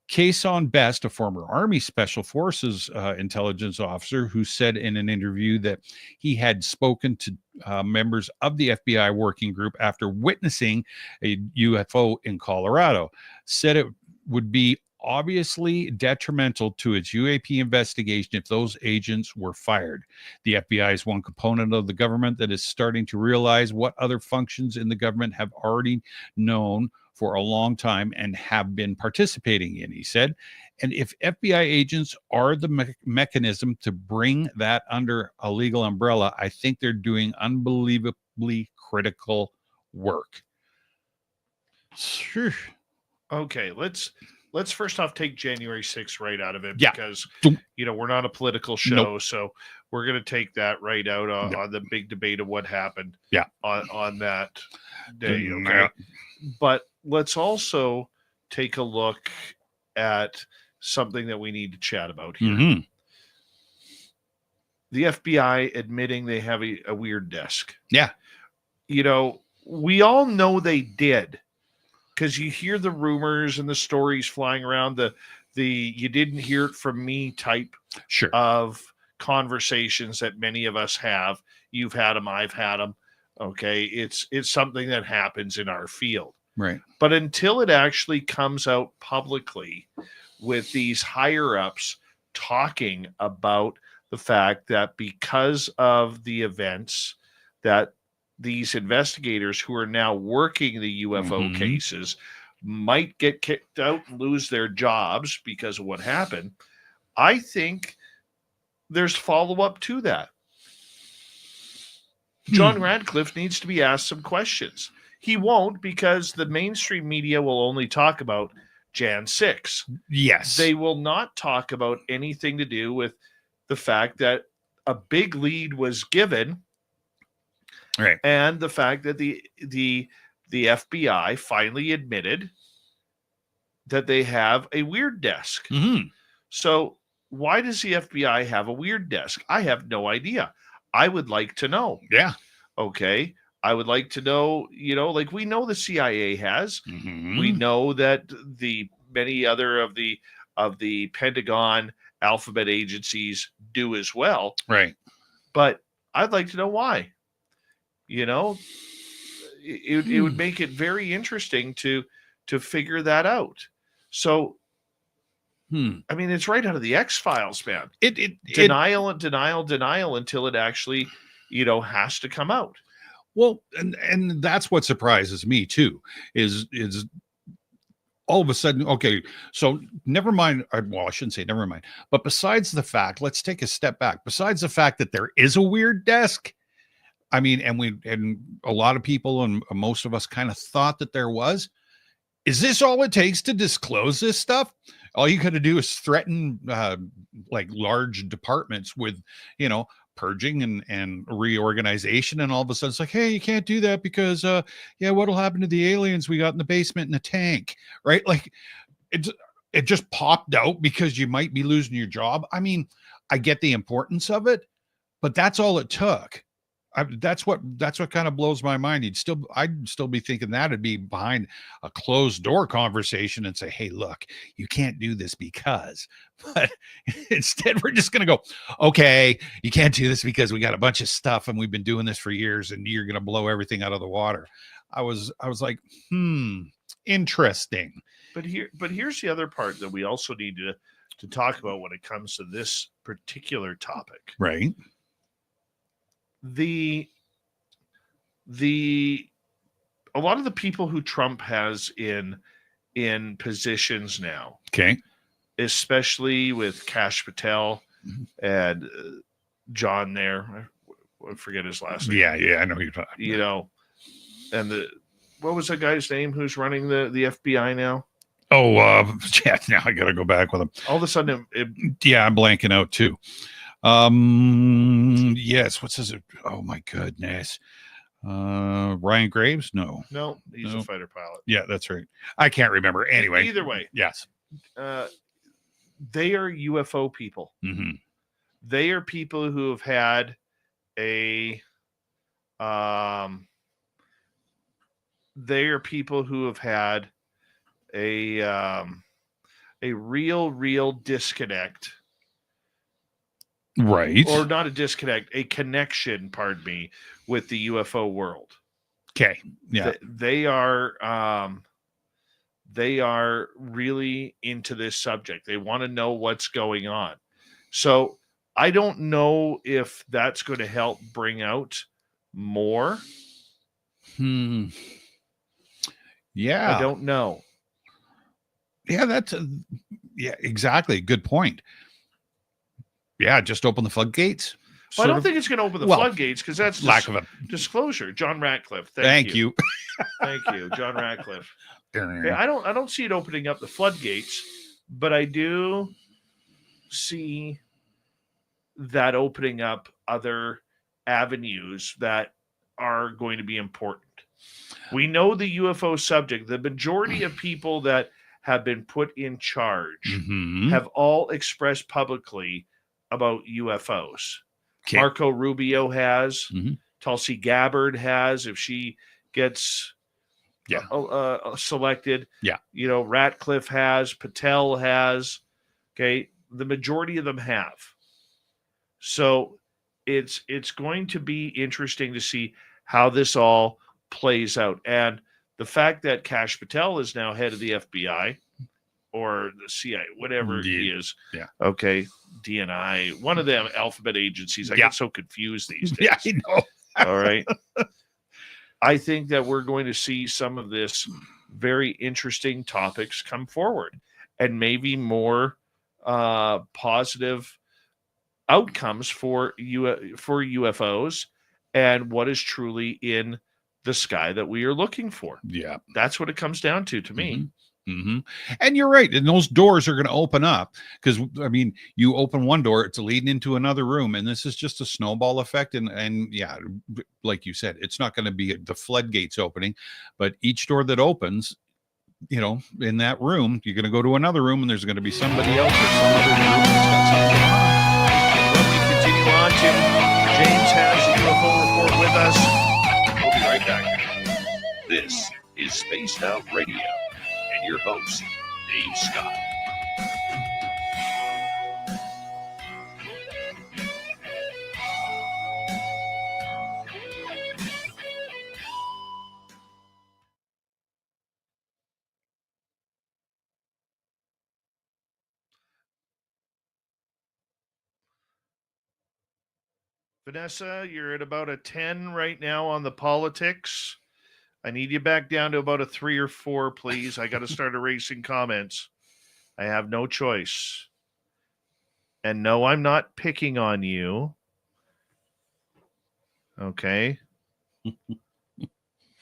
Kason Best, a former Army Special Forces intelligence officer, who said in an interview that he had spoken to members of the FBI working group after witnessing a UFO in Colorado, said it would be obviously detrimental to its UAP investigation if those agents were fired. The FBI is one component of the government that is starting to realize what other functions in the government have already known for a long time and have been participating in, he said. And if FBI agents are the mechanism to bring that under a legal umbrella, I think they're doing unbelievably critical work. Sure. Okay, let's first off take January 6th right out of it, Yeah. because we're not a political show, Nope. so we're going to take that right out on the big debate of what happened on that day. Okay, but let's also take a look at something that we need to chat about here. Mm-hmm. The FBI admitting they have a weird desk. Yeah. We all know they did, because you hear the rumors and the stories flying around, the you didn't hear it from me type of conversations that many of us have. You've had them, I've had them. Okay, it's something that happens in our field. Right. But until it actually comes out publicly with these higher ups talking about the fact that because of the events that these investigators who are now working the UFO cases might get kicked out and lose their jobs because of what happened, I think there's follow-up to that. John Radcliffe needs to be asked some questions. He won't, because the mainstream media will only talk about Jan 6. Yes. They will not talk about anything to do with the fact that a big lead was given. Right. And the fact that the FBI finally admitted that they have a weird desk. Mm-hmm. So why does the FBI have a weird desk? I have no idea. I would like to know. Yeah. Okay. I would like to know, like we know the CIA has. Mm-hmm. We know that the many other of the Pentagon alphabet agencies do as well. Right. But I'd like to know why. It would make it very interesting to figure that out. So, I mean, it's right out of the X-Files, man. Denial until it actually, has to come out. Well, and that's what surprises me too, is all of a sudden, okay, so never mind. Well, I shouldn't say never mind, but besides the fact, let's take a step back. Besides the fact that there is a weird desk, I mean, and a lot of people and most of us kind of thought that there was. Is this all it takes to disclose this stuff? All you got to do is threaten like large departments with, purging and reorganization, and all of a sudden it's like, hey, you can't do that because yeah, what'll happen to the aliens we got in the basement in the tank, right? Like it just popped out because you might be losing your job. I mean, I get the importance of it, but that's all it took. That's what kind of blows my mind. I'd still be thinking that'd be behind a closed door conversation and say, hey, look, you can't do this because, but instead we're just going to go, okay, you can't do this because we got a bunch of stuff and we've been doing this for years and you're going to blow everything out of the water. I was like, interesting. But here's the other part that we also need to talk about when it comes to this particular topic. Right. A lot of the people who Trump has in positions now, okay, especially with Kash Patel and John there, I forget his last name. Yeah, I know who you're talking about. And what was that guy's name who's running the FBI now? Oh, yeah, now I gotta go back with him. All of a sudden yeah, I'm blanking out too. Yes, what's his? Oh my goodness. Ryan Graves? No, he's a fighter pilot. Yeah, that's right. I can't remember. Anyway, either way, yes. They are UFO people. Mm-hmm. They are people who have had a real disconnect. Right. Or not a disconnect, a connection, pardon me, with the UFO world. Okay. Yeah. They are really into this subject. They want to know what's going on. So I don't know if that's going to help bring out more. Yeah. I don't know. Yeah, yeah, exactly. Good point. Yeah, just open the floodgates. Well, I don't think it's going to open the floodgates because that's lack of a disclosure. John Ratcliffe. Thank you. Thank you, John Ratcliffe. Okay, I don't see it opening up the floodgates, but I do see that opening up other avenues that are going to be important. We know the UFO subject. The majority of people that have been put in charge have all expressed publicly about UFOs. Okay. Marco Rubio has. Tulsi Gabbard has, if she gets selected. Yeah. Ratcliffe has. Patel has. Okay. The majority of them have. So it's going to be interesting to see how this all plays out. And the fact that Kash Patel is now head of the FBI or the CIA, whatever he is. Yeah. Okay. DNI, one of them alphabet agencies. I get so confused these days. Yeah, I know. All right. I think that we're going to see some of this very interesting topics come forward and maybe more positive outcomes for UFOs and what is truly in the sky that we are looking for. Yeah. That's what it comes down to me. And you're right. And those doors are going to open up because, I mean, you open one door, it's leading into another room. And this is just a snowball effect. And yeah, like you said, it's not going to be the floodgates opening, but each door that opens, in that room, you're going to go to another room and there's going to be somebody else or some other room that's got something on. When we continue on to James has the UFO report with us. We'll be right back. This is Spaced Out Radio. Your host, Dave Scott. Vanessa, you're at about a 10 right now on the politics. I need you back down to about a 3 or 4, please. I got to start erasing comments. I have no choice. And no, I'm not picking on you. Okay.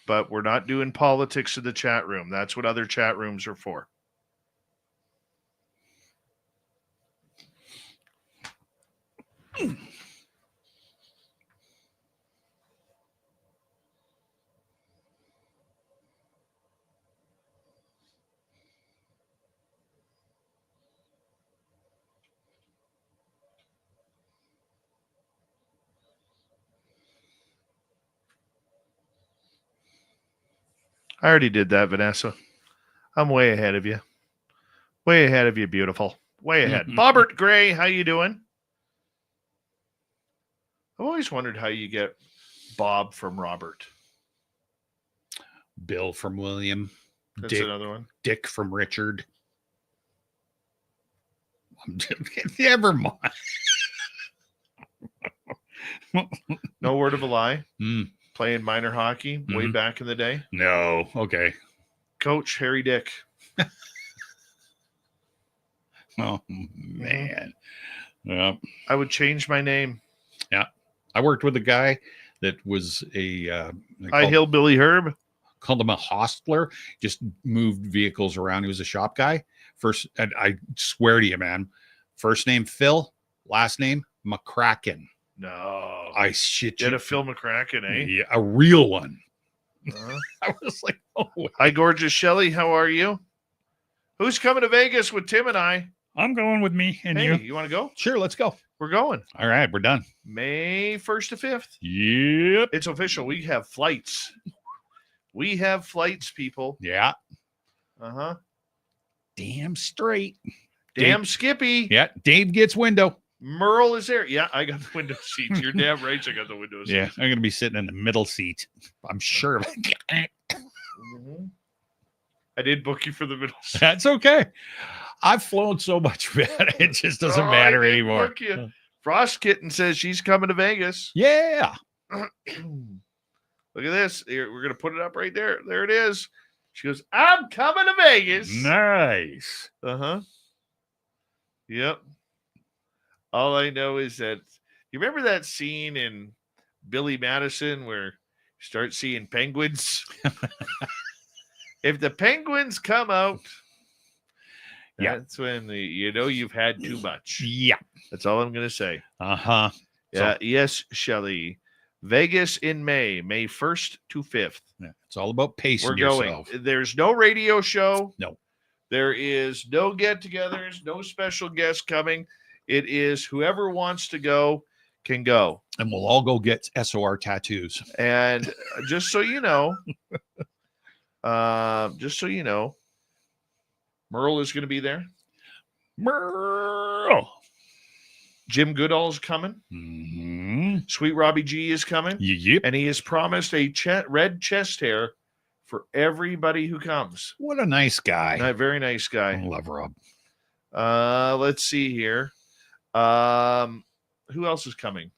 But we're not doing politics in the chat room. That's what other chat rooms are for. I already did that, Vanessa. I'm way ahead of you. Way ahead of you, beautiful. Way ahead. Bobbert Gray, how you doing? I've always wondered how you get Bob from Robert. Bill from William. That's Dick, another one. Dick from Richard. Never mind. No word of a lie. Mm. Playing minor hockey way back in the day. No. Okay. Coach Harry Dick. Oh, man. Yeah. I would change my name. Yeah. I worked with a guy that was a Hillbilly Herb. Called him a hostler. Just moved vehicles around. He was a shop guy. First, and I swear to you, man. First name Phil, last name McCracken. No. I shit Get you. a Phil McCracken, eh? Yeah, a real one. Uh-huh. I was like, oh. Hi, gorgeous Shelley. How are you? Who's coming to Vegas with Tim and I? I'm going with me and Hey, you. you want to go? Sure, let's go. We're going. All right, we're done. May 1st to 5th. Yep. It's official. We have flights. We have flights, people. Yeah. Uh-huh. Damn straight. Damn Dave, Skippy. Yeah, Dave gets window. Merle is there. Yeah, I got the window seats. You're damn right. I got the window seats. Yeah, I'm going to be sitting in the middle seat. I'm sure of it. Mhm. I did book you for the middle seat. That's okay. I've flown so much better. It just doesn't matter I did anymore. book you. Frost Kitten says she's coming to Vegas. Yeah. Look at this. Here, we're going to put it up right there. There it is. She goes, I'm coming to Vegas. Nice. Uh-huh. Yep. All I know is that you remember that scene in Billy Madison where you start seeing penguins? If the penguins come out, Yeah. that's when you've had too much. Yeah. That's all I'm going to say. Uh-huh. Yeah. Yes, Shelley. Vegas in May 1st to 5th. Yeah, it's all about pacing We're going. yourself. There's no radio show. No. There is no get-togethers, no special guests coming. It is whoever wants to go can go. And we'll all go get SOR tattoos. And just so you know, Merle is going to be there. Merle. Jim Goodall's coming. Mm-hmm. Sweet Robbie G is coming. Yep. And he has promised a red chest hair for everybody who comes. What a nice guy. Very nice guy. I love Rob. Let's see here. Who else is coming?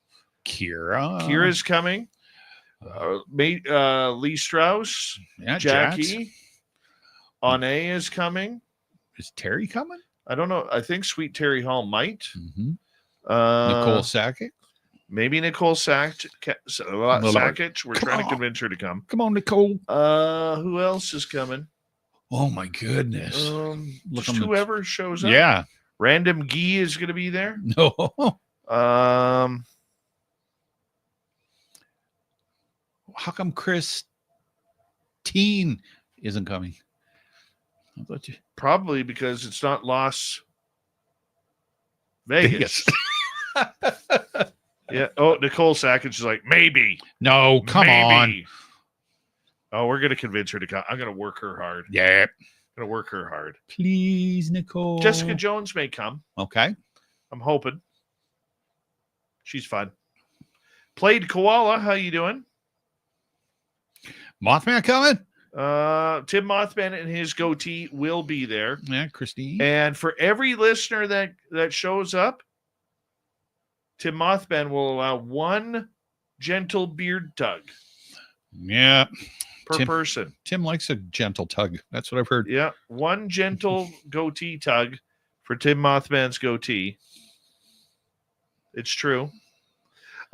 Kira. Kira's coming. Lee Strauss. Yeah, Jackie. Ane is coming. Is Terry coming? I don't know. I think Sweet Terry Hall might. Mm-hmm. Nicole Sackett. Maybe Nicole Sackett. We're trying to convince her to come. Come on, Nicole. Who else is coming? Oh my goodness. Just whoever shows up. Yeah. Random Gee is going to be there. No. How come Chris Teen isn't coming? I thought you probably because it's not Las Vegas. Yeah. Oh, Nicole Sackett is like, maybe. No, come on. Oh, we're gonna convince her to come. I'm gonna work her hard. Yeah. Gonna work her hard. Please, Nicole. Jessica Jones may come. Okay. I'm hoping. She's fun. Played Koala. How you doing? Mothman coming? Tim Mothman and his goatee will be there. Yeah, Christine. And for every listener that shows up, Tim Mothman will allow one gentle beard tug Yeah. per person. Tim likes a gentle tug. That's what I've heard. Yeah, one gentle goatee tug for Tim Mothman's goatee. It's true.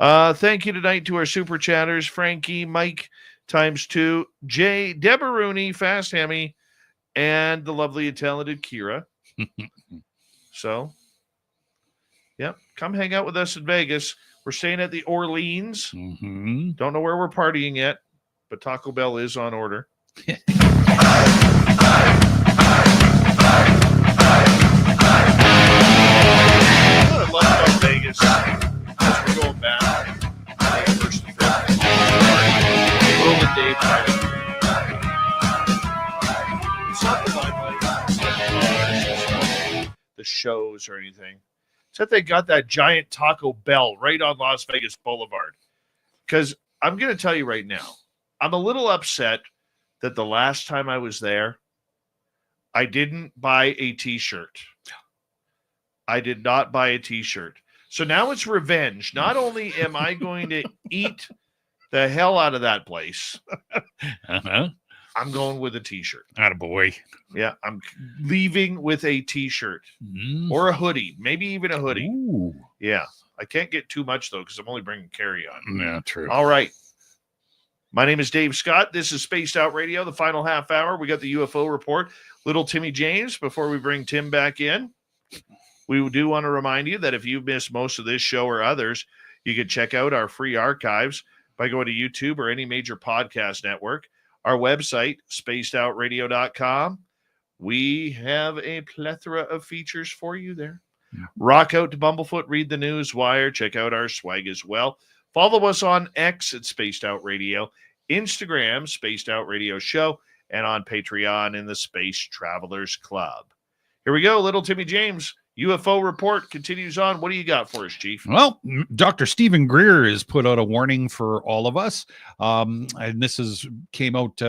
Thank you tonight to our super chatters, Frankie, Mike ×2, Jay, Deborah Rooney, Fast Hemi, and the lovely and talented Kira. So, yep, come hang out with us in Vegas. We're staying at the Orleans. Mm-hmm. Don't know where we're partying yet, but Taco Bell is on order. What I love about Vegas as we're going back. Will and Dave party. It's not the limelight, it's not the shows or anything. It's that they got that giant Taco Bell right on Las Vegas Boulevard. Because I'm going to tell you right now, I'm a little upset that the last time I was there, I didn't buy a t-shirt. I did not buy a t-shirt. So now it's revenge. Not only am I going to eat the hell out of that place, I'm going with a t-shirt. Attaboy. Yeah, I'm leaving with a t-shirt or a hoodie, maybe even a hoodie. Ooh. Yeah, I can't get too much, though, because I'm only bringing carry-on. Yeah, true. All right. My name is Dave Scott. This is Spaced Out Radio, the final half hour. We got the UFO report. Little Timmy James, before we bring Tim back in. We do want to remind you that if you've missed most of this show or others, you can check out our free archives by going to YouTube or any major podcast network. Our website, spacedoutradio.com. We have a plethora of features for you there. Yeah. Rock out to Bumblefoot, read the news wire, check out our swag as well. Follow us on X at Spaced Out Radio, Instagram, Spaced Out Radio Show, and on Patreon in the Space Travelers Club. Here we go, Little Timmy James. UFO report continues on. What do you got for us, Chief? Well, Dr. Stephen Greer has put out a warning for all of us. And this came out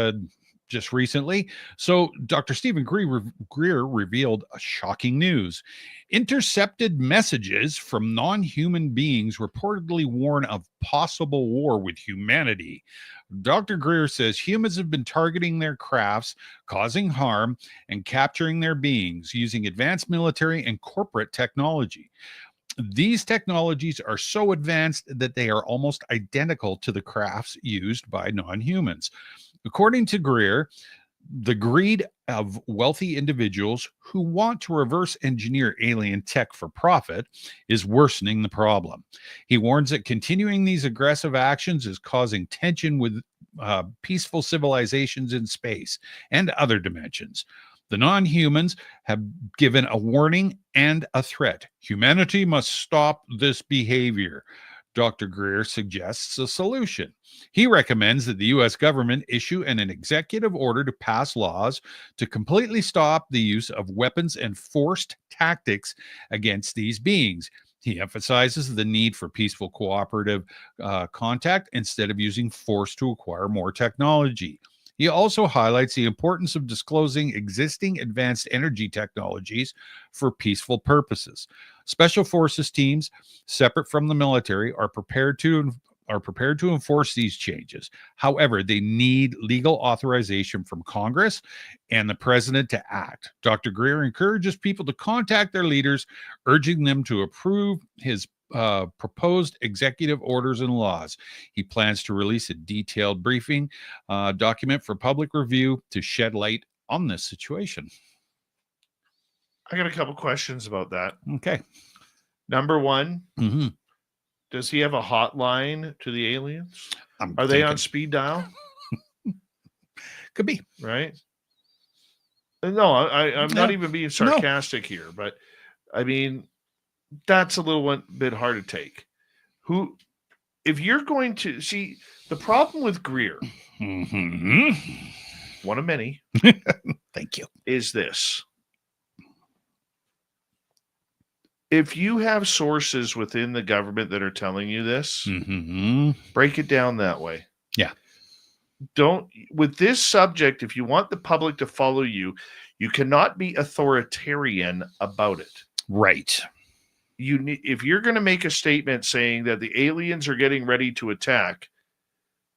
just recently. So Dr. Stephen Greer revealed a shocking news. Intercepted messages from non-human beings reportedly warn of possible war with humanity. Dr. Greer says humans have been targeting their crafts, causing harm, and capturing their beings using advanced military and corporate technology. These technologies are so advanced that they are almost identical to the crafts used by non-humans. According to Greer, the greed of wealthy individuals who want to reverse engineer alien tech for profit is worsening the problem. He warns that continuing these aggressive actions is causing tension with peaceful civilizations in space and other dimensions. The non-humans have given a warning and a threat. Humanity must stop this behavior. Dr. Greer suggests a solution. He recommends that the U.S. government issue an executive order to pass laws to completely stop the use of weapons and forced tactics against these beings. He emphasizes the need for peaceful cooperative contact instead of using force to acquire more technology. He also highlights the importance of disclosing existing advanced energy technologies for peaceful purposes. Special forces teams, separate from the military, are prepared to enforce these changes. However, they need legal authorization from Congress and the president to act. Dr. Greer encourages people to contact their leaders, urging them to approve his proposed executive orders and laws. He plans to release a detailed briefing document for public review to shed light on this situation. I got a couple questions about that. Okay. Number one, does he have a hotline to the aliens? Are they on speed dial? Could be. Right? No, I'm not even being sarcastic here, but I mean, that's a little bit hard to take. If you're going to see the problem with Greer, one of many, thank you, is this. If you have sources within the government that are telling you this, break it down that way. Yeah. With this subject, if you want the public to follow you, you cannot be authoritarian about it. Right. if you're going to make a statement saying that the aliens are getting ready to attack,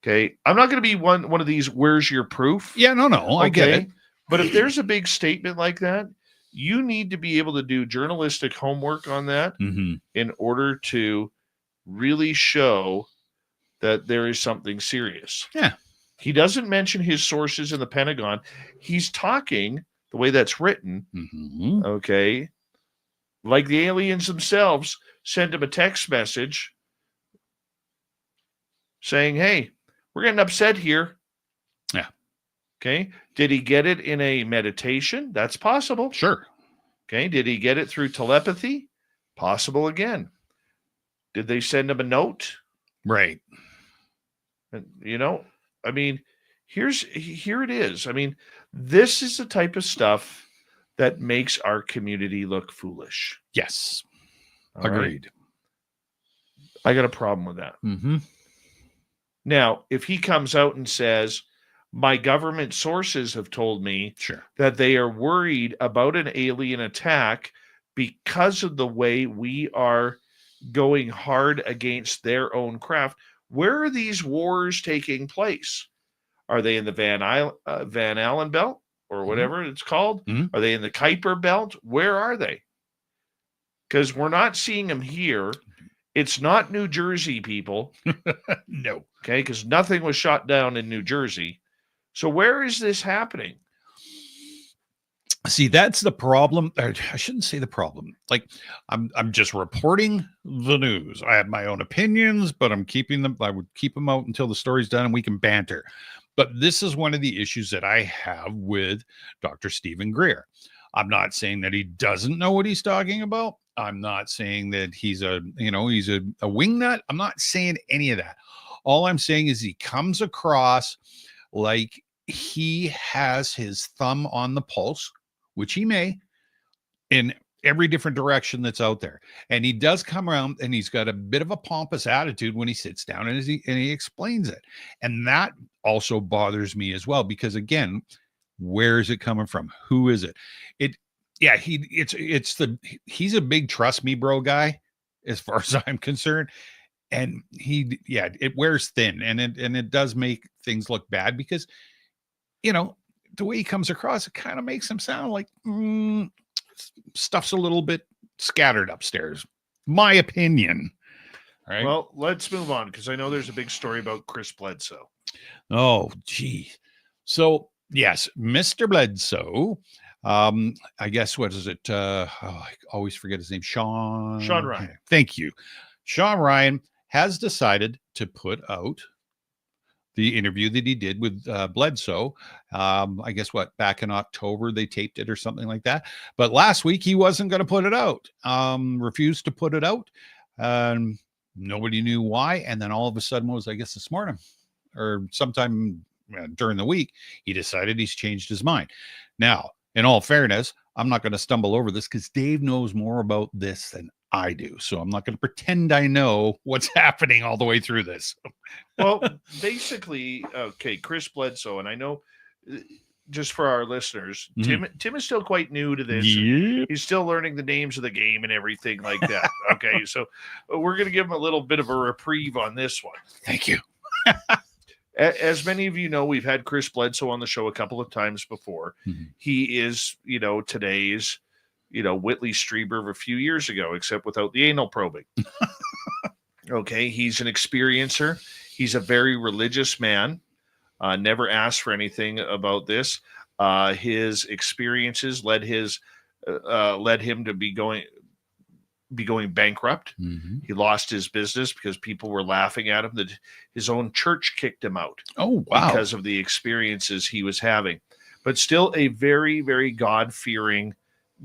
okay, I'm not going to be one of these, where's your proof? Yeah, no, I get it. But if there's a big statement like that, you need to be able to do journalistic homework on that in order to really show that there is something serious. Yeah. He doesn't mention his sources in the Pentagon. He's talking the way that's written, okay, like the aliens themselves sent him a text message saying, hey, we're getting upset here. Yeah. Okay. Did he get it in a meditation? That's possible. Sure. Okay. Did he get it through telepathy? Possible again. Did they send him a note? Right. And, I mean, here it is. I mean, this is the type of stuff that makes our community look foolish. Yes. All Agreed. Right? I got a problem with that. Now, if he comes out and says, my government sources have told me that they are worried about an alien attack because of the way we are going hard against their own craft. Where are these wars taking place? Are they in the Van Allen belt or whatever it's called? Are they in the Kuiper belt? Where are they? Because we're not seeing them here. It's not New Jersey, people. No. Okay, because nothing was shot down in New Jersey. So where is this happening? See, that's the problem. I shouldn't say the problem. Like, I'm just reporting the news. I have my own opinions, but I'm keeping them. I would keep them out until the story's done and we can banter. But this is one of the issues that I have with Dr. Stephen Greer. I'm not saying that he doesn't know what he's talking about. I'm not saying that he's a wingnut. I'm not saying any of that. All I'm saying is he comes across like he has his thumb on the pulse, which he may, in every different direction that's out there. And he does come around and he's got a bit of a pompous attitude when he sits down and he explains it. And that also bothers me as well, because again, where is it coming from? Who is it? He's a big trust me bro guy as far as I'm concerned. And it wears thin and it does make things look bad because, the way he comes across, it kind of makes him sound like stuff's a little bit scattered upstairs. My opinion. All right. Well, let's move on because I know there's a big story about Chris Bledsoe. Oh, gee. So, yes, Mr. Bledsoe. I guess, what is it? I always forget his name. Sean Ryan. Thank you. Sean Ryan has decided to put out the interview that he did with Bledsoe. I guess back in October they taped it or something like that. But last week he wasn't going to put it out. Refused to put it out. Nobody knew why. And then all of a sudden was, I guess, this morning or sometime during the week, he decided he's changed his mind. Now, in all fairness, I'm not going to stumble over this because Dave knows more about this than I do. So I'm not going to pretend I know what's happening all the way through this. Well, basically, okay, Chris Bledsoe, and I know just for our listeners, Tim is still quite new to this. Yep. He's still learning the names of the game and everything like that. Okay, so we're going to give him a little bit of a reprieve on this one. Thank you. As many of you know, we've had Chris Bledsoe on the show a couple of times before. He is, today's, Whitley Strieber of a few years ago, except without the anal probing. Okay, he's an experiencer. He's a very religious man. Never asked for anything about this. His experiences led him to be going bankrupt. He lost his business because people were laughing at him that his own church kicked him out. Oh, wow. Because of the experiences he was having. But still a very, very God-fearing,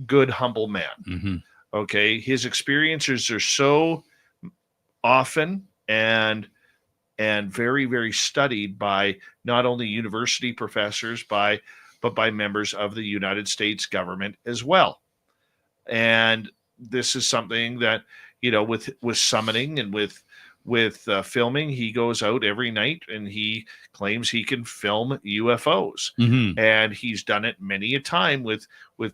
good, humble man. Okay. His experiences are so often and very, very studied by not only university professors, but by members of the United States government as well. And this is something that, with summoning and with filming. He goes out every night and he claims he can film UFOs. Mhm. And he's done it many a time with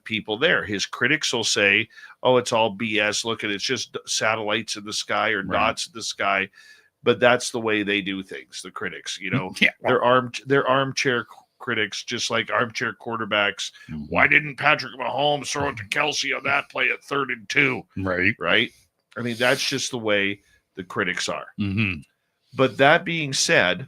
people there. His critics will say, oh, it's all BS. Look at it. It's just satellites in the sky or Right. dots in the sky. But that's the way they do things, the critics. You know, Yeah. they're armchair critics, just like armchair quarterbacks. Mhm. Why didn't Patrick Mahomes throw it to Kelsey on that play at 3rd and 2? Right. Right? I mean, that's just the way the critics are. Mm-hmm. But that being said,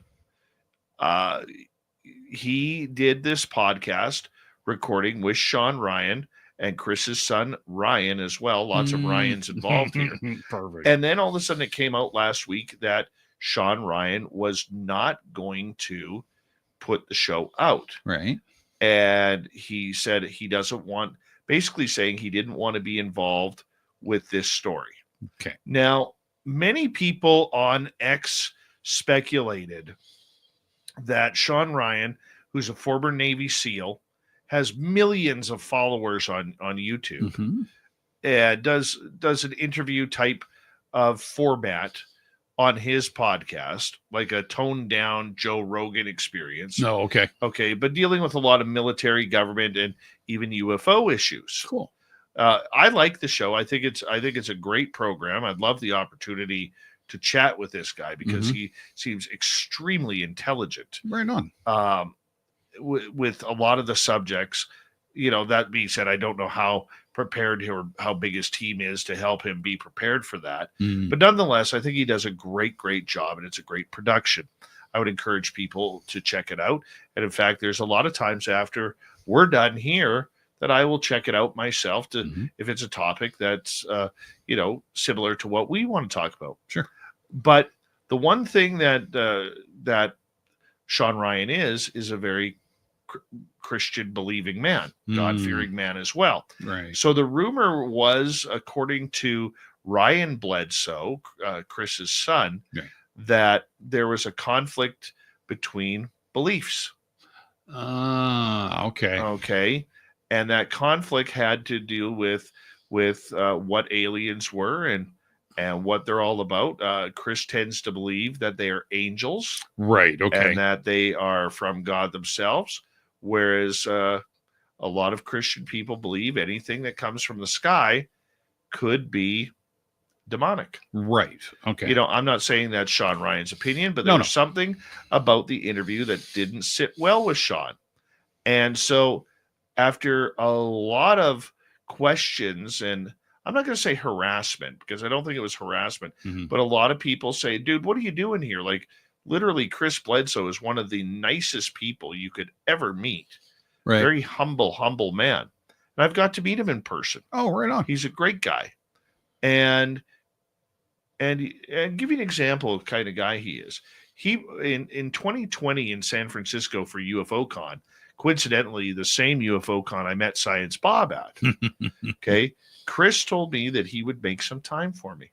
he did this podcast recording with Sean Ryan and Chris's son Ryan as well. Lots of Ryans involved here. Perfect. And then all of a sudden it came out last week that Sean Ryan was not going to put the show out. Right. And he said he doesn't want, basically saying he didn't want to be involved with this story. Okay. Now, many people on X speculated that Sean Ryan, who's a former Navy SEAL, has millions of followers on YouTube, Mm-hmm. and does an interview type of format on his podcast, like a toned down Joe Rogan experience. No. Okay. Okay, but dealing with a lot of military, government, and even UFO issues. Cool. I like the show. I think it's a great program. I'd love the opportunity to chat with this guy because he seems extremely intelligent. Right on. With a lot of the subjects. You know, that being said, I don't know how prepared or how big his team is to help him be prepared for that. Mm. But nonetheless, I think he does a great job, and it's a great production. I would encourage people to check it out. And in fact, there's a lot of times after we're done here that I will check it out myself to if it's a topic that's similar to what we want to talk about. Sure. But the one thing that Sean Ryan is a very Christian believing man, God-fearing man as well. Right. So the rumor was, according to Ryan Bledsoe, Chris's son, that there was a conflict between beliefs. Okay. Okay. And that conflict had to do with what aliens were and what they're all about. Chris tends to believe that they are angels. Right. Okay. And that they are from God themselves. Whereas a lot of Christian people believe anything that comes from the sky could be demonic. Right. Okay. You know, I'm not saying that's Sean Ryan's opinion, but there was something about the interview that didn't sit well with Sean. And so after a lot of questions, and I'm not going to say harassment because I don't think it was harassment, but a lot of people say, dude, what are you doing here? Like, literally, Chris Bledsoe is one of the nicest people you could ever meet. Right. Very humble man. And I've got to meet him in person. Oh, right on. He's a great guy. And give you an example of the kind of guy he is. He in 2020 in San Francisco for UFO Con, coincidentally, the same UFO Con I met Science Bob at. Okay. Chris told me that he would make some time for me.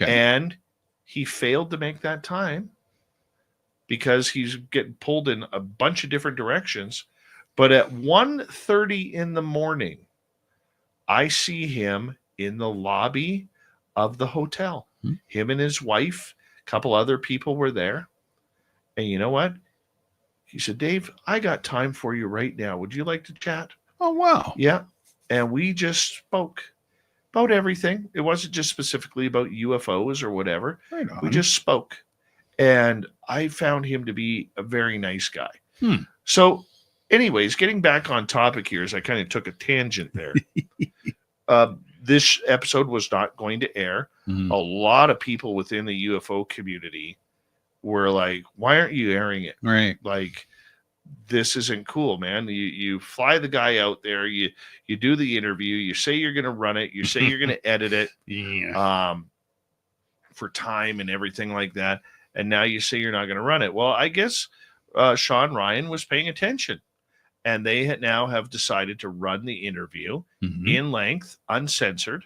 Okay. And he failed to make that time because he's getting pulled in a bunch of different directions. But at 1:30 in the morning, I see him in the lobby of the hotel. Him and his wife, a couple other people were there. And you know what? He said, Dave, I got time for you right now. Would you like to chat? Oh, wow. Yeah. And we just spoke about everything. It wasn't just specifically about UFOs or whatever. Right on. We just spoke. And I found him to be a very nice guy. So anyways, getting back on topic here, as I kind of took a tangent there. This episode was not going to air. A lot of people within the UFO community were like, why aren't you airing it? Right. Like, this isn't cool, man. You fly the guy out there, you do the interview, you say you're going to run it, you say you're going to edit it for time and everything like that. And now you say you're not going to run it. Well, I guess Sean Ryan was paying attention, and they now have decided to run the interview in length, uncensored,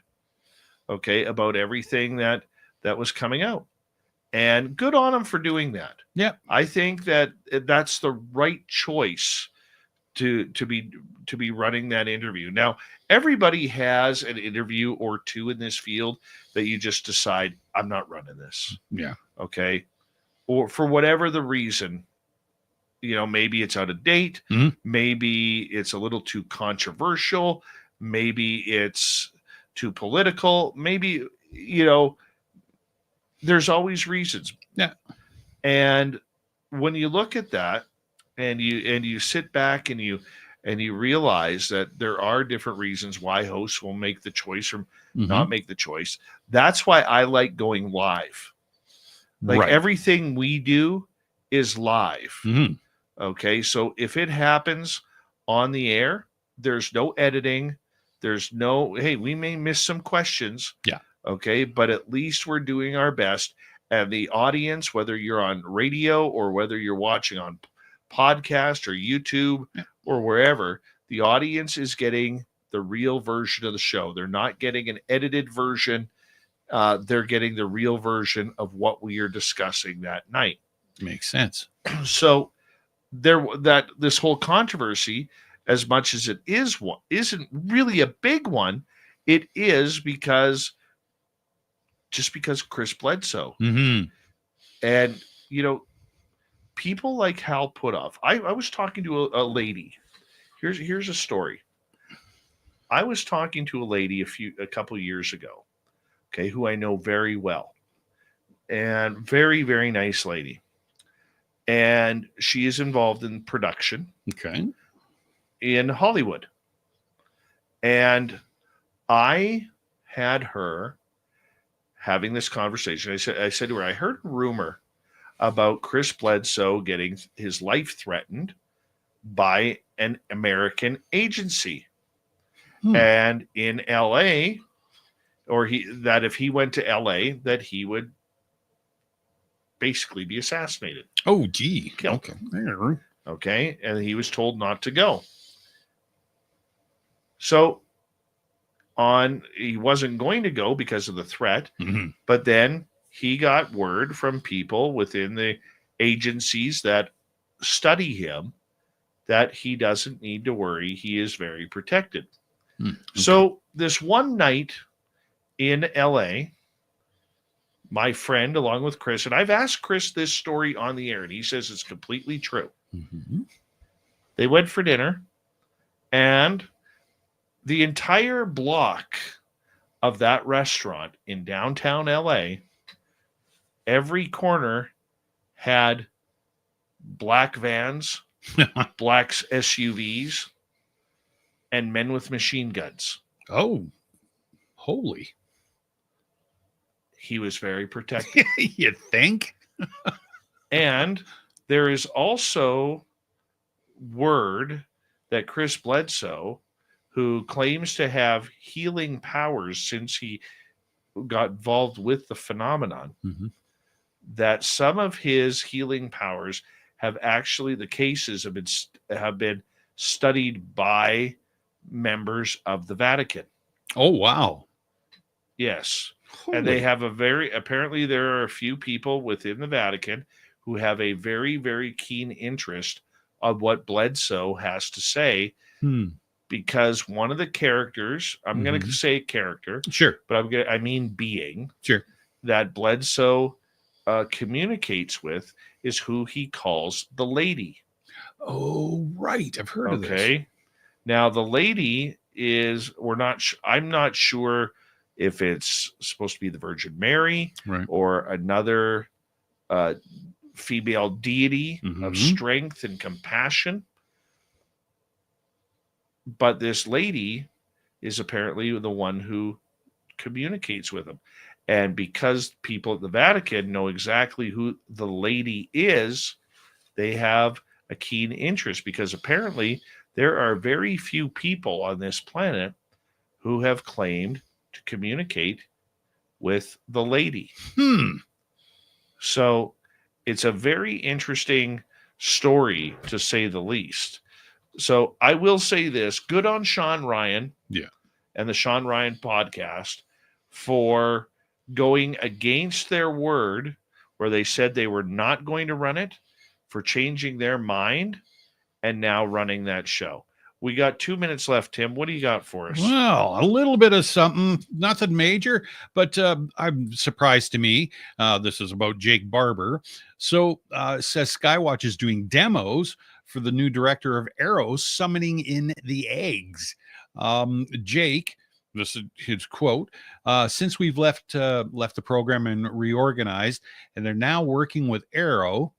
okay, about everything that was coming out. And good on them for doing that. Yeah. I think that that's the right choice to be running that interview. Now, everybody has an interview or two in this field that you just decide, I'm not running this. Yeah. Okay. Or for whatever the reason, maybe it's out of date. Mhm. Maybe it's a little too controversial. Maybe it's too political. Maybe, there's always reasons. Yeah. And when you look at that and you sit back and you realize that there are different reasons why hosts will make the choice or not make the choice. That's why I like going live. Like Right. everything we do is live. Mhm. Okay. So if it happens on the air, there's no editing. There's no, hey, we may miss some questions. Yeah. Okay. But at least we're doing our best. And the audience, whether you're on radio or whether you're watching on podcast or YouTube or wherever, the audience is getting the real version of the show. They're not getting an edited version. They're getting the real version of what we are discussing that night. Makes sense. So this whole controversy, as much as it is one, isn't really a big one. It is because Chris Bledsoe. Mm-hmm. And, people like Hal Puthoff. I was talking to a lady. Here's a story. I was talking to a lady a couple years ago, okay, who I know very well. And very, very nice lady. And she is involved in production. Okay. In Hollywood. And I had her having this conversation. I said to her, I heard a rumor about Chris Bledsoe getting his life threatened by an American agency. And in LA, that if he went to LA, that he would basically be assassinated. Oh, gee. Killed. Okay. Okay. And he was told not to go. So he wasn't going to go because of the threat, but then he got word from people within the agencies that study him that he doesn't need to worry. He is very protected. Okay. So this one night in LA, my friend, along with Chris, and I've asked Chris this story on the air, and he says it's completely true. They went for dinner, and the entire block of that restaurant in downtown LA, every corner had black vans, black SUVs, and men with machine guns. Oh, holy. He was very protected. You think? And there is also word that Chris Bledsoe, who claims to have healing powers since he got involved with the phenomenon, that some of his healing powers have actually, the cases have been studied by members of the Vatican. Oh, wow. Yes. Holy. And they have apparently there are a few people within the Vatican who have a very, very keen interest on what Bledsoe has to say, because one of the characters, I'm going to say character, sure, but I mean being, sure, that Bledsoe communicates with is who he calls the lady. Oh, right. I've heard of this. Okay. Now the lady is, I'm not sure if it's supposed to be the Virgin Mary, right, or another female deity of strength and compassion. But this lady is apparently the one who communicates with him. And because people at the Vatican know exactly who the lady is, they have a keen interest, because apparently there are very few people on this planet who have claimed to communicate with the lady. So it's a very interesting story, to say the least. So I will say this, good on Sean Ryan, and the Sean Ryan podcast for going against their word, where they said they were not going to run it, for changing their mind and now running that show. We got 2 minutes left, Tim. What do you got for us? Well, a little bit of something, nothing major, but I'm surprised to me. This is about Jake Barber. So it says Skywatch is doing demos for the new director of Arrows, summoning in the eggs. Jake, this is his quote, since we've left the program and reorganized, and they're now working with Arrow,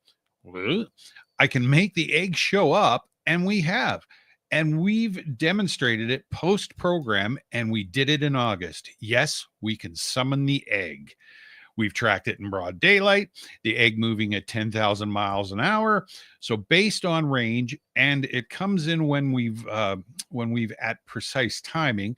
I can make the egg show up, and we have. And we've demonstrated it post-program, and we did it in August. Yes, we can summon the egg. We've tracked it in broad daylight, the egg moving at 10,000 miles an hour. So based on range, and it comes in when we've at precise timing.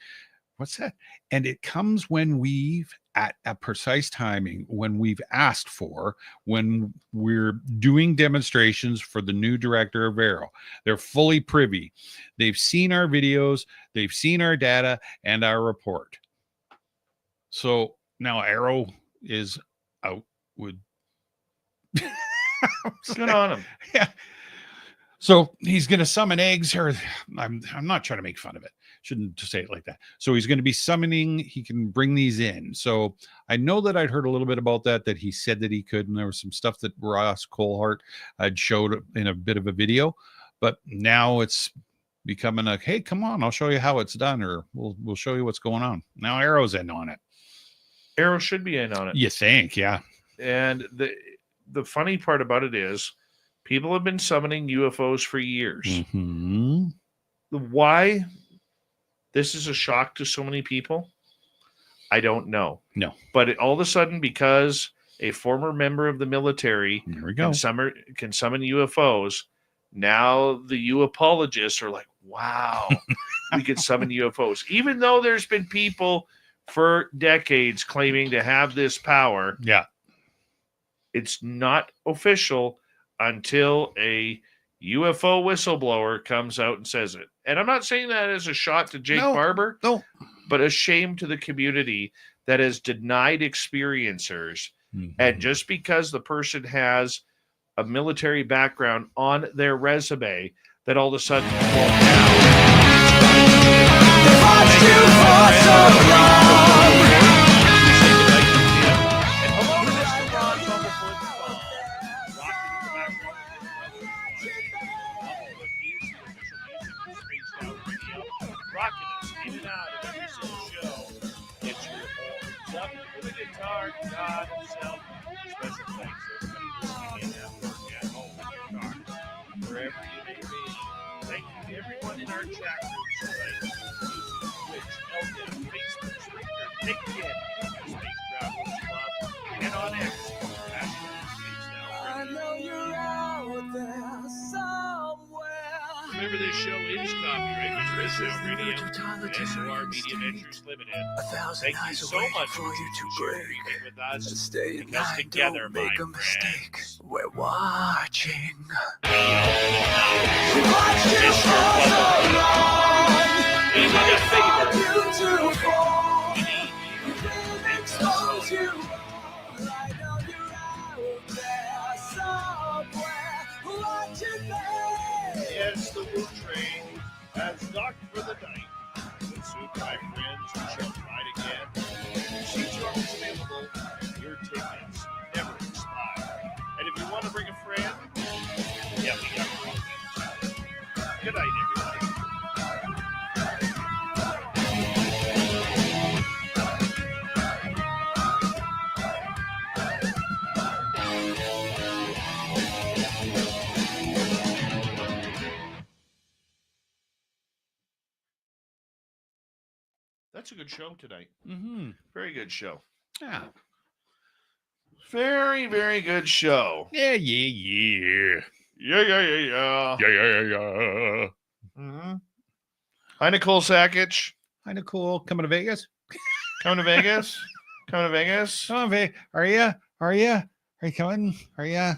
What's that? And it comes when we've at a precise timing, when we've asked for, when we're doing demonstrations for the new director of Arrow. They're fully privy. They've seen our videos, they've seen our data and our report. So now Arrow is out with Good on him. Yeah. So he's going to summon eggs, or I'm not trying to make fun of it. Shouldn't say it like that. So he's going to be summoning. He can bring these in. So I know that I'd heard a little bit about that he said that he could, and there was some stuff that Ross Colehart had showed in a bit of a video, but now it's becoming a, hey, come on, I'll show you how it's done, or we'll show you what's going on. Now Arrow's in on it. Arrow should be in on it. You think? Yeah. And the funny part about it is, people have been summoning UFOs for years. Mm-hmm. Why this is a shock to so many people, I don't know. No. But all of a sudden, because a former member of the military There we go. can summon UFOs, now the UApologists are like, wow, we could summon UFOs. Even though there's been people for decades claiming to have this power. Yeah. It's not official until a UFO whistleblower comes out and says it. And I'm not saying that as a shot to Jake Barber, but a shame to the community that has denied experiencers. Mm-hmm. And just because the person has a military background on their resume, that all of a sudden won't rocking us in and out of every single show. It's your home. Up with the guitar, God himself. Special thanks to everybody listening in at work, at home, in your car, wherever you may be. Thank you to everyone in our chat rooms tonight. YouTube, Twitch, LD, Facebook, Spreaker, LinkedIn, Space Travelers Club, and on X. I know you're out there somewhere. Remember, this show is copyrighted by Sound Radio, SOR Media Ventures Limited. Thank you so much for sharing with us. Because together, my friends, we're watching. We need a favor. We need you. Expose you. I know you're out there somewhere watching me. Yes, the Woo Train has docked for the night. But soon, my friends, we shall ride again. Seats are always available, and your tickets never expire. And if you want to bring a friend, yeah, we got problems. Good night, everybody. That's a good show tonight. Mm-hmm. Very good show. Yeah. Very, very good show. Yeah. Yeah. Yeah. Mm-hmm. Hi, Nicole Sakic. Hi, Nicole. Coming to Vegas? Coming to Vegas? Coming to Vegas? Come on, Vegas. Are you? Are you coming? Are you?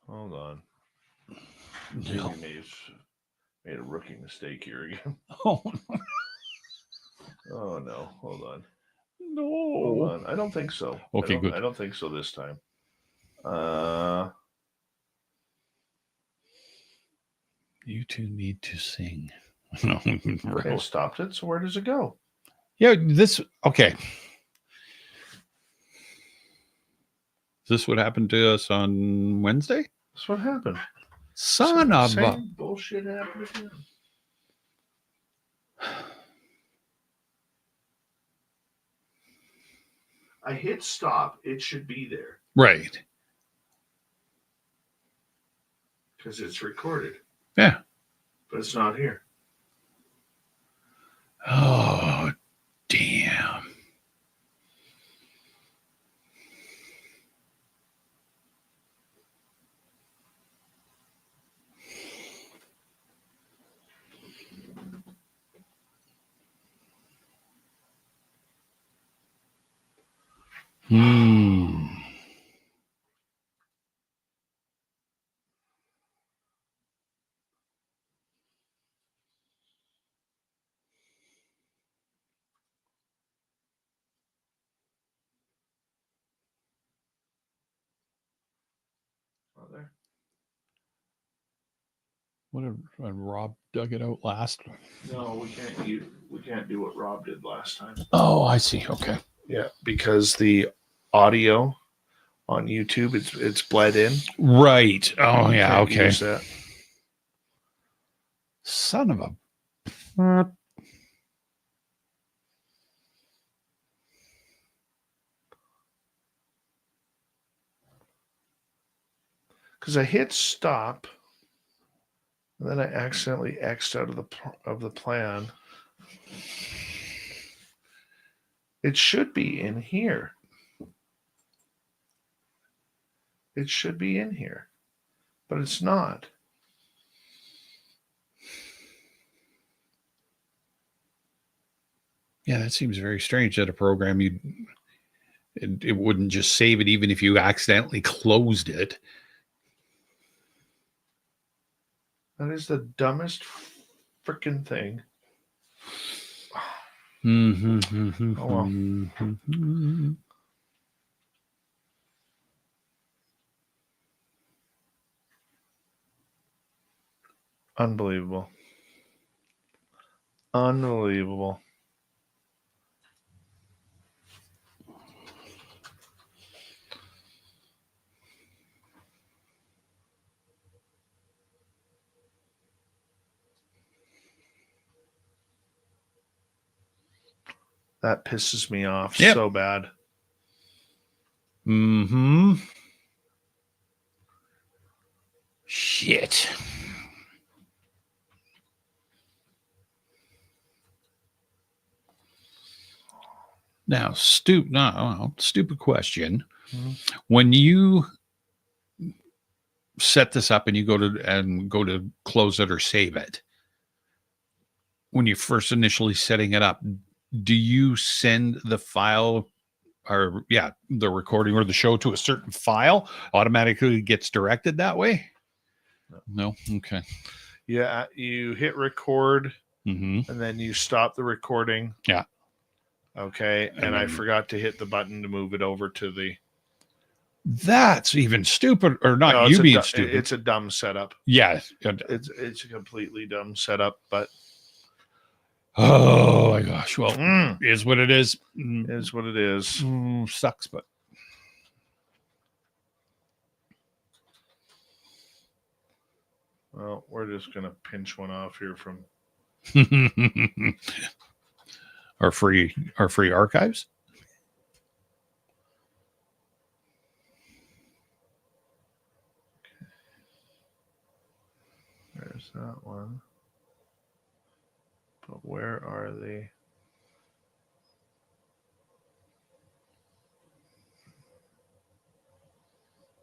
Hold on. No. Made a rookie mistake here again. Oh, Oh, no. Hold on. Hold no. on. I don't think so. Okay, good. I don't think so this time. You two need to sing. No, Okay, I stopped it. So where does it go? yeah, this okay. Is this what happened to us on Wednesday? That's what happened. Son of a Same bullshit happened again. I hit stop. It should be there right. because it's recorded, Yeah. but it's not here. Oh, damn. Hmm. Not there. What did Rob dug it out last? No, we can't. We can't do what Rob did last time. Oh, I see. Okay. Yeah, because the audio on YouTube it's bled in. Right. Oh, You yeah. can't Okay. use that. Son of a. Because I hit stop, and then I accidentally X'd out of the plan. It should be in here. It should be in here, but it's not. Yeah, that seems very strange that a program it wouldn't just save it even if you accidentally closed it. That is the dumbest freaking thing. Mm-hmm. Oh well. Unbelievable. Unbelievable. That pisses me off so bad. Mm-hmm. Shit. Now, stupid question. Mm-hmm. When you set this up and you go to close it or save it, when you're first initially setting it up, do you send the file or the recording or the show to a certain file? Automatically gets directed that way? No. Okay. Yeah, you hit record Mm-hmm. and then you stop the recording. Yeah. Okay. And I forgot to hit the button to move it over to the. That's even stupid, or not No, you being stupid. It's a dumb setup. Yeah. It's a completely dumb setup, but oh my gosh. Well, is what it is. Is what it is. Sucks, but well, we're just gonna pinch one off here from our free archives. There's that one. But where are they?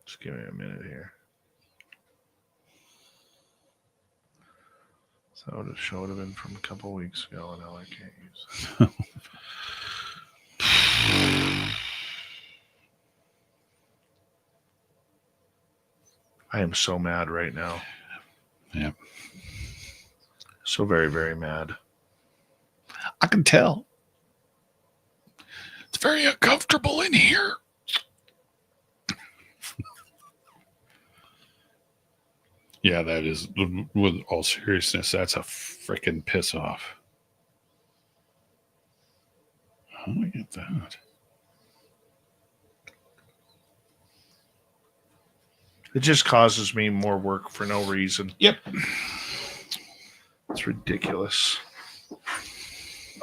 Just give me a minute here. So the show would have been from a couple weeks ago, and now I can't use it. I am so mad right now. Yeah. So very, very mad. I can tell. It's very uncomfortable in here. Yeah, that is, with all seriousness, that's a freaking piss off. How do I get that? It just causes me more work for no reason. Yep. It's ridiculous.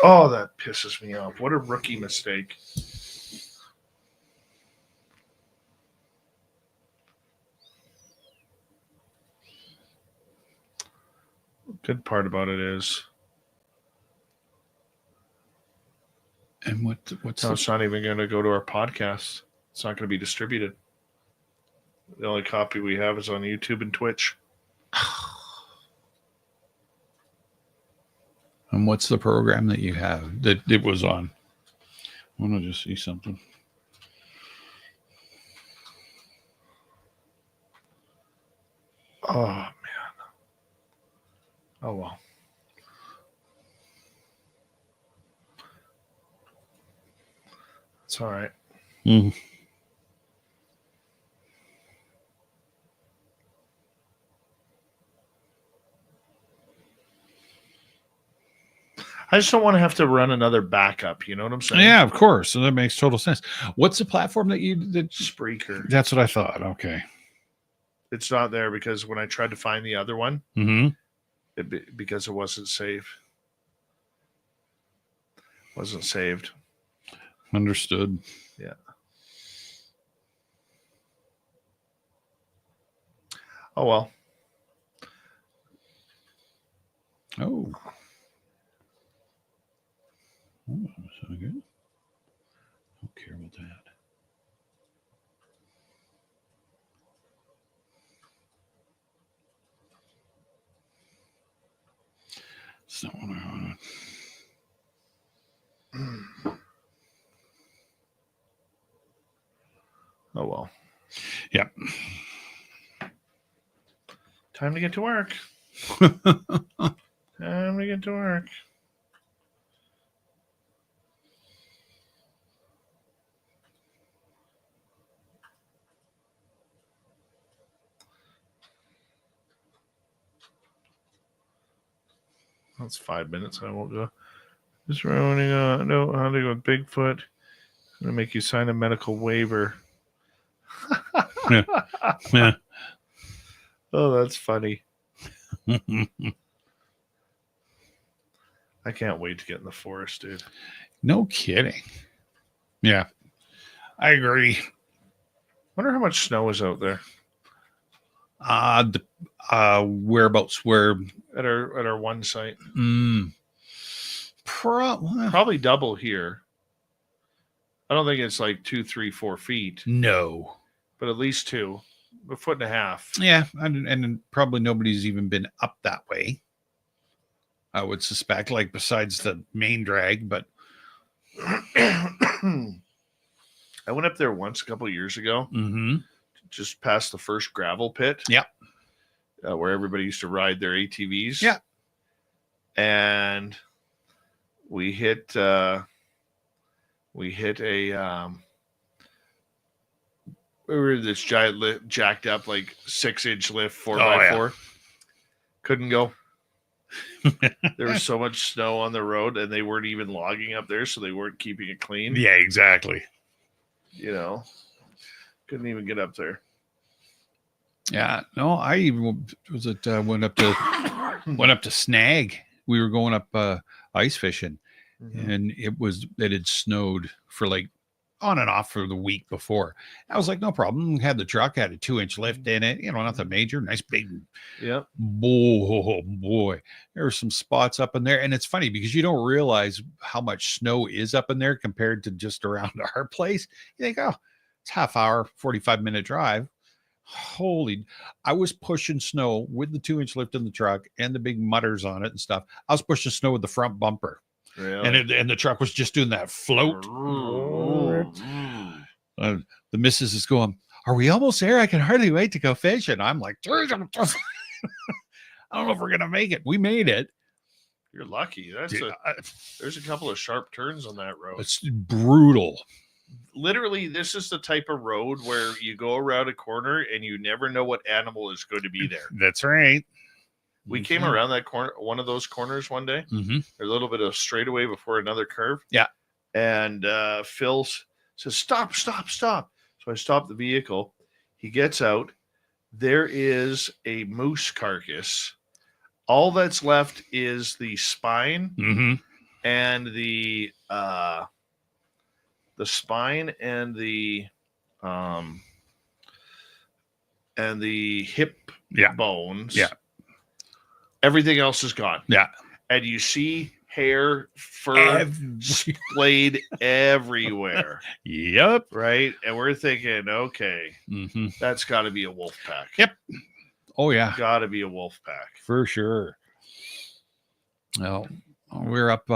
Oh, that pisses me off. What a rookie mistake. Good part about it is, and what's no, it's not even going to go to our podcast. It's not going to be distributed. The only copy we have is on YouTube and Twitch. And what's the program that you have that it was on? I want to just see something. Oh, man. Oh, well. It's all right. Mm. I just don't want to have to run another backup. You know what I'm saying? Yeah, of course. So that makes total sense. What's the platform that Spreaker. That's what I thought. Okay. It's not there because when I tried to find the other one, because it wasn't saved. Wasn't saved. Understood. Yeah. Oh, well. Oh. Oh, so good. Don't care about that. That's not what I wanted. Oh, well. Yep. Time to get to work. Time to get to work. That's 5 minutes. I won't go. Just running no, how to go with Bigfoot. I'm gonna make you sign a medical waiver. Yeah. Oh, that's funny. I can't wait to get in the forest, dude. No kidding. Yeah, I agree. Wonder how much snow is out there. Whereabouts? Where? At our one site. Probably double here. I don't think it's like 2, 3, 4 feet. No, but at least 2, a foot and a half. Yeah, and probably nobody's even been up that way. I would suspect, like besides the main drag, but I went up there once a couple of years ago, just past the first gravel pit. Yeah, where everybody used to ride their ATVs. Yeah, and we hit a we were this giant jacked up like 6-inch lift 4x4. Couldn't go. There was so much snow on the road, and they weren't even logging up there, so they weren't keeping it clean. Yeah, exactly. You know, couldn't even get up there. Yeah, no, I even went up to Snag. We were going up ice fishing, and it had snowed for like on and off for the week before. I was like, no problem. Had the truck, had a 2-inch lift in it, nothing major, nice big. Yeah. Boy, there are some spots up in there. And it's funny because you don't realize how much snow is up in there compared to just around our place. You think, oh, it's half hour, 45-minute drive. Holy, I was pushing snow with the 2-inch lift in the truck and the big mutters on it and stuff. I was pushing snow with the front bumper. Really? And the truck was just doing that float. The missus is going, are we almost there? I can hardly wait to go fishing. I'm like, I don't know if we're going to make it. We made it. You're lucky. There's a couple of sharp turns on that road. It's brutal. Literally, this is the type of road where you go around a corner and you never know what animal is going to be there. That's right. We came around that corner, one of those corners one day. Mm-hmm. A little bit of straightaway before another curve. Yeah. And Phil says, stop. So I stopped the vehicle. He gets out. There is a moose carcass. All that's left is the spine and the spine and the hip bones. Yeah. Everything else is gone. Yeah. And you see hair, fur splayed everywhere. Yep. Right? And we're thinking, okay, that's got to be a wolf pack. Yep. Oh, yeah. Got to be a wolf pack. For sure. Well, we're up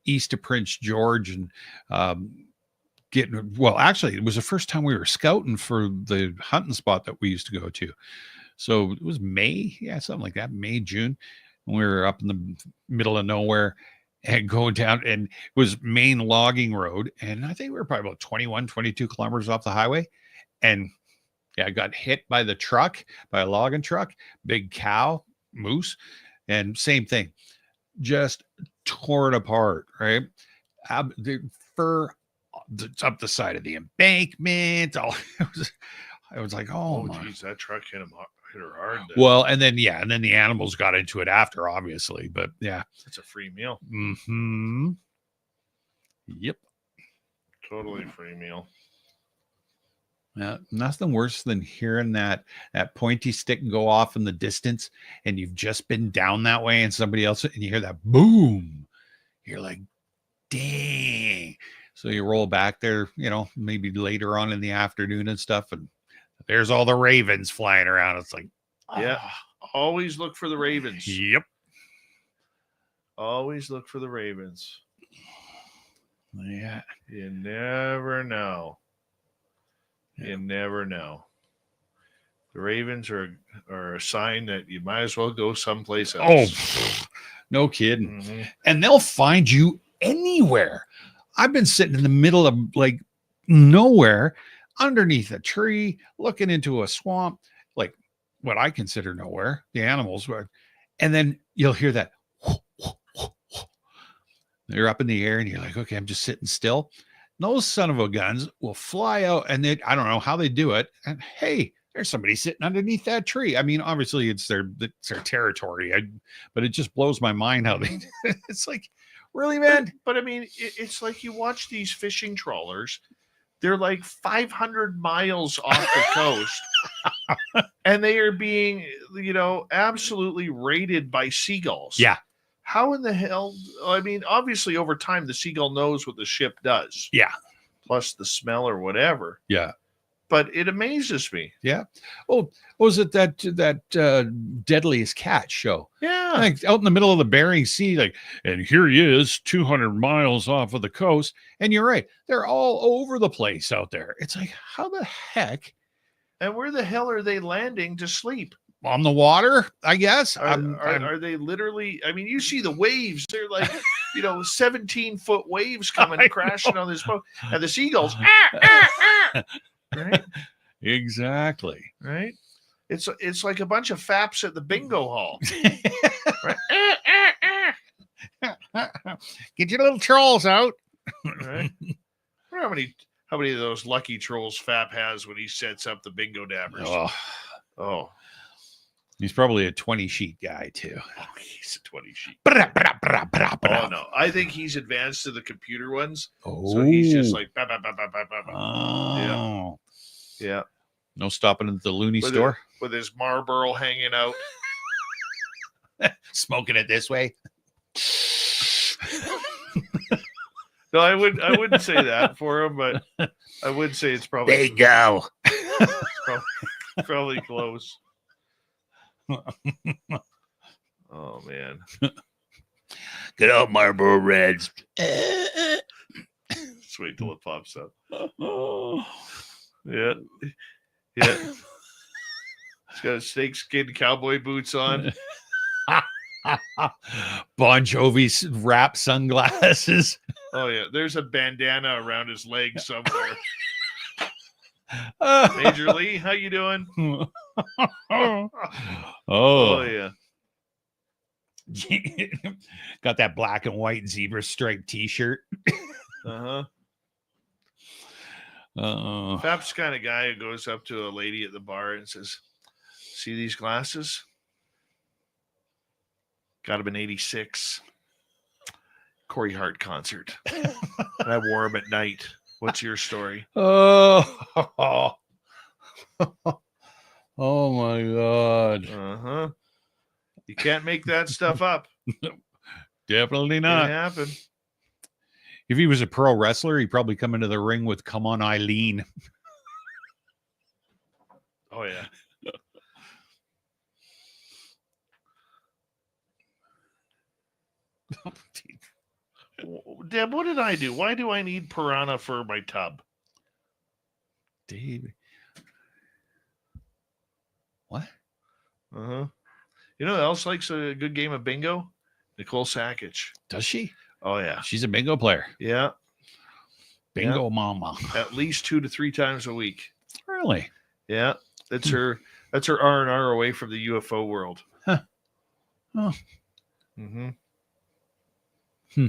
east of Prince George and actually, it was the first time we were scouting for the hunting spot that we used to go to. So it was May, something like that, May, June. And we were up in the middle of nowhere and going down, and it was main logging road. And I think we were probably about 21, 22 kilometers off the highway. And I got hit by a logging truck, big cow, moose, and same thing, just torn apart, right? The fur up the side of the embankment. I was like, oh geez, that truck hit her hard. Well, and then the animals got into it after, obviously, but yeah, it's a free meal. Mm-hmm. Yep. Totally free meal. Yeah, nothing worse than hearing that pointy stick go off in the distance, and you've just been down that way, and somebody else, and you hear that boom. You're like, dang. So you roll back there, maybe later on in the afternoon and stuff, and there's all the ravens flying around. It's like, yeah, always look for the ravens. Yep. Always look for the ravens. Yeah. You never know. You never know. The ravens are a sign that you might as well go someplace else. Oh, no kidding. And they'll find you anywhere. I've been sitting in the middle of like nowhere, underneath a tree, looking into a swamp, like what I consider nowhere. The animals were, and then you'll hear that. They're up in the air, and you're like, okay, I'm just sitting still. Those son of a guns will fly out, and I don't know how they do it. And hey, there's somebody sitting underneath that tree. I mean, obviously it's their territory, but it just blows my mind how they. It's like, really, man. But I mean, it's like you watch these fishing trawlers. They're like 500 miles off the coast, and they are being, absolutely raided by seagulls. Yeah. How in the hell? I mean, obviously, over time, the seagull knows what the ship does. Yeah. Plus the smell or whatever. Yeah. But it amazes me. Yeah. Oh, was it that Deadliest Cat show? Yeah. Like out in the middle of the Bering Sea, like, and here he is 200 miles off of the coast. And you're right. They're all over the place out there. It's like, how the heck? And where the hell are they landing to sleep? On the water, I guess. Are they literally? I mean, you see the waves. They're like, 17-foot waves coming crashing on this boat. And the seagulls. Right? Exactly. Right? It's like a bunch of faps at the bingo hall. Right? Get your little trolls out. Right? How many of those lucky trolls Fap has when he sets up the bingo dabbers? Oh. He's probably a 20-sheet guy, too. Oh, he's a 20-sheet. Oh, no. I think he's advanced to the computer ones. Oh. So he's just like... Oh. Yeah. No stopping at the loony store? With his Marlboro hanging out. Smoking it this way? No, I wouldn't say that for him, but I would say it's probably... There you go. Probably close. Oh man. Good old Marlboro Reds. Just wait till it pops up. Yeah. He's got his snakeskin cowboy boots on. Bon Jovi's wrap sunglasses. Oh yeah, there's a bandana around his leg somewhere. Oh. Major Lee, how you doing? Oh, Oh yeah. Got that black and white zebra striped T-shirt. Uh-huh. Uh-oh. Fap's the kind of guy who goes up to a lady at the bar and says, "See these glasses? Got them in '86. Corey Hart concert. And I wore them at night. What's your story?" Oh. Oh my God. Uh-huh. You can't make that stuff up. Definitely It not. happened. If he was a pro wrestler, he'd probably come into the ring with "Come on, Eileen." Oh yeah. Deb, what did I do? Why do I need piranha for my tub? Dave. What? Uh-huh. You know who else likes a good game of bingo? Nicole Sakic. Does she? Oh yeah. She's a bingo player. Yeah. Bingo mama. At least 2 to 3 times a week. Really? Yeah. That's her R&R away from the UFO world. Huh. Oh. Mm-hmm. Hmm.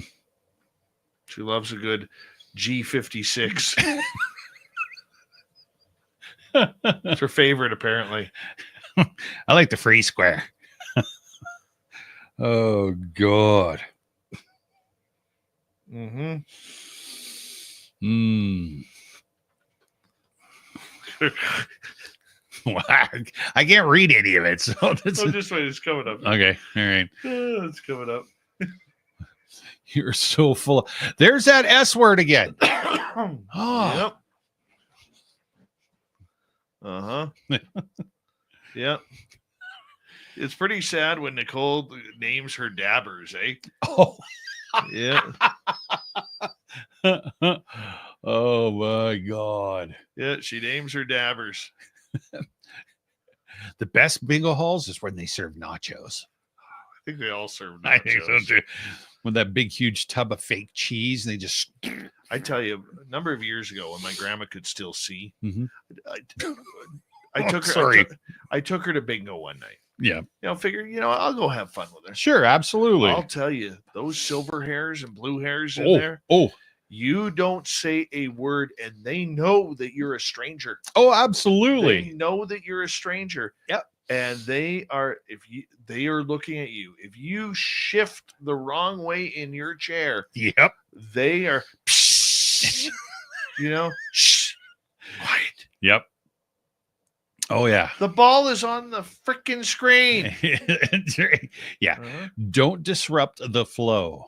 She loves a good G56. It's her favorite, apparently. I like the free square. Oh God. Mm-hmm. I can't read any of it, so that's Just wait, it's coming up. okay. All right. It's coming up. You're so full of... There's that S word again. Oh. Yep. Uh-huh. Yep. It's pretty sad when Nicole names her dabbers, eh? Oh. Yeah. Oh my God. Yeah, she names her dabbers. The best bingo halls is when they serve nachos. I think they all serve nachos. I think so too. With that big, huge tub of fake cheese, and they just... I tell you, a number of years ago when my grandma could still see, Mhm. I took her. Sorry. I took her to bingo one night. Yeah. Figure, I'll go have fun with her. Sure, absolutely. I'll tell you, those silver hairs and blue hairs in Oh, there. oh, You don't say a word, and they know that you're a stranger. oh, absolutely. They know that you're a stranger. Yep. And they are looking at you. If you shift the wrong way in your chair, Yep. they are, shh, quiet. Yep. Oh yeah. The ball is on the freaking screen. Yeah. Uh-huh. Don't disrupt the flow.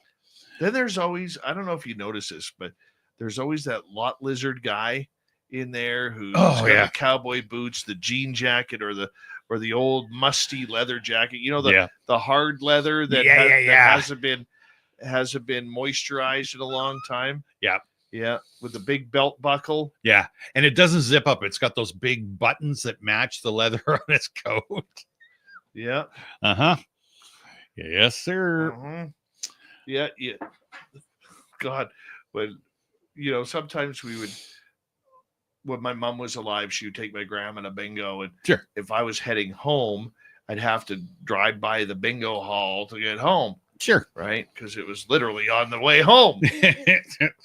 Then there's always, I don't know if you notice this, but there's always that lot lizard guy in there who's got the cowboy boots, the jean jacket, or the old musty leather jacket. The hard leather that hasn't been moisturized in a long time. Yeah. Yeah, with the big belt buckle. Yeah. And it doesn't zip up. It's got those big buttons that match the leather on his coat. Yeah. Uh-huh. Yes, sir. Uh-huh. Yeah. God, when sometimes we would, when my mom was alive, she would take my grandma to bingo, and sure, if I was heading home, I'd have to drive by the bingo hall to get home. Sure. Right? Because it was literally on the way home.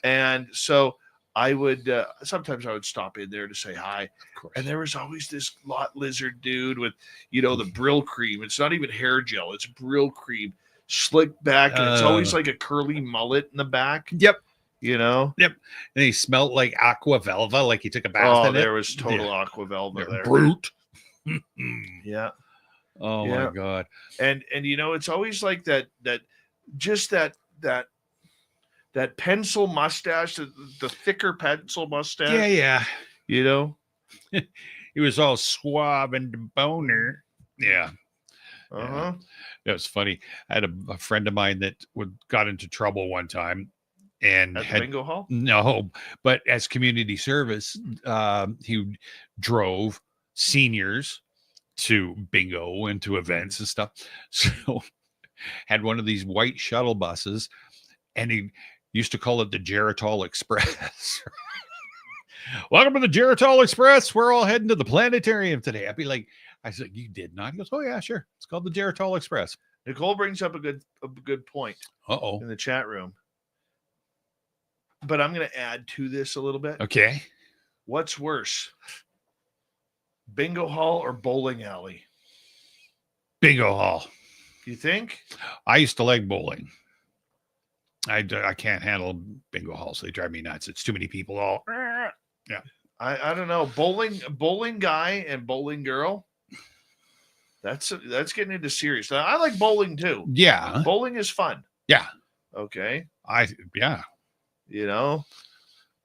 And so I would, sometimes I would stop in there to say hi. Of course. And there was always this lot lizard dude with, the Brill cream. It's not even hair gel. It's Brill cream, slicked back. And it's always like a curly mullet in the back. Yep. Yep. And he smelled like aqua velva, like he took a bath in it. There was total aqua velva there. Brute. Yeah. Oh my God. And it's always like that pencil mustache, the thicker pencil mustache. Yeah. He was all suave and boner. Yeah. Uh-huh. It was funny. I had a friend of mine that got into trouble one time, and at the bingo hall? No, but as community service, he drove seniors to bingo and to events and stuff. So had one of these white shuttle buses, and he used to call it the Geritol Express. Welcome to the Geritol Express. We're all heading to the planetarium today. I'd be like, I said, you did not? He goes, oh yeah, sure. It's called the Geritol Express. Nicole brings up a good point Uh-oh. in the chat room. But I'm going to add to this a little bit. Okay. What's worse? Bingo hall or bowling alley? Bingo hall. You think? I used to like bowling. I can't handle bingo halls. They drive me nuts. It's too many people all. Yeah. I don't know. Bowling guy and bowling girl. That's getting into serious. Now, I like bowling too. Yeah. Bowling is fun. Yeah. Okay. Yeah. You know,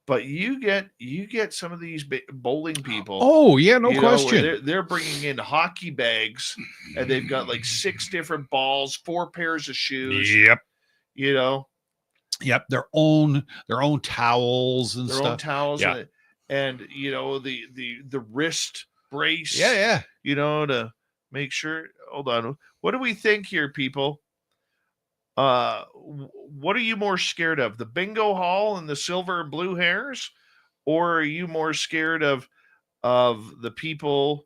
but you get some of these bowling people. Oh yeah, no where question. They're bringing in hockey bags, and they've got like 6 different balls, 4 pairs of shoes. Yep. You know. Yep. Their own towels and Their stuff. own towls. Yeah. And you know the wrist brace. Yeah. You know, to make sure. Hold on. What do we think here, people? What are you more scared of? The bingo hall and the silver and blue hairs, or are you more scared of the people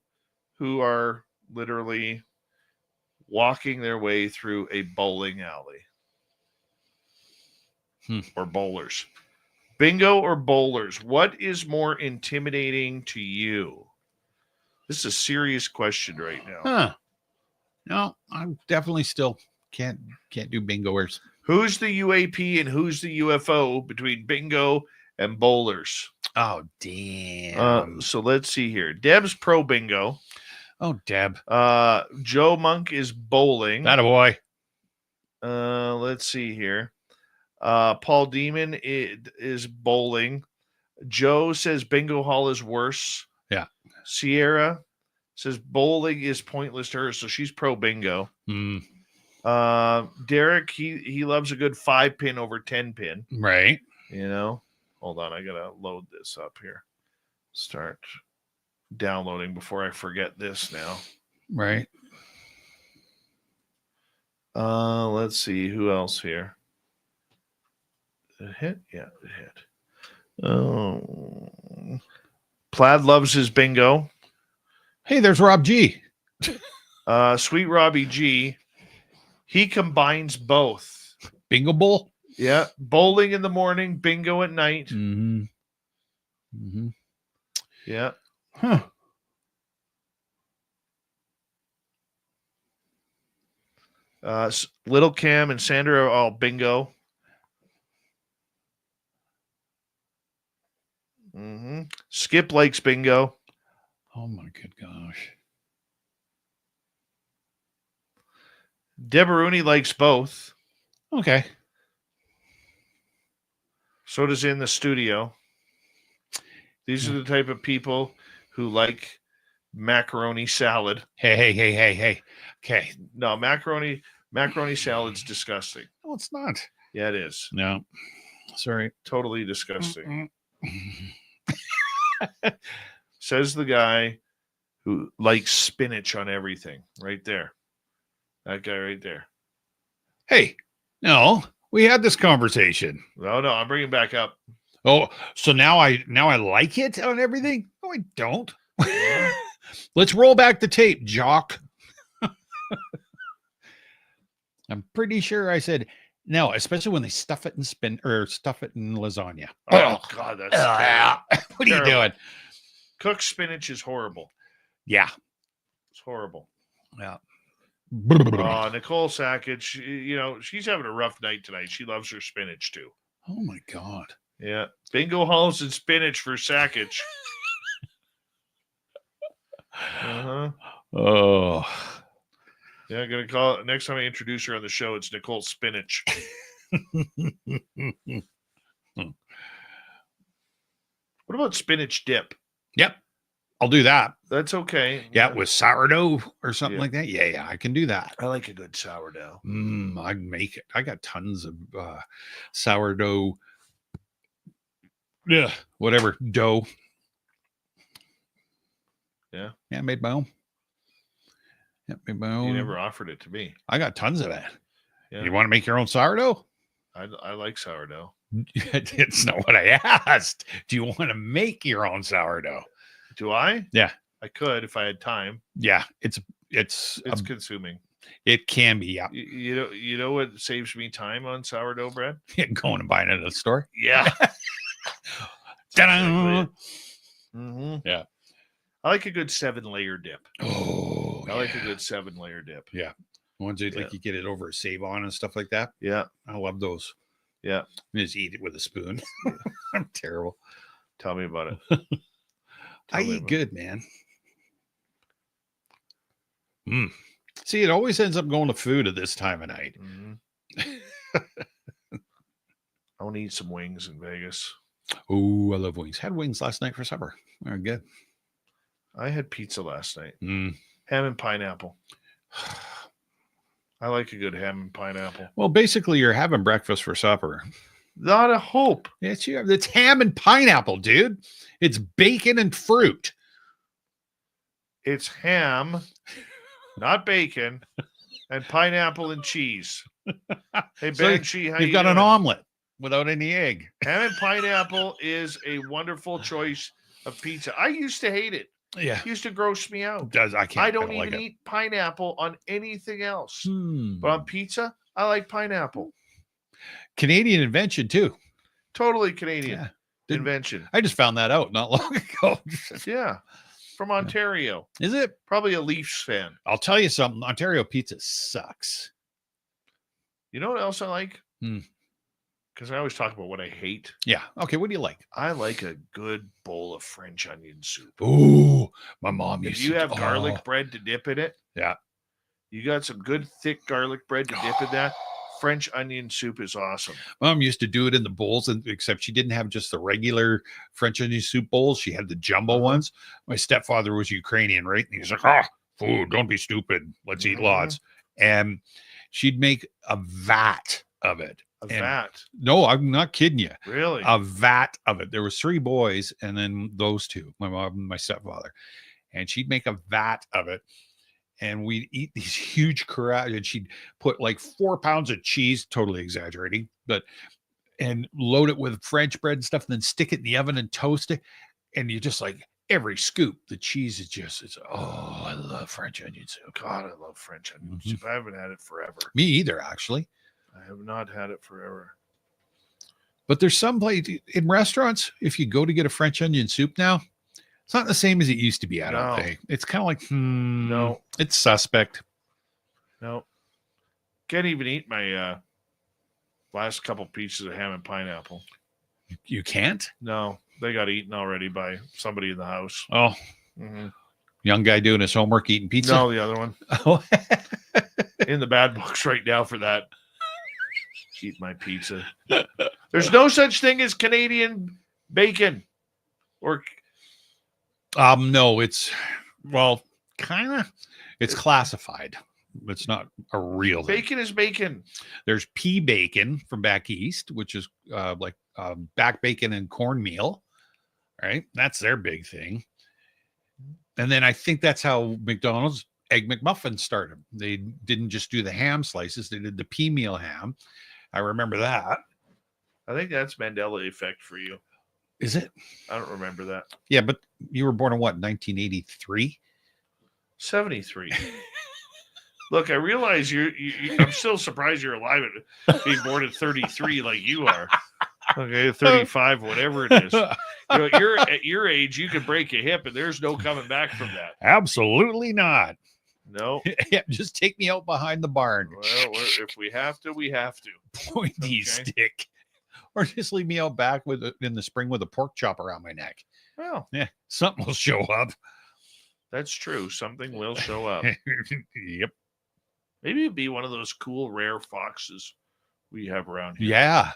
who are literally walking their way through a bowling alley? Or bowlers? Bingo or bowlers? What is more intimidating to you? This is a serious question right now. Huh. No, I'm definitely still can't do bingoers. Who's the UAP and who's the UFO between bingo and bowlers? Oh, damn. So let's see here. Deb's pro bingo. Oh, Deb. Joe Monk is bowling. That a boy. Let's see here. Paul Demon is bowling. Joe says bingo hall is worse. Yeah. Sierra says bowling is pointless to her, so she's pro bingo. Derek, he loves a good 5-pin over 10-pin. Right. You know. Hold on, I gotta load this up here. Start downloading before I forget this now. Right. Let's see who else here. Did it hit? Yeah, it hit. Oh, Plaid loves his bingo. Hey, there's Rob G. Sweet Robbie G. He combines both. Bingo bowl. Yeah, bowling in the morning, bingo at night. Yeah. Huh. Little Cam and Sandra are all bingo. Skip likes bingo. Oh my good gosh. Debaruni likes both. Okay. So does in the studio. These are the type of people who like macaroni salad. Hey. Okay. No, macaroni salad's disgusting. No, it's not. Yeah, it is. No. Sorry. Totally disgusting. Says the guy who likes spinach on everything. Right there. That guy right there. Hey, no, we had this conversation. No, I'm bringing it back up. Oh, so now I like it on everything? No, I don't. Let's roll back the tape, jock. I'm pretty sure I said no, especially when they stuff it in stuff it in lasagna. Oh God, that's what are you doing? Cooked spinach is horrible. Yeah, it's horrible. Yeah. Nicole Sackett, she's having a rough night tonight. She loves her spinach too. Oh my God. Yeah, bingo halls and spinach for Sackett. Oh. Yeah, I'm gonna call it next time I introduce her on the show. It's Nicole Spinach. What about spinach dip? Yep, I'll do that. That's okay. Yeah, with sourdough or something like that. Yeah, I can do that. I like a good sourdough. I'd make it. I got tons of sourdough. Yeah, whatever dough. Yeah, I made my own. Yeah, made my own. You never offered it to me. I got tons of that. Yeah. You want to make your own sourdough? I like sourdough. It's not what I asked. Do you want to make your own sourdough? Do I? Yeah. I could if I had time. Yeah. It's Consuming. It can be. Yeah. You know what saves me time on sourdough bread? Going and buying it at the store. Yeah. Ta-da! Mm-hmm. Yeah. I like a good 7-layer dip. Oh, I like a good 7-layer dip. Yeah. Ones that like you get it over a save on and stuff like that. Yeah. I love those. Yeah. You just eat it with a spoon. I'm terrible. Tell me about it. I eat good, man. See, it always ends up going to food at this time of night. Mm-hmm. I want to eat some wings in Vegas. Oh, I love wings. Had wings last night for supper. They're good. I had pizza last night. Mm. Ham and pineapple. I like a good ham and pineapple. Well, basically, you're having breakfast for supper. Not a hope. It's ham and pineapple, dude. It's bacon and fruit. It's ham, not bacon, and pineapple and cheese. Hey, So Banshee, how you've you got an doing? omelet without any egg. Ham and pineapple is a wonderful choice of pizza. I used to hate it. Yeah. It used to gross me out. I can't. I don't even eat pineapple on anything else. Hmm. But on pizza, I like pineapple. Canadian invention, too. Totally Canadian Yeah. invention. I just found that out not long ago. Yeah. From Ontario. Is it? Probably a Leafs fan. I'll tell you something. Ontario pizza sucks. You know what else I like? Hmm. Because I always talk about what I hate. Yeah. Okay. What do you like? I like a good bowl of French onion soup. Ooh, my mom If used you to. have garlic bread to dip in it, Yeah. you got some good thick garlic bread to dip in that. French onion soup is awesome. Mom used to do it in the bowls, except she didn't have just the regular French onion soup bowls. She had the jumbo ones. My stepfather was Ukrainian, right? And he's like, food, don't be stupid. Let's eat lots. And she'd make a vat of it. A vat? No, I'm not kidding you. Really? A vat of it. There was 3 boys and then those 2, my mom and my stepfather. And she'd make a vat of it. And we'd eat these huge karate, and she'd put like 4 pounds of cheese, totally exaggerating, and load it with French bread and stuff, and then stick it in the oven and toast it. And you just like every scoop, the cheese is just, I love French onion soup. God, I love French onion soup. I haven't had it forever. Me either, actually. I have not had it forever. But there's some place in restaurants, if you go to get a French onion soup now, it's not the same as it used to be, I don't think. It's kind of like, no. It's suspect. No. Can't even eat my last couple pieces of ham and pineapple. You can't? No. They got eaten already by somebody in the house. Oh. Mm-hmm. Young guy doing his homework, eating pizza? No, the other one. Oh. In the bad books right now for that. Eat my pizza. There's no such thing as Canadian bacon. Or no, it's kind of. It's classified. It's not a real thing. Bacon is bacon. There's pea bacon from back east, which is like back bacon and cornmeal, right? That's their big thing. And then I think that's how McDonald's Egg McMuffins started. They didn't just do the ham slices; they did the pea meal ham. I remember that. I think that's Mandela effect for you. Is it? I don't remember that. Yeah, but you were born in what, 1983? 73. Look, I realize I'm still surprised you're alive at being born at 33 like you are. Okay, 35, whatever it is. You're at your age, you could break a hip and there's no coming back from that. Absolutely not. No. Yeah, just take me out behind the barn. Well, if we have to, we have to. Pointy stick. Or just leave me out back in the spring with a pork chop around my neck. Well, yeah, something will show up. That's true. Something will show up. Yep. Maybe it'd be one of those cool, rare foxes we have around here. Yeah.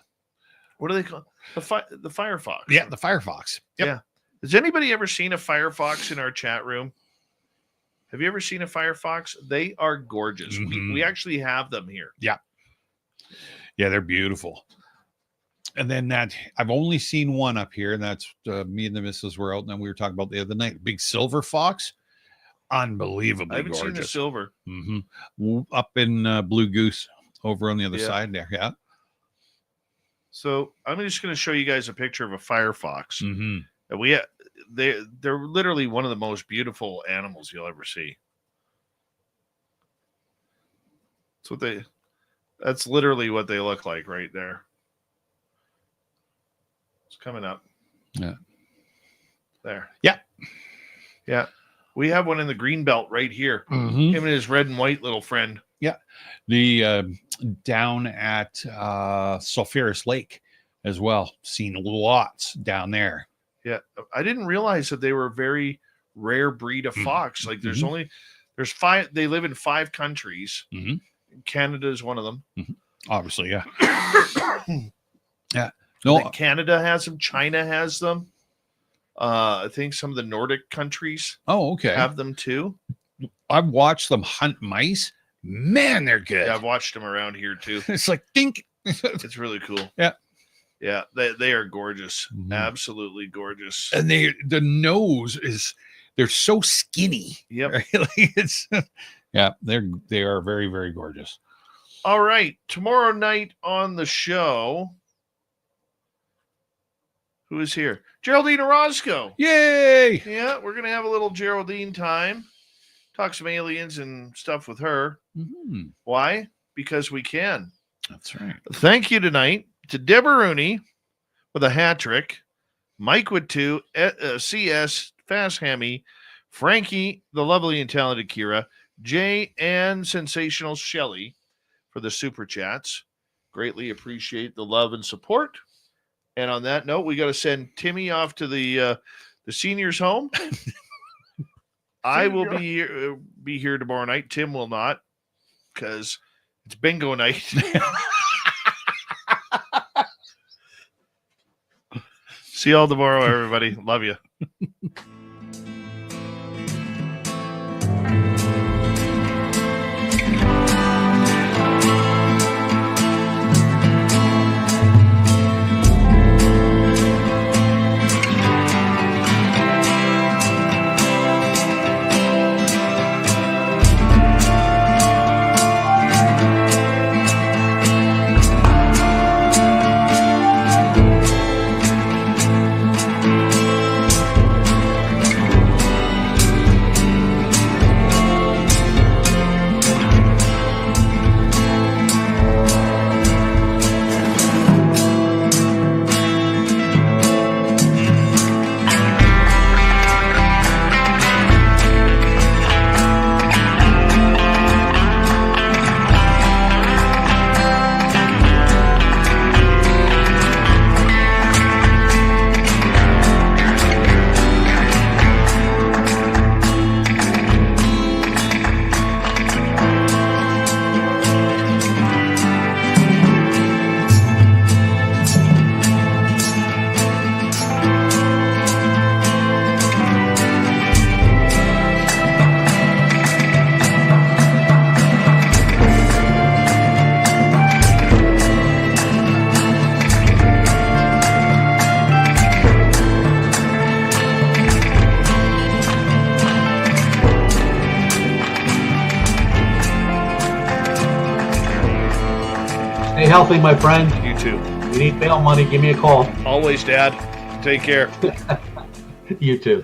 What do they call the firefox? Yeah, the firefox. Yep. Yeah. Has anybody ever seen a firefox in our chat room? Have you ever seen a firefox? They are gorgeous. Mm-hmm. We actually have them here. Yeah. Yeah, they're beautiful. And then I've only seen one up here, and that's me and the missus were out, and then we were talking about the other night. Big silver fox, unbelievably I haven't gorgeous. seen the silver. Mm-hmm. Up in Blue Goose over on the other Yeah. side there. Yeah. So I'm just going to show you guys a picture of a firefox. Mm-hmm. And they're literally one of the most beautiful animals you'll ever see. That's literally what they look like right there. It's coming up. Yeah. There. Yeah. Yeah. We have one in the green belt right here. Mm-hmm. Him and his red and white little friend. Yeah. The down at Sulphurous Lake as well. Seen lots down there. Yeah. I didn't realize that they were a very rare breed of fox. Like there's five, they live in 5 countries. Mm-hmm. Canada is one of them. Mm-hmm. Obviously, yeah. Yeah. No, I think Canada has them. China has them. I think some of the Nordic countries have them too. I've watched them hunt mice. Man, they're good. Yeah, I've watched them around here too. It's like dink. It's really cool. Yeah. Yeah, they are gorgeous. Mm-hmm. Absolutely gorgeous. And the nose is, they're so skinny. Yep. Right? Like they are very, very gorgeous. All right. Tomorrow night on the show, who is here? Geraldine Orozco. Yay! Yeah, we're going to have a little Geraldine time. Talk some aliens and stuff with her. Mm-hmm. Why? Because we can. That's right. Thank you tonight to Deborah Rooney with a hat trick, Mike with 2, CS, Fast Hammy, Frankie, the lovely and talented Kira, Jay, and sensational Shelley for the super chats. Greatly appreciate the love and support. And on that note, we got to send Timmy off to the seniors' home. I will be here tomorrow night. Tim will not, because it's bingo night. See y'all tomorrow, everybody. Love you. Stay healthy, my friend. You too. If you need bail money, give me a call. Always, Dad. Take care. You too.